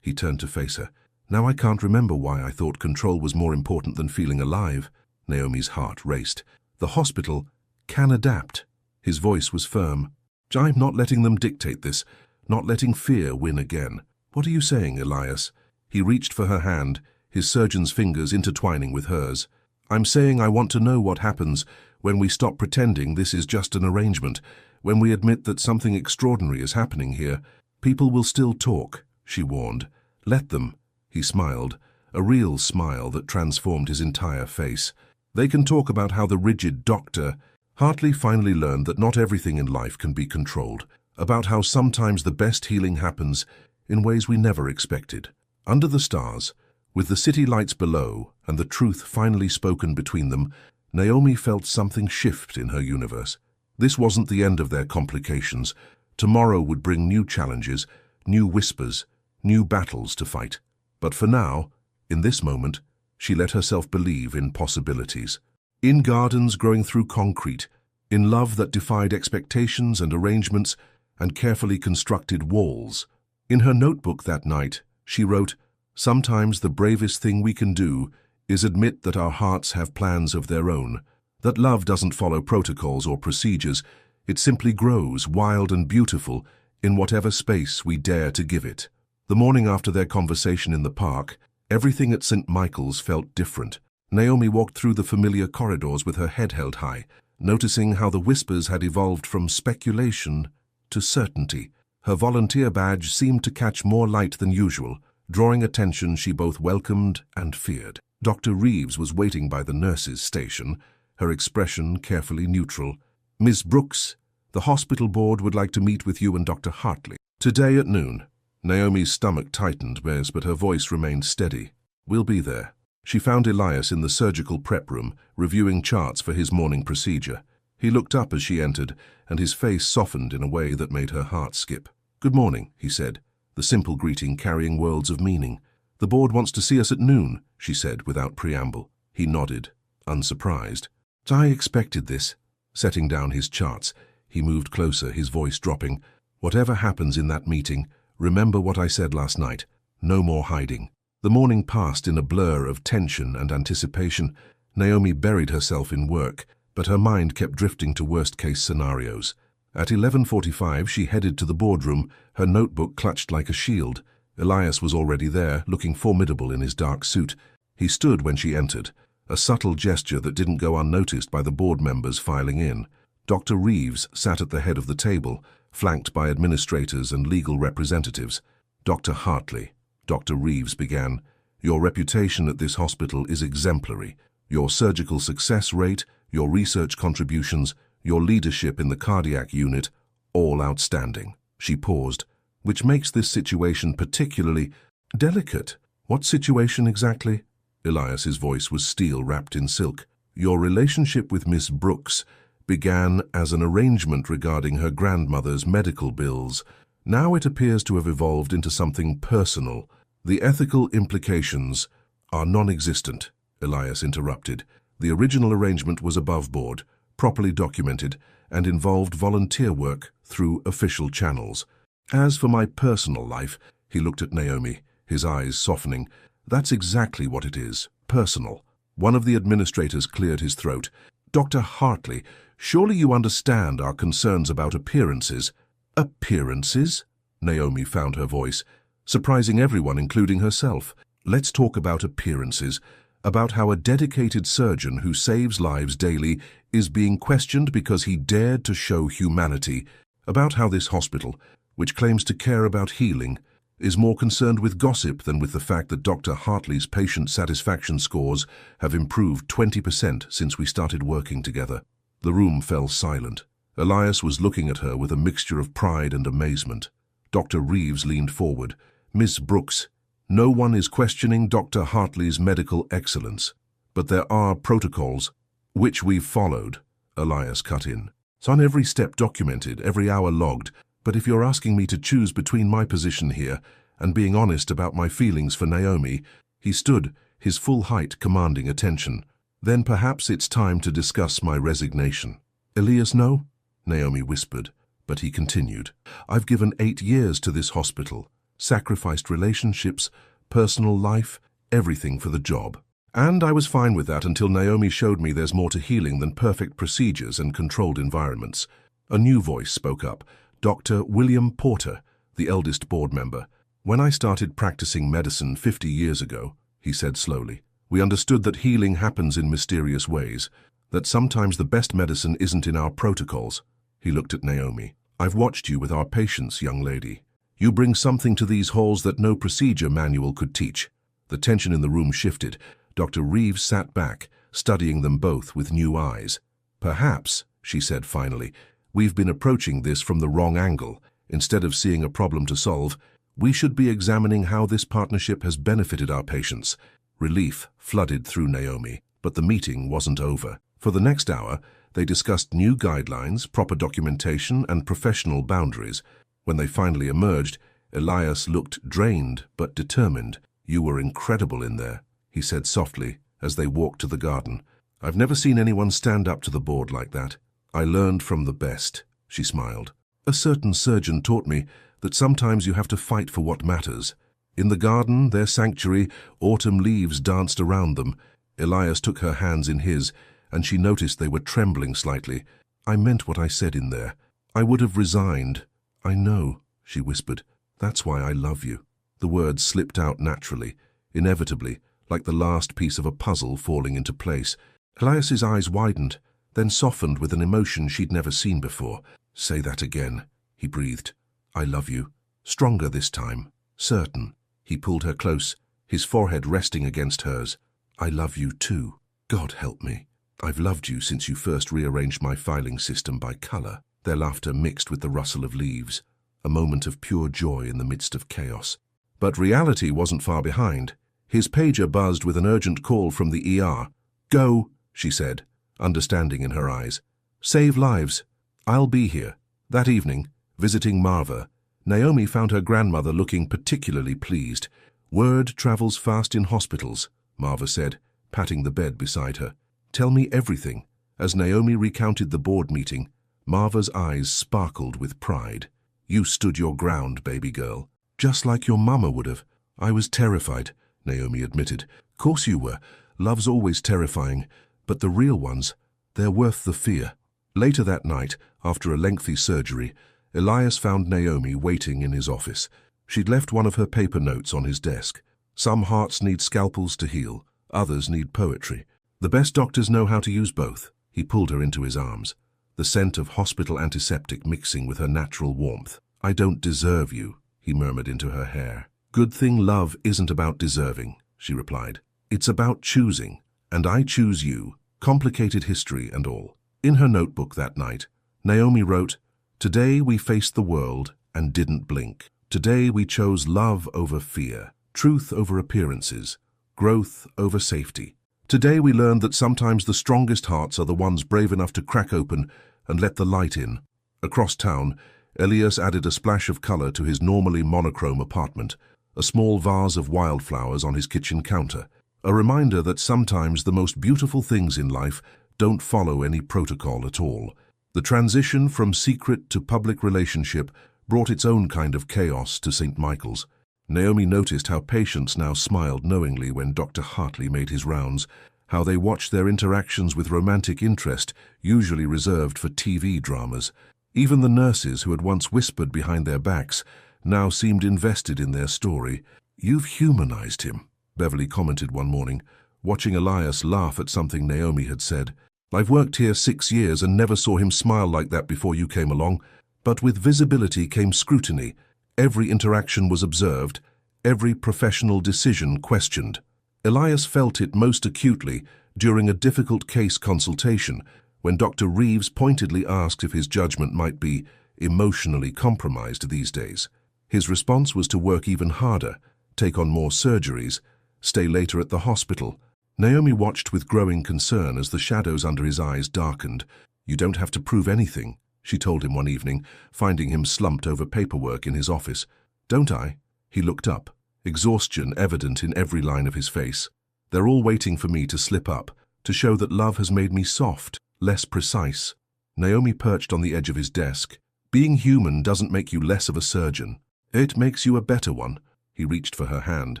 he turned to face her. "Now I can't remember why I thought control was more important than feeling alive." Naomi's heart raced. "The hospital can adapt." His voice was firm. "I'm not letting them dictate this, not letting fear win again." "What are you saying, Elias?" He reached for her hand, his surgeon's fingers intertwining with hers. "I'm saying I want to know what happens when we stop pretending this is just an arrangement, when we admit that something extraordinary is happening here. People will still talk," she warned. "Let them." He smiled, a real smile that transformed his entire face. "They can talk about how the rigid doctor." Hartley finally learned that not everything in life can be controlled, about how sometimes the best healing happens in ways we never expected. Under the stars, with the city lights below and the truth finally spoken between them, Naomi felt something shift in her universe. This wasn't the end of their complications. Tomorrow would bring new challenges, new whispers, new battles to fight. But for now, in this moment, she let herself believe in possibilities. In gardens growing through concrete, in love that defied expectations and arrangements, and carefully constructed walls. In her notebook that night, she wrote, "Sometimes the bravest thing we can do is admit that our hearts have plans of their own, that love doesn't follow protocols or procedures, it simply grows wild and beautiful in whatever space we dare to give it." The morning after their conversation in the park, everything at St. Michael's felt different. Naomi walked through the familiar corridors with her head held high, noticing how the whispers had evolved from speculation to certainty. Her volunteer badge seemed to catch more light than usual, drawing attention she both welcomed and feared. Dr. Reeves was waiting by the nurses' station, her expression carefully neutral. "Miss Brooks, the hospital board would like to meet with you and Dr. Hartley today at noon." Naomi's stomach tightened, but her voice remained steady. "We'll be there." She found Elias in the surgical prep room, reviewing charts for his morning procedure. He looked up as she entered, and his face softened in a way that made her heart skip. "Good morning," he said, the simple greeting carrying worlds of meaning. "The board wants to see us at noon," she said without preamble. He nodded, unsurprised. "I expected this." Setting down his charts, he moved closer, his voice dropping. "Whatever happens in that meeting, remember what I said last night. No more hiding." The morning passed in a blur of tension and anticipation. Naomi buried herself in work, but her mind kept drifting to worst-case scenarios. At 11:45, she headed to the boardroom, her notebook clutched like a shield. Elias was already there, looking formidable in his dark suit. He stood when she entered, a subtle gesture that didn't go unnoticed by the board members filing in. Dr. Reeves sat at the head of the table, flanked by administrators and legal representatives. "Dr. Hartley," Dr. Reeves began, "your reputation at this hospital is exemplary. Your surgical success rate, your research contributions, your leadership in the cardiac unit, all outstanding." She paused, "which makes this situation particularly delicate." "What situation exactly?" Elias's voice was steel wrapped in silk. "Your relationship with Miss Brooks began as an arrangement regarding her grandmother's medical bills. Now it appears to have evolved into something personal. The ethical implications are non-existent, Elias interrupted. The original arrangement was above board, properly documented, and involved volunteer work through official channels. As for my personal life, he looked at Naomi, his eyes softening. That's exactly what it is, personal. One of the administrators cleared his throat. Dr. Hartley, surely you understand our concerns about appearances. Appearances? Naomi found her voice, surprising everyone, including herself. Let's talk about appearances, about how a dedicated surgeon who saves lives daily is being questioned because he dared to show humanity, about how this hospital, which claims to care about healing, is more concerned with gossip than with the fact that Dr. Hartley's patient satisfaction scores have improved 20% since we started working together. The room fell silent. Elias was looking at her with a mixture of pride and amazement. Dr. Reeves leaned forward. Miss Brooks, no one is questioning Dr. Hartley's medical excellence, but there are protocols which we've followed, Elias cut in. It's on every step documented, every hour logged, but if you're asking me to choose between my position here and being honest about my feelings for Naomi, he stood, his full height commanding attention. Then perhaps it's time to discuss my resignation. Elias, no? Naomi whispered, but he continued. I've given 8 years to this hospital, sacrificed relationships, personal life, everything for the job. And I was fine with that until Naomi showed me there's more to healing than perfect procedures and controlled environments. A new voice spoke up. Dr. William Porter, the eldest board member. When I started practicing medicine 50 years ago, he said slowly, we understood that healing happens in mysterious ways, that sometimes the best medicine isn't in our protocols. He looked at Naomi. I've watched you with our patients, young lady. You bring something to these halls that no procedure manual could teach. The tension in the room shifted. Dr. Reeves sat back, studying them both with new eyes. Perhaps, she said finally, we've been approaching this from the wrong angle. Instead of seeing a problem to solve, we should be examining how this partnership has benefited our patients. Relief flooded through Naomi, but the meeting wasn't over. For the next hour, they discussed new guidelines, proper documentation, and professional boundaries. When they finally emerged, Elias looked drained but determined. You were incredible in there, he said softly as they walked to the garden. I've never seen anyone stand up to the board like that. I learned from the best, she smiled. A certain surgeon taught me that sometimes you have to fight for what matters. In the garden, their sanctuary, autumn leaves danced around them. Elias took her hands in his, and she noticed they were trembling slightly. I meant what I said in there. I would have resigned. I know, she whispered. That's why I love you. The words slipped out naturally, inevitably, like the last piece of a puzzle falling into place. Elias's eyes widened, then softened with an emotion she'd never seen before. Say that again, he breathed. I love you. Stronger this time. Certain. He pulled her close, his forehead resting against hers. I love you too. God help me. I've loved you since you first rearranged my filing system by color. Their laughter mixed with the rustle of leaves, a moment of pure joy in the midst of chaos. But reality wasn't far behind. His pager buzzed with an urgent call from the ER. Go, she said, understanding in her eyes. Save lives. I'll be here. That evening, visiting Marva, Naomi found her grandmother looking particularly pleased. Word travels fast in hospitals, Marva said, patting the bed beside her. Tell me everything. As Naomi recounted the board meeting, Marva's eyes sparkled with pride. You stood your ground, baby girl. Just like your mama would have. I was terrified, Naomi admitted. Course you were. Love's always terrifying. But the real ones, they're worth the fear. Later that night, after a lengthy surgery, Elias found Naomi waiting in his office. She'd left one of her paper notes on his desk. Some hearts need scalpels to heal. Others need poetry. The best doctors know how to use both. He pulled her into his arms, the scent of hospital antiseptic mixing with her natural warmth. I don't deserve you, he murmured into her hair. Good thing love isn't about deserving, she replied. It's about choosing, and I choose you, complicated history and all. In her notebook that night, Naomi wrote, Today we faced the world and didn't blink. Today we chose love over fear, truth over appearances, growth over safety. Today we learned that sometimes the strongest hearts are the ones brave enough to crack open and let the light in. Across town, Elias added a splash of color to his normally monochrome apartment, a small vase of wildflowers on his kitchen counter, a reminder that sometimes the most beautiful things in life don't follow any protocol at all. The transition from secret to public relationship brought its own kind of chaos to St. Michael's. Naomi noticed how patients now smiled knowingly when Dr. Hartley made his rounds, how they watched their interactions with romantic interest, usually reserved for TV dramas. Even the nurses who had once whispered behind their backs now seemed invested in their story. "You've humanized him," Beverly commented one morning, watching Elias laugh at something Naomi had said. "I've worked here 6 years and never saw him smile like that before you came along." But with visibility came scrutiny. Every interaction was observed, every professional decision questioned. Elias felt it most acutely during a difficult case consultation, when Dr. Reeves pointedly asked if his judgment might be emotionally compromised these days. His response was to work even harder, take on more surgeries, stay later at the hospital. Naomi watched with growing concern as the shadows under his eyes darkened. "You don't have to prove anything," she told him one evening, finding him slumped over paperwork in his office. "Don't I?" He looked up, exhaustion evident in every line of his face. "They're all waiting for me to slip up, to show that love has made me soft, less precise." Naomi perched on the edge of his desk. "Being human doesn't make you less of a surgeon. It makes you a better one." He reached for her hand,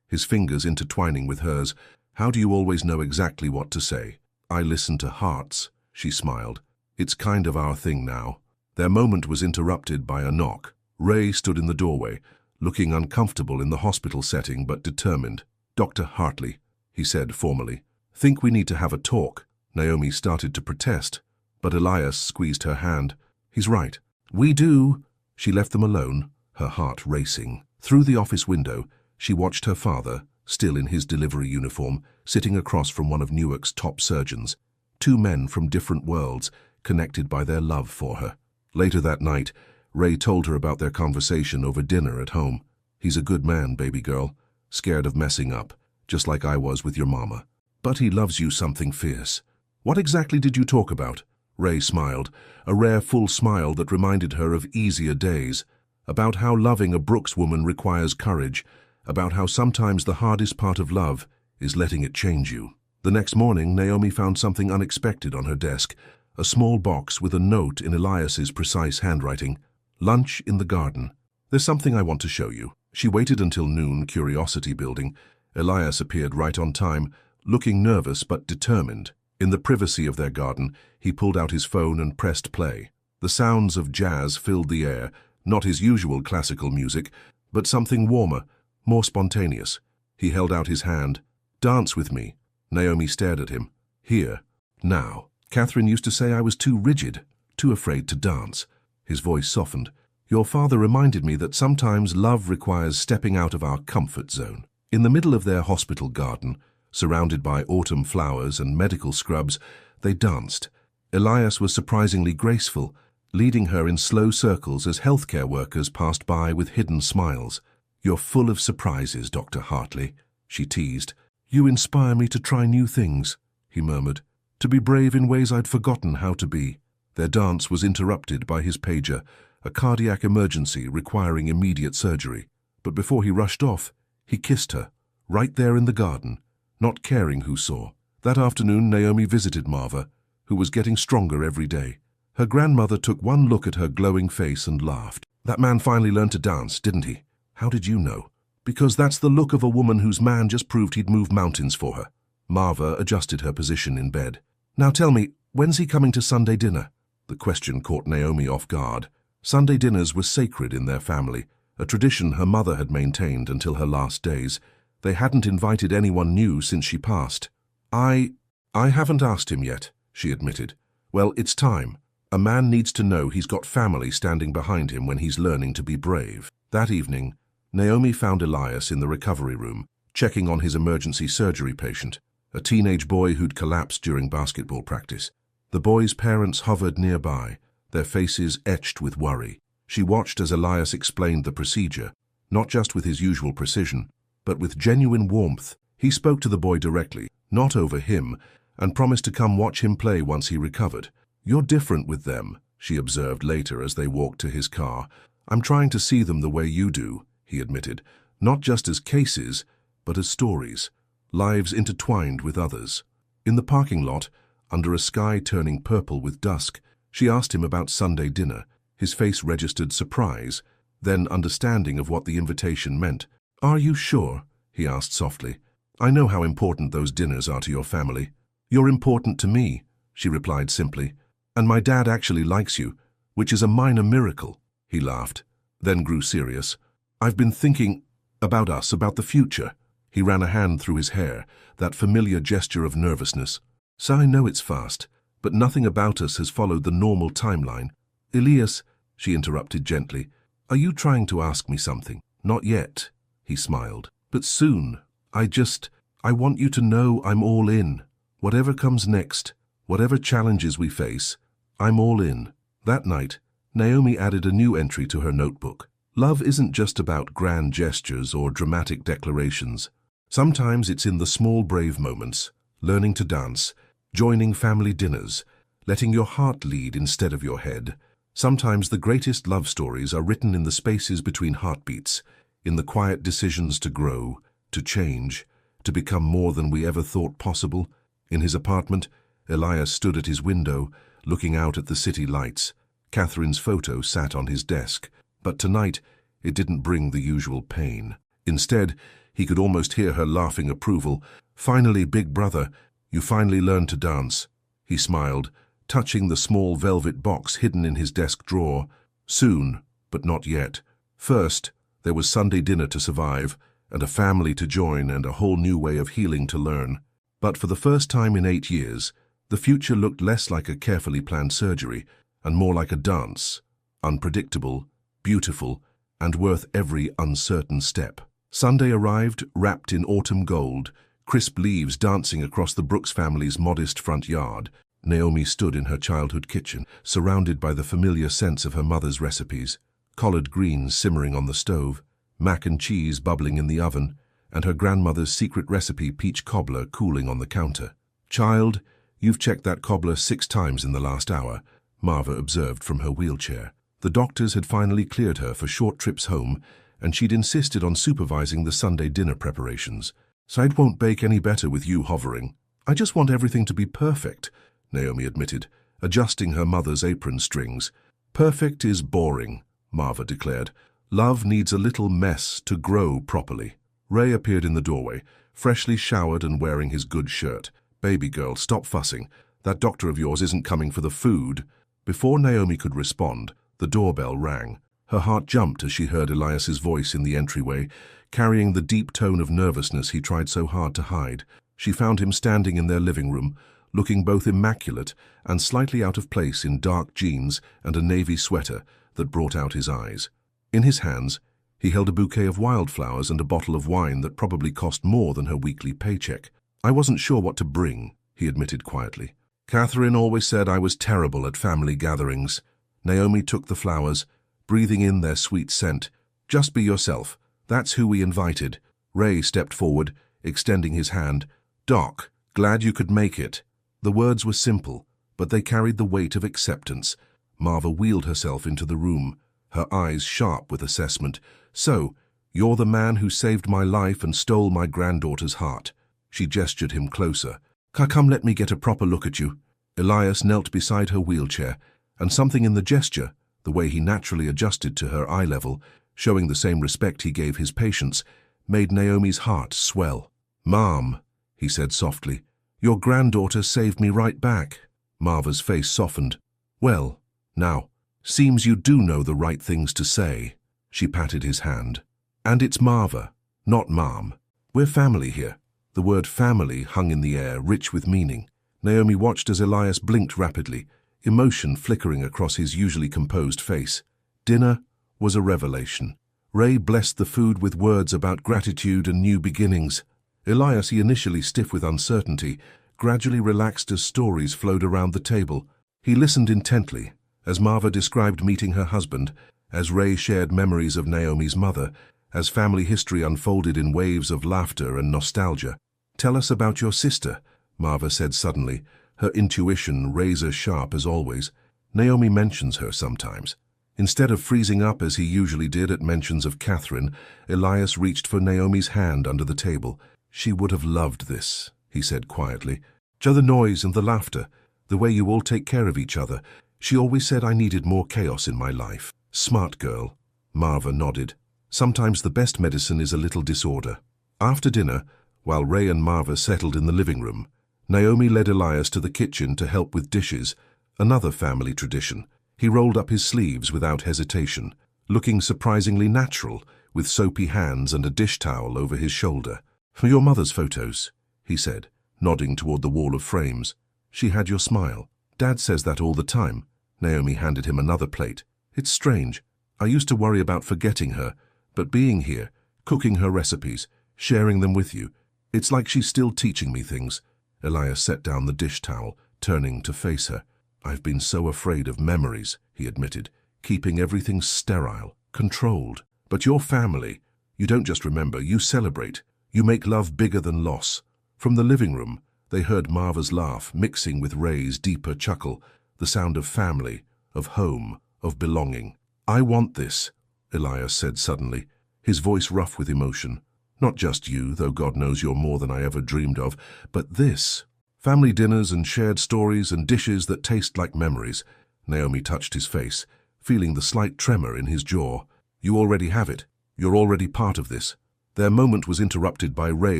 his fingers intertwining with hers. "How do you always know exactly what to say?" "I listen to hearts," she smiled. "It's kind of our thing now." Their moment was interrupted by a knock. Ray stood in the doorway, looking uncomfortable in the hospital setting but determined. "Dr. Hartley," he said formally. "Think we need to have a talk." Naomi started to protest, but Elias squeezed her hand. "He's right. We do." She left them alone, her heart racing. Through the office window, she watched her father, still in his delivery uniform, sitting across from one of Newark's top surgeons. 2 men from different worlds, connected by their love for her. Later that night, Ray told her about their conversation over dinner at home. "He's a good man, baby girl, scared of messing up, just like I was with your mama. But he loves you something fierce." "What exactly did you talk about?" Ray smiled, a rare full smile that reminded her of easier days. "About how loving a Brooks woman requires courage, about how sometimes the hardest part of love is letting it change you." The next morning, Naomi found something unexpected on her desk, a small box with a note in Elias's precise handwriting. "Lunch in the garden. There's something I want to show you." She waited until noon, curiosity building. Elias appeared right on time, looking nervous but determined. In the privacy of their garden, he pulled out his phone and pressed play. The sounds of jazz filled the air, not his usual classical music, but something warmer, more spontaneous. He held out his hand. "Dance with me." Naomi stared at him. "Here. Now. Catherine used to say I was too rigid, too afraid to dance." His voice softened. "Your father reminded me that sometimes love requires stepping out of our comfort zone." In the middle of their hospital garden, surrounded by autumn flowers and medical scrubs, they danced. Elias was surprisingly graceful, leading her in slow circles as healthcare workers passed by with hidden smiles. "You're full of surprises, Dr. Hartley," she teased. "You inspire me to try new things," he murmured, "to be brave in ways I'd forgotten how to be." Their dance was interrupted by his pager, a cardiac emergency requiring immediate surgery. But before he rushed off, he kissed her, right there in the garden, not caring who saw. That afternoon, Naomi visited Marva, who was getting stronger every day. Her grandmother took one look at her glowing face and laughed. "That man finally learned to dance, didn't he?" "How did you know?" "Because that's the look of a woman whose man just proved he'd move mountains for her." Marva adjusted her position in bed. "Now tell me, when's he coming to Sunday dinner?" The question caught Naomi off guard. Sunday dinners were sacred in their family, a tradition her mother had maintained until her last days. They hadn't invited anyone new since she passed. I haven't asked him yet," she admitted. "Well, it's time. A man needs to know he's got family standing behind him when he's learning to be brave." That evening, Naomi found Elias in the recovery room, checking on his emergency surgery patient, a teenage boy who'd collapsed during basketball practice. The boy's parents hovered nearby, their faces etched with worry. She watched as Elias explained the procedure, not just with his usual precision, but with genuine warmth. He spoke to the boy directly, not over him, and promised to come watch him play once he recovered. "You're different with them," she observed later as they walked to his car. "I'm trying to see them the way you do," he admitted, "not just as cases, but as stories, lives intertwined with others." In the parking lot, under a sky turning purple with dusk, she asked him about Sunday dinner. His face registered surprise, then understanding of what the invitation meant. "Are you sure?" he asked softly. "I know how important those dinners are to your family." "You're important to me," she replied simply. "And my dad actually likes you, which is a minor miracle." He laughed, then grew serious. "I've been thinking about us, about the future." He ran a hand through his hair, that familiar gesture of nervousness. "So I know it's fast, but nothing about us has followed the normal timeline." "Elias," she interrupted gently, "are you trying to ask me something?" "Not yet," he smiled. "But soon. I want you to know I'm all in. Whatever comes next, whatever challenges we face, I'm all in." That night, Naomi added a new entry to her notebook. Love isn't just about grand gestures or dramatic declarations. Sometimes it's in the small brave moments, learning to dance, joining family dinners, letting your heart lead instead of your head. Sometimes the greatest love stories are written in the spaces between heartbeats, in the quiet decisions to grow, to change, to become more than we ever thought possible. In his apartment, Elias stood at his window, looking out at the city lights. Catherine's photo sat on his desk, but tonight it didn't bring the usual pain. Instead, he could almost hear her laughing approval. "Finally, big brother, you finally learned to dance." He smiled, touching the small velvet box hidden in his desk drawer. Soon, but not yet. First, there was Sunday dinner to survive, and a family to join, and a whole new way of healing to learn. But for the first time in 8 years, the future looked less like a carefully planned surgery, and more like a dance, unpredictable, beautiful, and worth every uncertain step. Sunday arrived, wrapped in autumn gold, crisp leaves dancing across the Brooks family's modest front yard. Naomi stood in her childhood kitchen, surrounded by the familiar scents of her mother's recipes, collard greens simmering on the stove, mac and cheese bubbling in the oven, and her grandmother's secret recipe peach cobbler cooling on the counter. "Child, you've checked that cobbler 6 times in the last hour," Marva observed from her wheelchair. The doctors had finally cleared her for short trips home, and she'd insisted on supervising the Sunday dinner preparations. "So it won't bake any better with you hovering. I just want everything to be perfect," Naomi admitted, adjusting her mother's apron strings. "Perfect is boring," Marva declared. "Love needs a little mess to grow properly." Ray appeared in the doorway, freshly showered and wearing his good shirt. "Baby girl, stop fussing. That doctor of yours isn't coming for the food." Before Naomi could respond, the doorbell rang. Her heart jumped as she heard Elias's voice in the entryway, carrying the deep tone of nervousness he tried so hard to hide. She found him standing in their living room, looking both immaculate and slightly out of place in dark jeans and a navy sweater that brought out his eyes. In his hands, he held a bouquet of wildflowers and a bottle of wine that probably cost more than her weekly paycheck. "I wasn't sure what to bring," he admitted quietly. "Catherine always said I was terrible at family gatherings." Naomi took the flowers, breathing in their sweet scent. "Just be yourself. That's who we invited." Ray stepped forward, extending his hand. "Doc, glad you could make it." The words were simple, but they carried the weight of acceptance. Marva wheeled herself into the room, her eyes sharp with assessment. "So, you're the man who saved my life and stole my granddaughter's heart." She gestured him closer. "Come, let me get a proper look at you." Elias knelt beside her wheelchair, and something in the gesture, the way he naturally adjusted to her eye level, showing the same respect he gave his patients, made Naomi's heart swell. "Mom," he said softly, "your granddaughter saved me right back." Marva's face softened. "Well, now, seems you do know the right things to say." She patted his hand. "And it's Marva, not Mom. We're family here." The word family hung in the air, rich with meaning. Naomi watched as Elias blinked rapidly, emotion flickering across his usually composed face. Dinner was a revelation. Ray blessed the food with words about gratitude and new beginnings. Elias, initially stiff with uncertainty, gradually relaxed as stories flowed around the table. He listened intently, as Marva described meeting her husband, as Ray shared memories of Naomi's mother, as family history unfolded in waves of laughter and nostalgia. "Tell us about your sister," Marva said suddenly, her intuition razor-sharp as always. Naomi mentions her sometimes. Instead of freezing up as he usually did at mentions of Catherine, Elias reached for Naomi's hand under the table. She would have loved this, he said quietly. Just the noise and the laughter, the way you all take care of each other. She always said I needed more chaos in my life. Smart girl. Marva nodded. Sometimes the best medicine is a little disorder. After dinner, while Ray and Marva settled in the living room, Naomi led Elias to the kitchen to help with dishes, another family tradition. He rolled up his sleeves without hesitation, looking surprisingly natural, with soapy hands and a dish towel over his shoulder. "For your mother's photos," he said, nodding toward the wall of frames. "She had your smile." "Dad says that all the time." Naomi handed him another plate. "It's strange. I used to worry about forgetting her, but being here, cooking her recipes, sharing them with you, it's like she's still teaching me things." Elias set down the dish towel, turning to face her. "I've been so afraid of memories," he admitted, "keeping everything sterile, controlled. But your family, you don't just remember, you celebrate. You make love bigger than loss." From the living room, they heard Marva's laugh mixing with Ray's deeper chuckle, the sound of family, of home, of belonging. "I want this," Elias said suddenly, his voice rough with emotion. "Not just you, though God knows you're more than I ever dreamed of, but this. Family dinners and shared stories and dishes that taste like memories." Naomi touched his face, feeling the slight tremor in his jaw. "You already have it. You're already part of this." Their moment was interrupted by Ray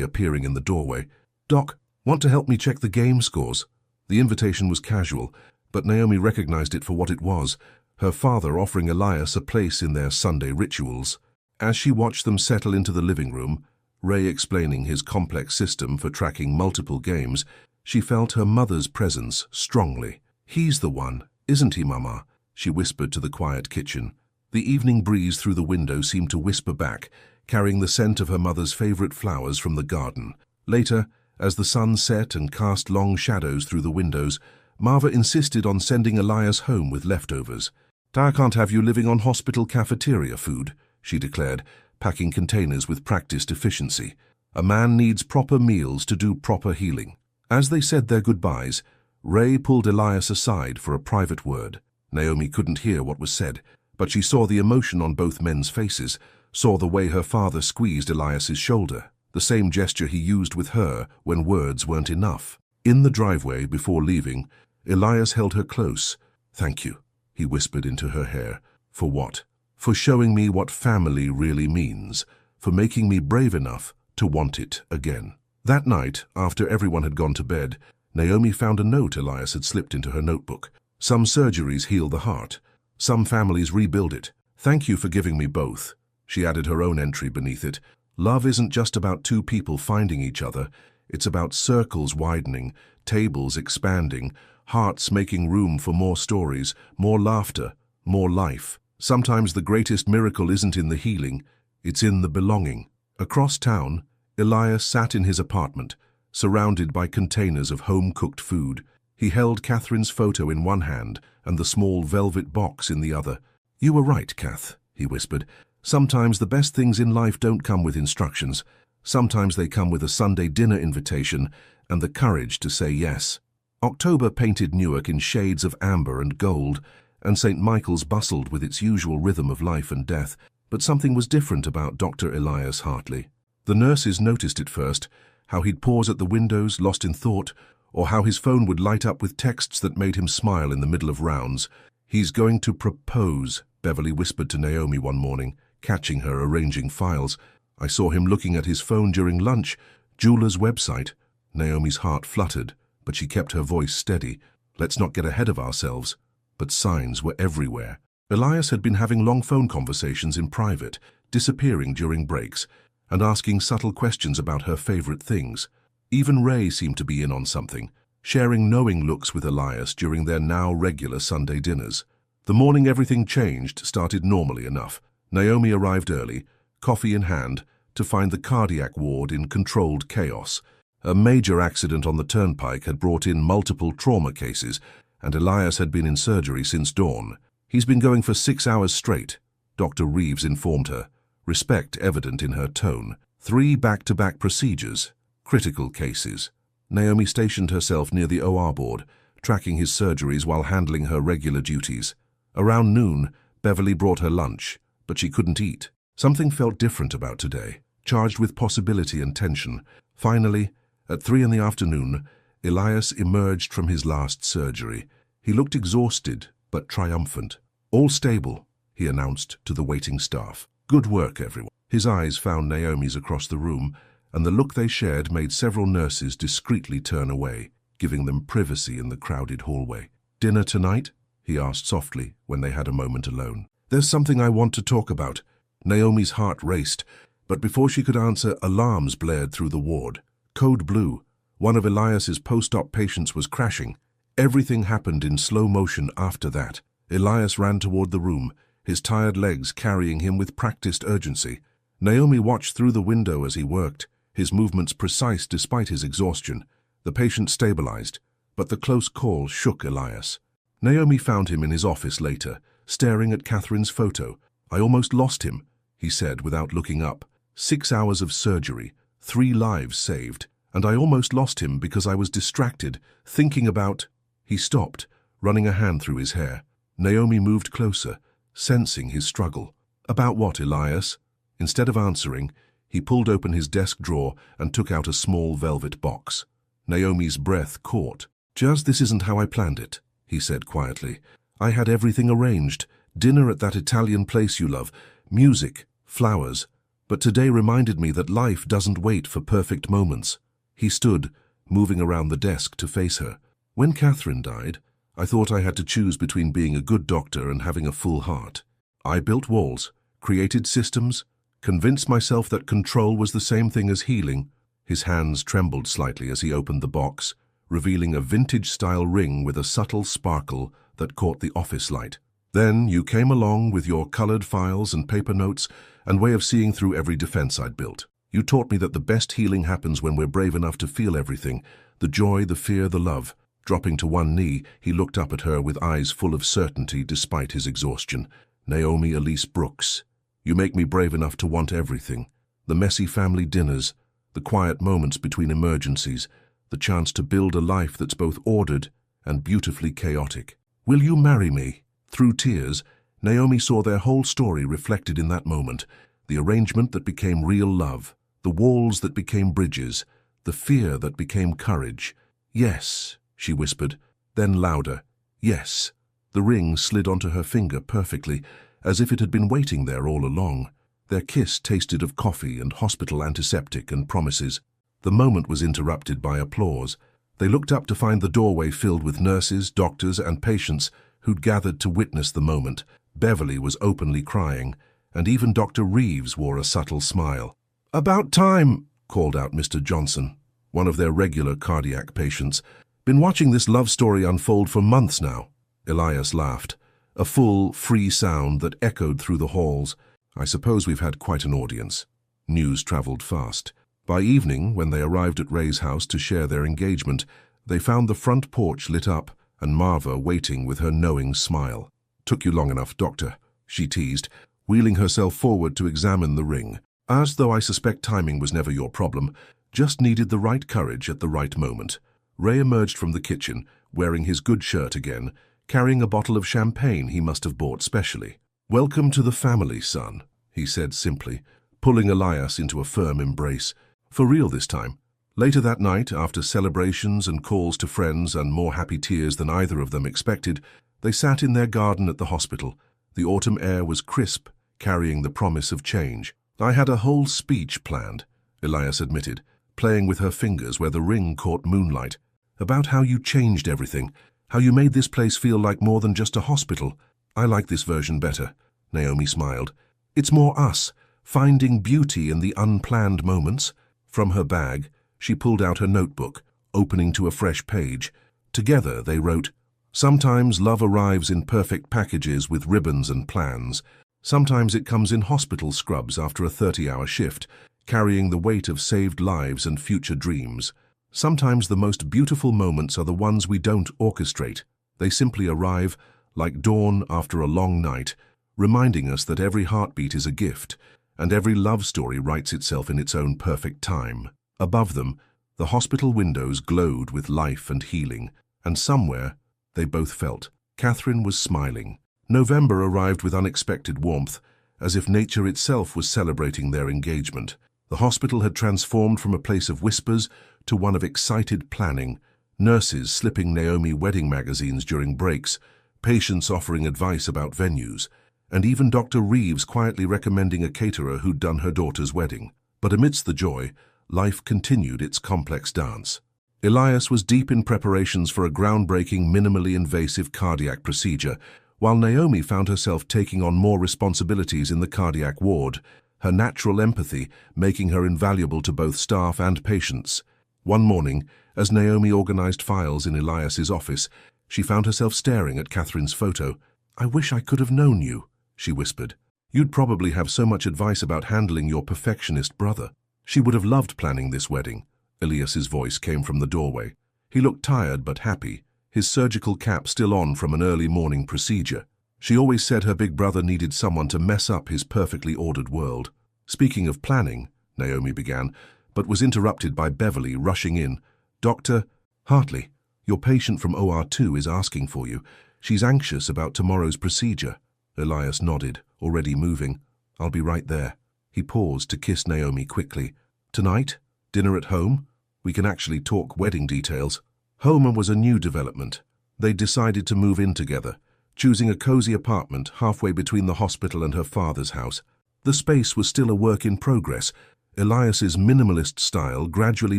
appearing in the doorway. "Doc, want to help me check the game scores?" The invitation was casual, but Naomi recognized it for what it was, her father offering Elias a place in their Sunday rituals. As she watched them settle into the living room, Ray explaining his complex system for tracking multiple games, she felt her mother's presence strongly. "He's the one, isn't he, Mama?" she whispered to the quiet kitchen. The evening breeze through the window seemed to whisper back, carrying the scent of her mother's favorite flowers from the garden. Later, as the sun set and cast long shadows through the windows, Marva insisted on sending Elias home with leftovers. "I can't have you living on hospital cafeteria food," she declared, packing containers with practiced efficiency. "A man needs proper meals to do proper healing." As they said their goodbyes, Ray pulled Elias aside for a private word. Naomi couldn't hear what was said, but she saw the emotion on both men's faces, saw the way her father squeezed Elias's shoulder, the same gesture he used with her when words weren't enough. In the driveway, before leaving, Elias held her close. "Thank you," he whispered into her hair. "For what?" "For showing me what family really means, for making me brave enough to want it again." That night, after everyone had gone to bed, Naomi found a note Elias had slipped into her notebook. "Some surgeries heal the heart. Some families rebuild it. Thank you for giving me both." She added her own entry beneath it. "Love isn't just about two people finding each other. It's about circles widening, tables expanding, hearts making room for more stories, more laughter, more life. Sometimes the greatest miracle isn't in the healing, it's in the belonging." Across town, Elias sat in his apartment, surrounded by containers of home-cooked food. He held Catherine's photo in one hand and the small velvet box in the other. "You were right, Kath," he whispered. "Sometimes the best things in life don't come with instructions. Sometimes they come with a Sunday dinner invitation and the courage to say yes." October painted Newark in shades of amber and gold, and St. Michael's bustled with its usual rhythm of life and death, but something was different about Dr. Elias Hartley. The nurses noticed it first, how he'd pause at the windows, lost in thought, or how his phone would light up with texts that made him smile in the middle of rounds. "He's going to propose," Beverly whispered to Naomi one morning, catching her arranging files. "I saw him looking at his phone during lunch, jeweler's website." Naomi's heart fluttered, but she kept her voice steady. "Let's not get ahead of ourselves." But signs were everywhere. Elias had been having long phone conversations in private, disappearing during breaks, and asking subtle questions about her favorite things. Even Ray seemed to be in on something, sharing knowing looks with Elias during their now regular Sunday dinners. The morning everything changed started normally enough. Naomi arrived early, coffee in hand, to find the cardiac ward in controlled chaos. A major accident on the turnpike had brought in multiple trauma cases, and Elias had been in surgery since dawn. "He's been going for 6 hours straight," Dr. Reeves informed her, respect evident in her tone. 3 back-to-back procedures, critical cases. Naomi stationed herself near the OR board, tracking his surgeries while handling her regular duties. Around noon, Beverly brought her lunch, but she couldn't eat. Something felt different about today, charged with possibility and tension. Finally, at 3 in the afternoon, Elias emerged from his last surgery. He looked exhausted, but triumphant. "All stable," he announced to the waiting staff. "Good work, everyone." His eyes found Naomi's across the room, and the look they shared made several nurses discreetly turn away, giving them privacy in the crowded hallway. "Dinner tonight?" he asked softly when they had a moment alone. "There's something I want to talk about." Naomi's heart raced, but before she could answer, alarms blared through the ward. Code blue. One of Elias's post-op patients was crashing. Everything happened in slow motion after that. Elias ran toward the room, his tired legs carrying him with practiced urgency. Naomi watched through the window as he worked, his movements precise despite his exhaustion. The patient stabilized, but the close call shook Elias. Naomi found him in his office later, staring at Catherine's photo. "I almost lost him," he said without looking up. 6 hours of surgery, 3 lives saved, and I almost lost him because I was distracted, thinking about... He stopped, running a hand through his hair. Naomi moved closer, sensing his struggle. "About what, Elias?" Instead of answering, he pulled open his desk drawer and took out a small velvet box. Naomi's breath caught. "Just this isn't how I planned it," he said quietly. "I had everything arranged. Dinner at that Italian place you love, music, flowers. But today reminded me that life doesn't wait for perfect moments." He stood, moving around the desk to face her. "When Catherine died, I thought I had to choose between being a good doctor and having a full heart. I built walls, created systems, convinced myself that control was the same thing as healing." His hands trembled slightly as he opened the box, revealing a vintage-style ring with a subtle sparkle that caught the office light. "Then you came along with your colored files and paper notes and way of seeing through every defense I'd built. You taught me that the best healing happens when we're brave enough to feel everything, the joy, the fear, the love." Dropping to one knee, he looked up at her with eyes full of certainty despite his exhaustion. "Naomi Elise Brooks, you make me brave enough to want everything. The messy family dinners, the quiet moments between emergencies, the chance to build a life that's both ordered and beautifully chaotic. Will you marry me?" Through tears, Naomi saw their whole story reflected in that moment, the arrangement that became real love, the walls that became bridges, the fear that became courage. "Yes," she whispered, then louder, "Yes." The ring slid onto her finger perfectly, as if it had been waiting there all along. Their kiss tasted of coffee and hospital antiseptic and promises. The moment was interrupted by applause. They looked up to find the doorway filled with nurses, doctors, and patients who'd gathered to witness the moment. Beverly was openly crying, and even Dr. Reeves wore a subtle smile. "About time," called out Mr. Johnson, one of their regular cardiac patients. "Been watching this love story unfold for months now." Elias laughed, a full, free sound that echoed through the halls. "I suppose we've had quite an audience." News traveled fast. By evening, when they arrived at Ray's house to share their engagement, they found the front porch lit up and Marva waiting with her knowing smile. "Took you long enough, Doctor," she teased, wheeling herself forward to examine the ring. "As though I suspect timing was never your problem, just needed the right courage at the right moment." Ray emerged from the kitchen, wearing his good shirt again, carrying a bottle of champagne he must have bought specially. "Welcome to the family, son," he said simply, pulling Elias into a firm embrace. "For real this time." Later that night, after celebrations and calls to friends and more happy tears than either of them expected, they sat in their garden at the hospital. The autumn air was crisp, carrying the promise of change. "I had a whole speech planned," Elias admitted, playing with her fingers where the ring caught moonlight, "about how you changed everything, how you made this place feel like more than just a hospital." "I like this version better," Naomi smiled. "It's more us, finding beauty in the unplanned moments." From her bag, she pulled out her notebook, opening to a fresh page. Together they wrote, "Sometimes love arrives in perfect packages with ribbons and plans. Sometimes it comes in hospital scrubs after a 30-hour shift, carrying the weight of saved lives and future dreams. Sometimes the most beautiful moments are the ones we don't orchestrate. They simply arrive, like dawn after a long night, reminding us that every heartbeat is a gift, and every love story writes itself in its own perfect time." Above them, the hospital windows glowed with life and healing. and somewhere they both felt. Catherine was smiling. November arrived with unexpected warmth, as if nature itself was celebrating their engagement. The hospital had transformed from a place of whispers to one of excited planning, nurses slipping Naomi wedding magazines during breaks, patients offering advice about venues, and even Dr. Reeves quietly recommending a caterer who'd done her daughter's wedding. But amidst the joy, life continued its complex dance. Elias was deep in preparations for a groundbreaking, minimally invasive cardiac procedure, while Naomi found herself taking on more responsibilities in the cardiac ward, her natural empathy making her invaluable to both staff and patients. One morning, as Naomi organized files in Elias's office, she found herself staring at Catherine's photo. "I wish I could have known you," she whispered. "You'd probably have so much advice about handling your perfectionist brother." She would have loved planning this wedding. Elias's voice came from the doorway. He looked tired but happy, his surgical cap still on from an early morning procedure. She always said her big brother needed someone to mess up his perfectly ordered world. "Speaking of planning," Naomi began, but was interrupted by Beverly rushing in. "Dr. Hartley, your patient from OR2 is asking for you. She's anxious about tomorrow's procedure." Elias nodded, already moving. "I'll be right there." He paused to kiss Naomi quickly. "Tonight? Dinner at home? We can actually talk wedding details." Home was a new development. They decided to move in together, choosing a cozy apartment halfway between the hospital and her father's house. The space was still a work in progress, Elias's minimalist style gradually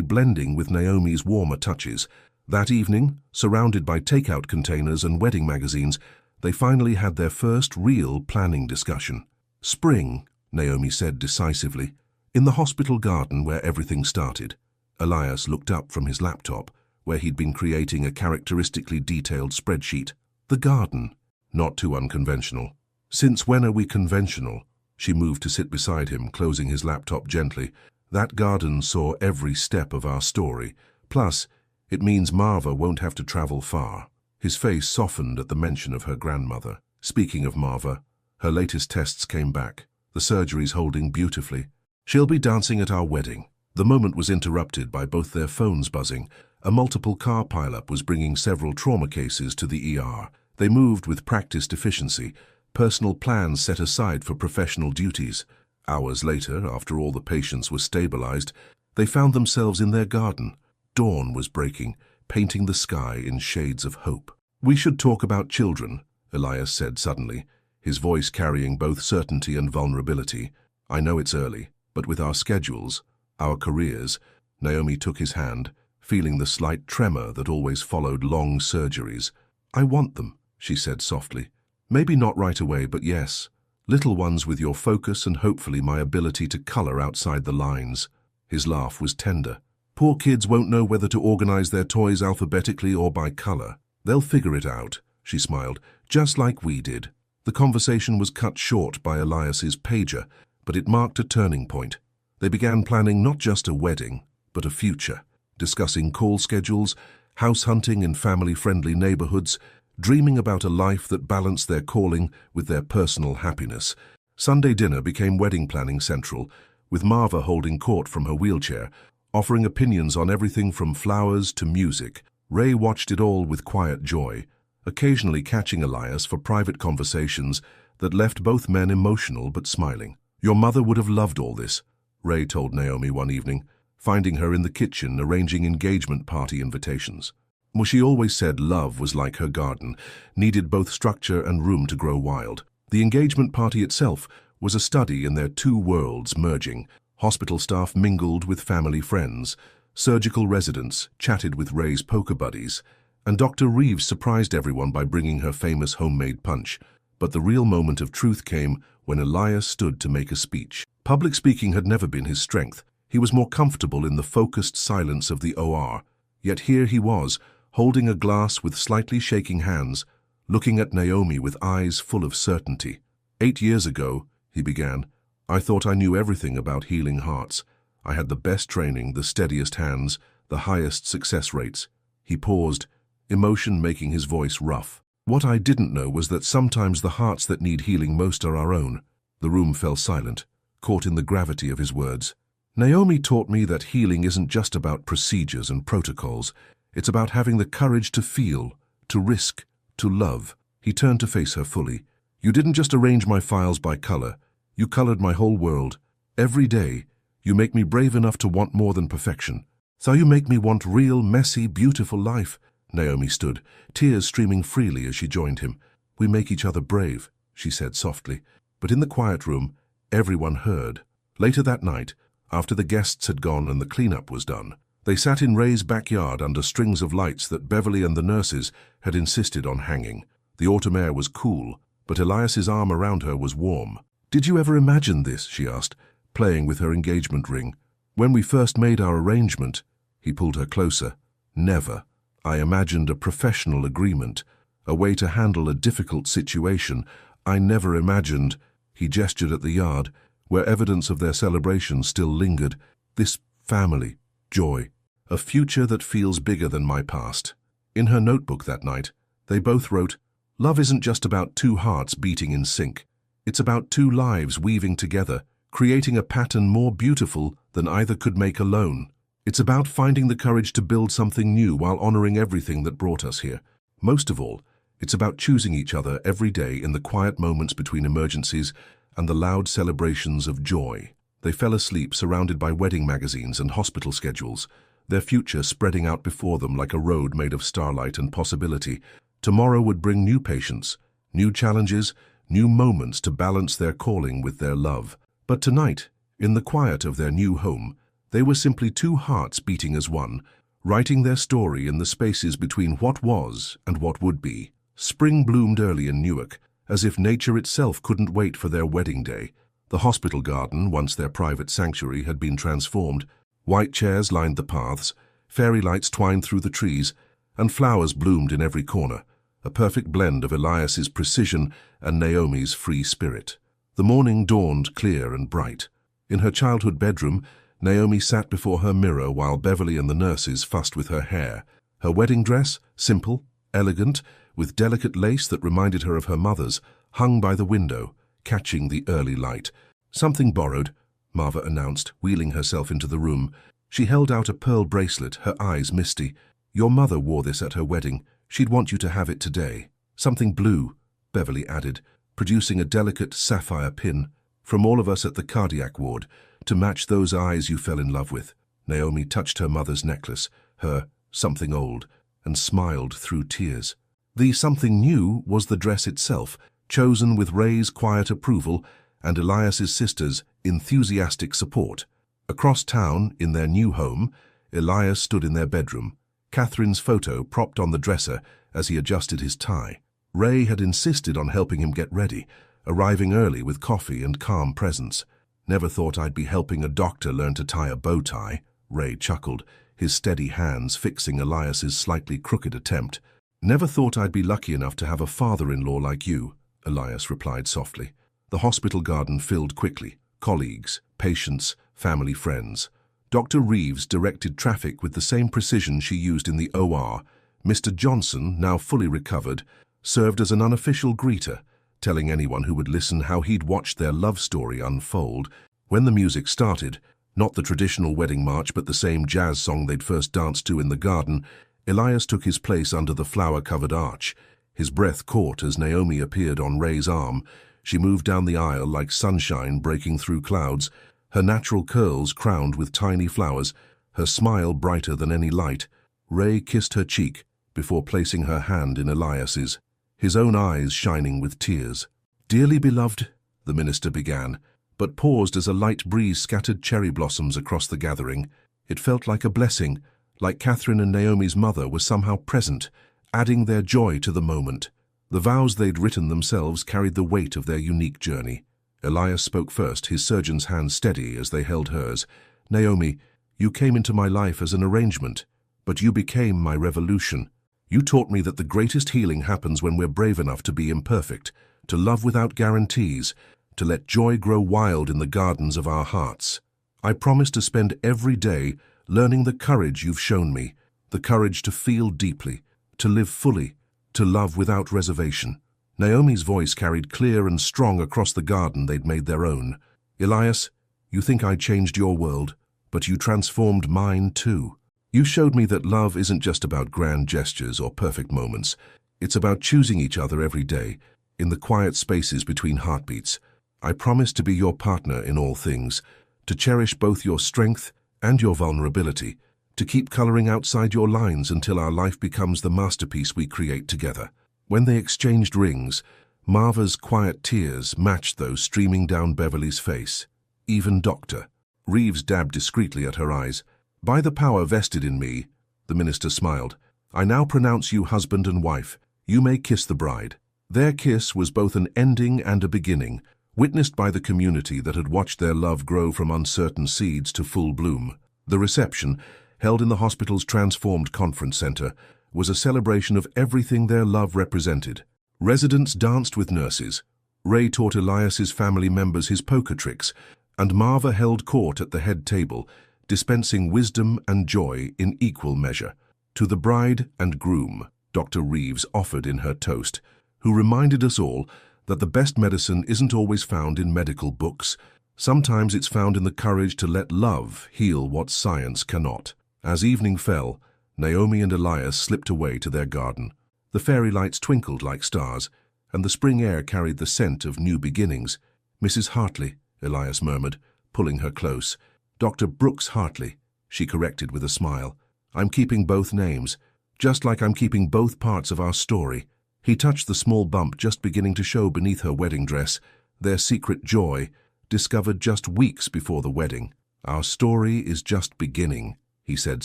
blending with Naomi's warmer touches. That evening, surrounded by takeout containers and wedding magazines, they finally had their first real planning discussion. "Spring," Naomi said decisively. "In the hospital garden where everything started." Elias looked up from his laptop, where he'd been creating a characteristically detailed spreadsheet. "The garden. Not too unconventional." "Since when are we conventional?" She moved to sit beside him, closing his laptop gently. "That garden saw every step of our story. Plus, it means Marva won't have to travel far." His face softened at the mention of her grandmother. "Speaking of Marva, her latest tests came back. The surgery's holding beautifully. She'll be dancing at our wedding." The moment was interrupted by both their phones buzzing. A multiple car pileup was bringing several trauma cases to the ER. They moved with practiced efficiency, personal plans set aside for professional duties. Hours later, after all the patients were stabilized, they found themselves in their garden. Dawn was breaking, painting the sky in shades of hope. "We should talk about children," Elias said suddenly, his voice carrying both certainty and vulnerability. "I know it's early, but with our schedules, our careers." Naomi took his hand, feeling the slight tremor that always followed long surgeries. "I want them," she said softly. "Maybe not right away, but yes. Little ones with your focus and hopefully my ability to color outside the lines." His laugh was tender. "Poor kids won't know whether to organize their toys alphabetically or by color. They'll figure it out," she smiled, "just like we did." The conversation was cut short by Elias's pager, but it marked a turning point. They began planning not just a wedding, but a future, discussing call schedules, house hunting in family-friendly neighborhoods, dreaming about a life that balanced their calling with their personal happiness. Sunday dinner became wedding planning central, with Marva holding court from her wheelchair, offering opinions on everything from flowers to music. Ray watched it all with quiet joy, occasionally catching Elias for private conversations that left both men emotional but smiling. "Your mother would have loved all this," Ray told Naomi one evening, finding her in the kitchen arranging engagement party invitations. Well, she always said love was like her garden, needed both structure and room to grow wild. The engagement party itself was a study in their two worlds merging. Hospital staff mingled with family friends, surgical residents chatted with Ray's poker buddies, and Dr. Reeves surprised everyone by bringing her famous homemade punch. But the real moment of truth came when Elias stood to make a speech. Public speaking had never been his strength. He was more comfortable in the focused silence of the OR. Yet here he was, holding a glass with slightly shaking hands, looking at Naomi with eyes full of certainty. 8 years ago, he began, I thought I knew everything about healing hearts. I had the best training, the steadiest hands, the highest success rates. He paused, emotion making his voice rough. What I didn't know was that sometimes the hearts that need healing most are our own. The room fell silent, caught in the gravity of his words. Naomi taught me that healing isn't just about procedures and protocols. It's about having the courage to feel, to risk, to love. He turned to face her fully. You didn't just arrange my files by color. You colored my whole world. Every day, you make me brave enough to want more than perfection. So you make me want real, messy, beautiful life. Naomi stood, tears streaming freely as she joined him. We make each other brave, she said softly. But in the quiet room, everyone heard. Later that night, after the guests had gone and the cleanup was done, they sat in Ray's backyard under strings of lights that Beverly and the nurses had insisted on hanging. The autumn air was cool, but Elias's arm around her was warm. Did you ever imagine this? She asked, playing with her engagement ring. When we first made our arrangement, he pulled her closer. Never. I imagined a professional agreement, a way to handle a difficult situation. I never imagined, he gestured at the yard, where evidence of their celebration still lingered, this family, joy, a future that feels bigger than my past. In her notebook that night, they both wrote, love isn't just about two hearts beating in sync. It's about two lives weaving together, creating a pattern more beautiful than either could make alone. It's about finding the courage to build something new while honoring everything that brought us here. Most of all, it's about choosing each other every day in the quiet moments between emergencies and the loud celebrations of joy. They fell asleep surrounded by wedding magazines and hospital schedules, their future spreading out before them like a road made of starlight and possibility. Tomorrow would bring new patients, new challenges, new moments to balance their calling with their love. But tonight, in the quiet of their new home, they were simply two hearts beating as one, writing their story in the spaces between what was and what would be. Spring bloomed early in Newark, as if nature itself couldn't wait for their wedding day. The hospital garden, once their private sanctuary, had been transformed. White chairs lined the paths, fairy lights twined through the trees, and flowers bloomed in every corner, a perfect blend of Elias's precision and Naomi's free spirit. The morning dawned clear and bright. In her childhood bedroom, Naomi sat before her mirror while Beverly and the nurses fussed with her hair. Her wedding dress, simple, elegant, with delicate lace that reminded her of her mother's, hung by the window, catching the early light. Something borrowed, Marva announced, wheeling herself into the room. She held out a pearl bracelet, her eyes misty. Your mother wore this at her wedding. She'd want you to have it today. Something blue, Beverly added, producing a delicate sapphire pin. From all of us at the cardiac ward, to match those eyes you fell in love with. Naomi touched her mother's necklace, her something old, and smiled through tears. The something new was the dress itself, chosen with Ray's quiet approval and Elias's sister's enthusiastic support. Across town, in their new home, Elias stood in their bedroom, Catherine's photo propped on the dresser as he adjusted his tie. Ray had insisted on helping him get ready, arriving early with coffee and calm presence. Never thought I'd be helping a doctor learn to tie a bow tie, Ray chuckled, his steady hands fixing Elias's slightly crooked attempt. Never thought I'd be lucky enough to have a father-in-law like you, Elias replied softly. The hospital garden filled quickly. Colleagues, patients, family friends. Dr. Reeves directed traffic with the same precision she used in the OR. Mr. Johnson, now fully recovered, served as an unofficial greeter, telling anyone who would listen how he'd watched their love story unfold. When the music started, not the traditional wedding march but the same jazz song they'd first danced to in the garden, Elias took his place under the flower-covered arch. His breath caught as Naomi appeared on Ray's arm. She moved down the aisle like sunshine breaking through clouds, her natural curls crowned with tiny flowers, her smile brighter than any light. Ray kissed her cheek before placing her hand in Elias's, his own eyes shining with tears. Dearly beloved, the minister began, but paused as a light breeze scattered cherry blossoms across the gathering. It felt like a blessing, like Catherine and Naomi's mother were somehow present, adding their joy to the moment. The vows they'd written themselves carried the weight of their unique journey. Elias spoke first, his surgeon's hand steady as they held hers. Naomi, you came into my life as an arrangement, but you became my revolution. You taught me that the greatest healing happens when we're brave enough to be imperfect, to love without guarantees, to let joy grow wild in the gardens of our hearts. I promise to spend every day learning the courage you've shown me, the courage to feel deeply, to live fully, to love without reservation. Naomi's voice carried clear and strong across the garden they'd made their own. Elias, you think I changed your world, but you transformed mine too. You showed me that love isn't just about grand gestures or perfect moments. It's about choosing each other every day, in the quiet spaces between heartbeats. I promise to be your partner in all things, to cherish both your strength and your vulnerability, to keep coloring outside your lines until our life becomes the masterpiece we create together." When they exchanged rings, Marva's quiet tears matched those streaming down Beverly's face. "Even Dr. Reeves dabbed discreetly at her eyes. "By the power vested in me," the minister smiled, "I now pronounce you husband and wife. You may kiss the bride." Their kiss was both an ending and a beginning, witnessed by the community that had watched their love grow from uncertain seeds to full bloom. The reception, held in the hospital's transformed conference center, was a celebration of everything their love represented. Residents danced with nurses. Ray taught Elias's family members his poker tricks, and Marva held court at the head table, dispensing wisdom and joy in equal measure. To the bride and groom, Dr. Reeves offered in her toast, who reminded us all that the best medicine isn't always found in medical books. Sometimes it's found in the courage to let love heal what science cannot. As evening fell, Naomi and Elias slipped away to their garden. The fairy lights twinkled like stars, and the spring air carried the scent of new beginnings. "Mrs. Hartley," Elias murmured, pulling her close. "Dr. Brooks Hartley," she corrected with a smile. "I'm keeping both names, just like I'm keeping both parts of our story." He touched the small bump just beginning to show beneath her wedding dress, their secret joy, discovered just weeks before the wedding. "Our story is just beginning," he said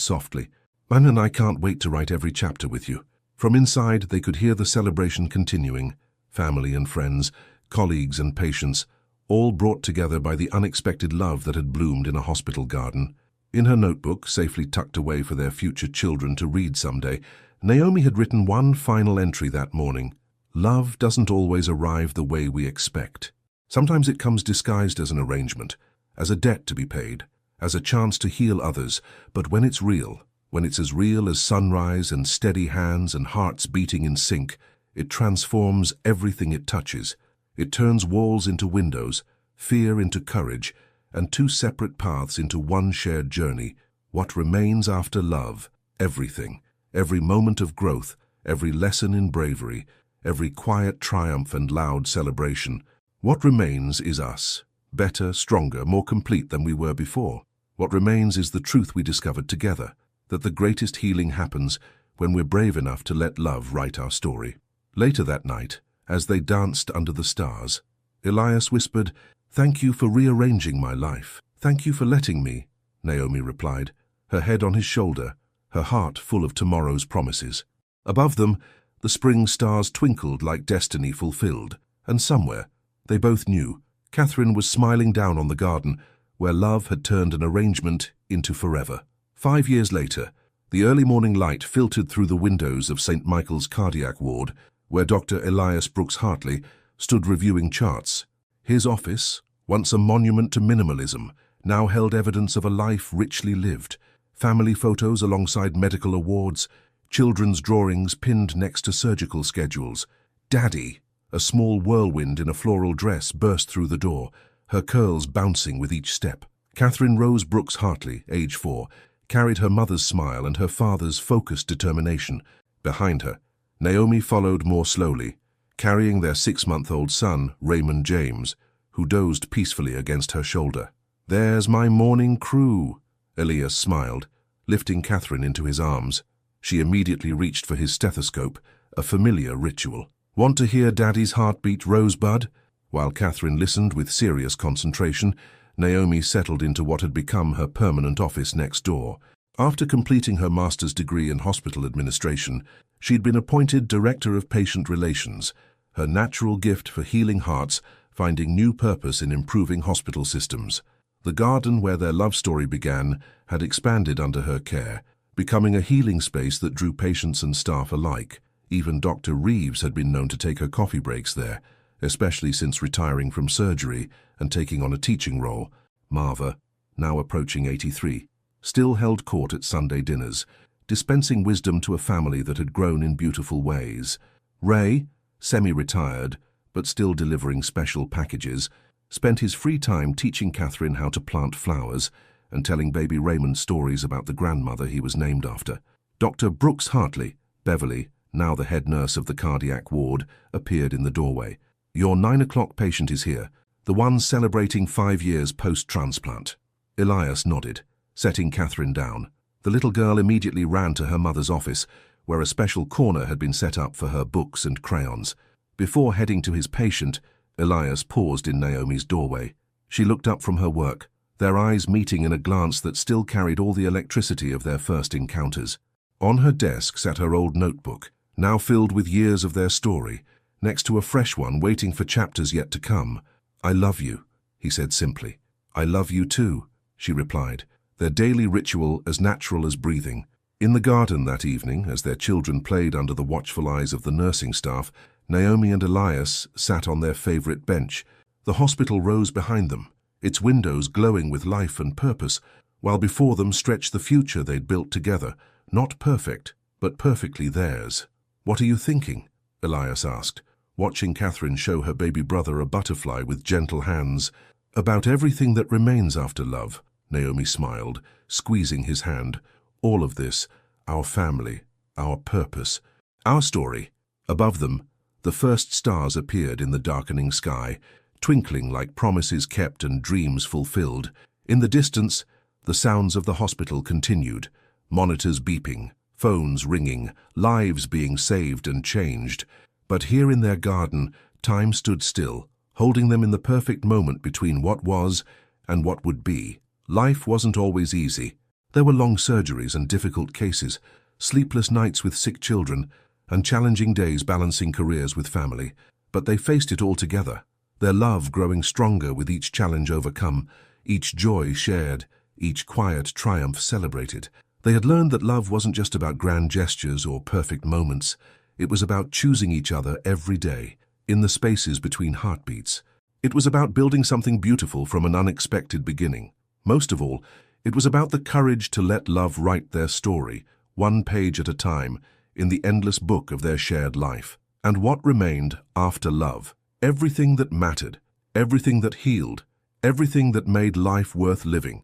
softly. "Man and I can't wait to write every chapter with you." From inside, they could hear the celebration continuing. Family and friends, colleagues and patients, all brought together by the unexpected love that had bloomed in a hospital garden. In her notebook, safely tucked away for their future children to read someday, Naomi had written one final entry that morning. "Love doesn't always arrive the way we expect. Sometimes it comes disguised as an arrangement, as a debt to be paid, as a chance to heal others, but when it's real, when it's as real as sunrise and steady hands and hearts beating in sync, it transforms everything it touches. It turns walls into windows, fear into courage, and two separate paths into one shared journey. What remains after love? Everything. Every moment of growth, every lesson in bravery, every quiet triumph and loud celebration. What remains is us, better, stronger, more complete than we were before. What remains is the truth we discovered together, that the greatest healing happens when we're brave enough to let love write our story." Later that night, as they danced under the stars, Elias whispered, "Thank you for rearranging my life." "Thank you for letting me," Naomi replied, her head on his shoulder, her heart full of tomorrow's promises. Above them, the spring stars twinkled like destiny fulfilled, and somewhere, they both knew, Catherine was smiling down on the garden, where love had turned an arrangement into forever. 5 years later, the early morning light filtered through the windows of St. Michael's cardiac ward, where Dr. Elias Brooks Hartley stood reviewing charts. His office, once a monument to minimalism, now held evidence of a life richly lived. Family photos alongside medical awards, children's drawings pinned next to surgical schedules. "Daddy," a small whirlwind in a floral dress, burst through the door, her curls bouncing with each step. Catherine Rose Brooks Hartley, age 4, carried her mother's smile and her father's focused determination. Behind her, Naomi followed more slowly, carrying their 6-month-old son, Raymond James, who dozed peacefully against her shoulder. "There's my morning crew," Elias smiled, lifting Catherine into his arms. She immediately reached for his stethoscope, a familiar ritual. "Want to hear Daddy's heartbeat, Rosebud?" While Catherine listened with serious concentration, Naomi settled into what had become her permanent office next door. After completing her master's degree in hospital administration, she'd been appointed Director of Patient Relations, her natural gift for healing hearts finding new purpose in improving hospital systems. The garden where their love story began had expanded under her care, becoming a healing space that drew patients and staff alike. Even Dr. Reeves had been known to take her coffee breaks there, especially since retiring from surgery and taking on a teaching role. Marva, now approaching 83, still held court at Sunday dinners, dispensing wisdom to a family that had grown in beautiful ways. Ray, semi-retired, but still delivering special packages, spent his free time teaching Catherine how to plant flowers, and telling baby Raymond stories about the grandmother he was named after. Dr. Brooks Hartley, Beverly, now the head nurse of the cardiac ward, appeared in the doorway. "Your 9 o'clock patient is here, the one celebrating 5 years post-transplant." Elias nodded, setting Catherine down. The little girl immediately ran to her mother's office, where a special corner had been set up for her books and crayons. Before heading to his patient, Elias paused in Naomi's doorway. She looked up from her work, their eyes meeting in a glance that still carried all the electricity of their first encounters. On her desk sat her old notebook, now filled with years of their story, next to a fresh one waiting for chapters yet to come. "I love you," he said simply. "I love you too," she replied, their daily ritual as natural as breathing. In the garden that evening, as their children played under the watchful eyes of the nursing staff, Naomi and Elias sat on their favorite bench. The hospital rose behind them, its windows glowing with life and purpose, while before them stretched the future they'd built together, not perfect, but perfectly theirs. "What are you thinking?" Elias asked, watching Catherine show her baby brother a butterfly with gentle hands. "About everything that remains after love," Naomi smiled, squeezing his hand. "All of this, our family, our purpose, our story." Above them, the first stars appeared in the darkening sky, twinkling like promises kept and dreams fulfilled. In the distance, the sounds of the hospital continued, monitors beeping, phones ringing, lives being saved and changed. But here in their garden, time stood still, holding them in the perfect moment between what was and what would be. Life wasn't always easy. There were long surgeries and difficult cases, sleepless nights with sick children, and challenging days balancing careers with family. But they faced it all together, their love growing stronger with each challenge overcome, each joy shared, each quiet triumph celebrated. They had learned that love wasn't just about grand gestures or perfect moments. It was about choosing each other every day, in the spaces between heartbeats. It was about building something beautiful from an unexpected beginning. Most of all, it was about the courage to let love write their story, one page at a time, in the endless book of their shared life. And what remained after love? Everything that mattered, everything that healed, everything that made life worth living.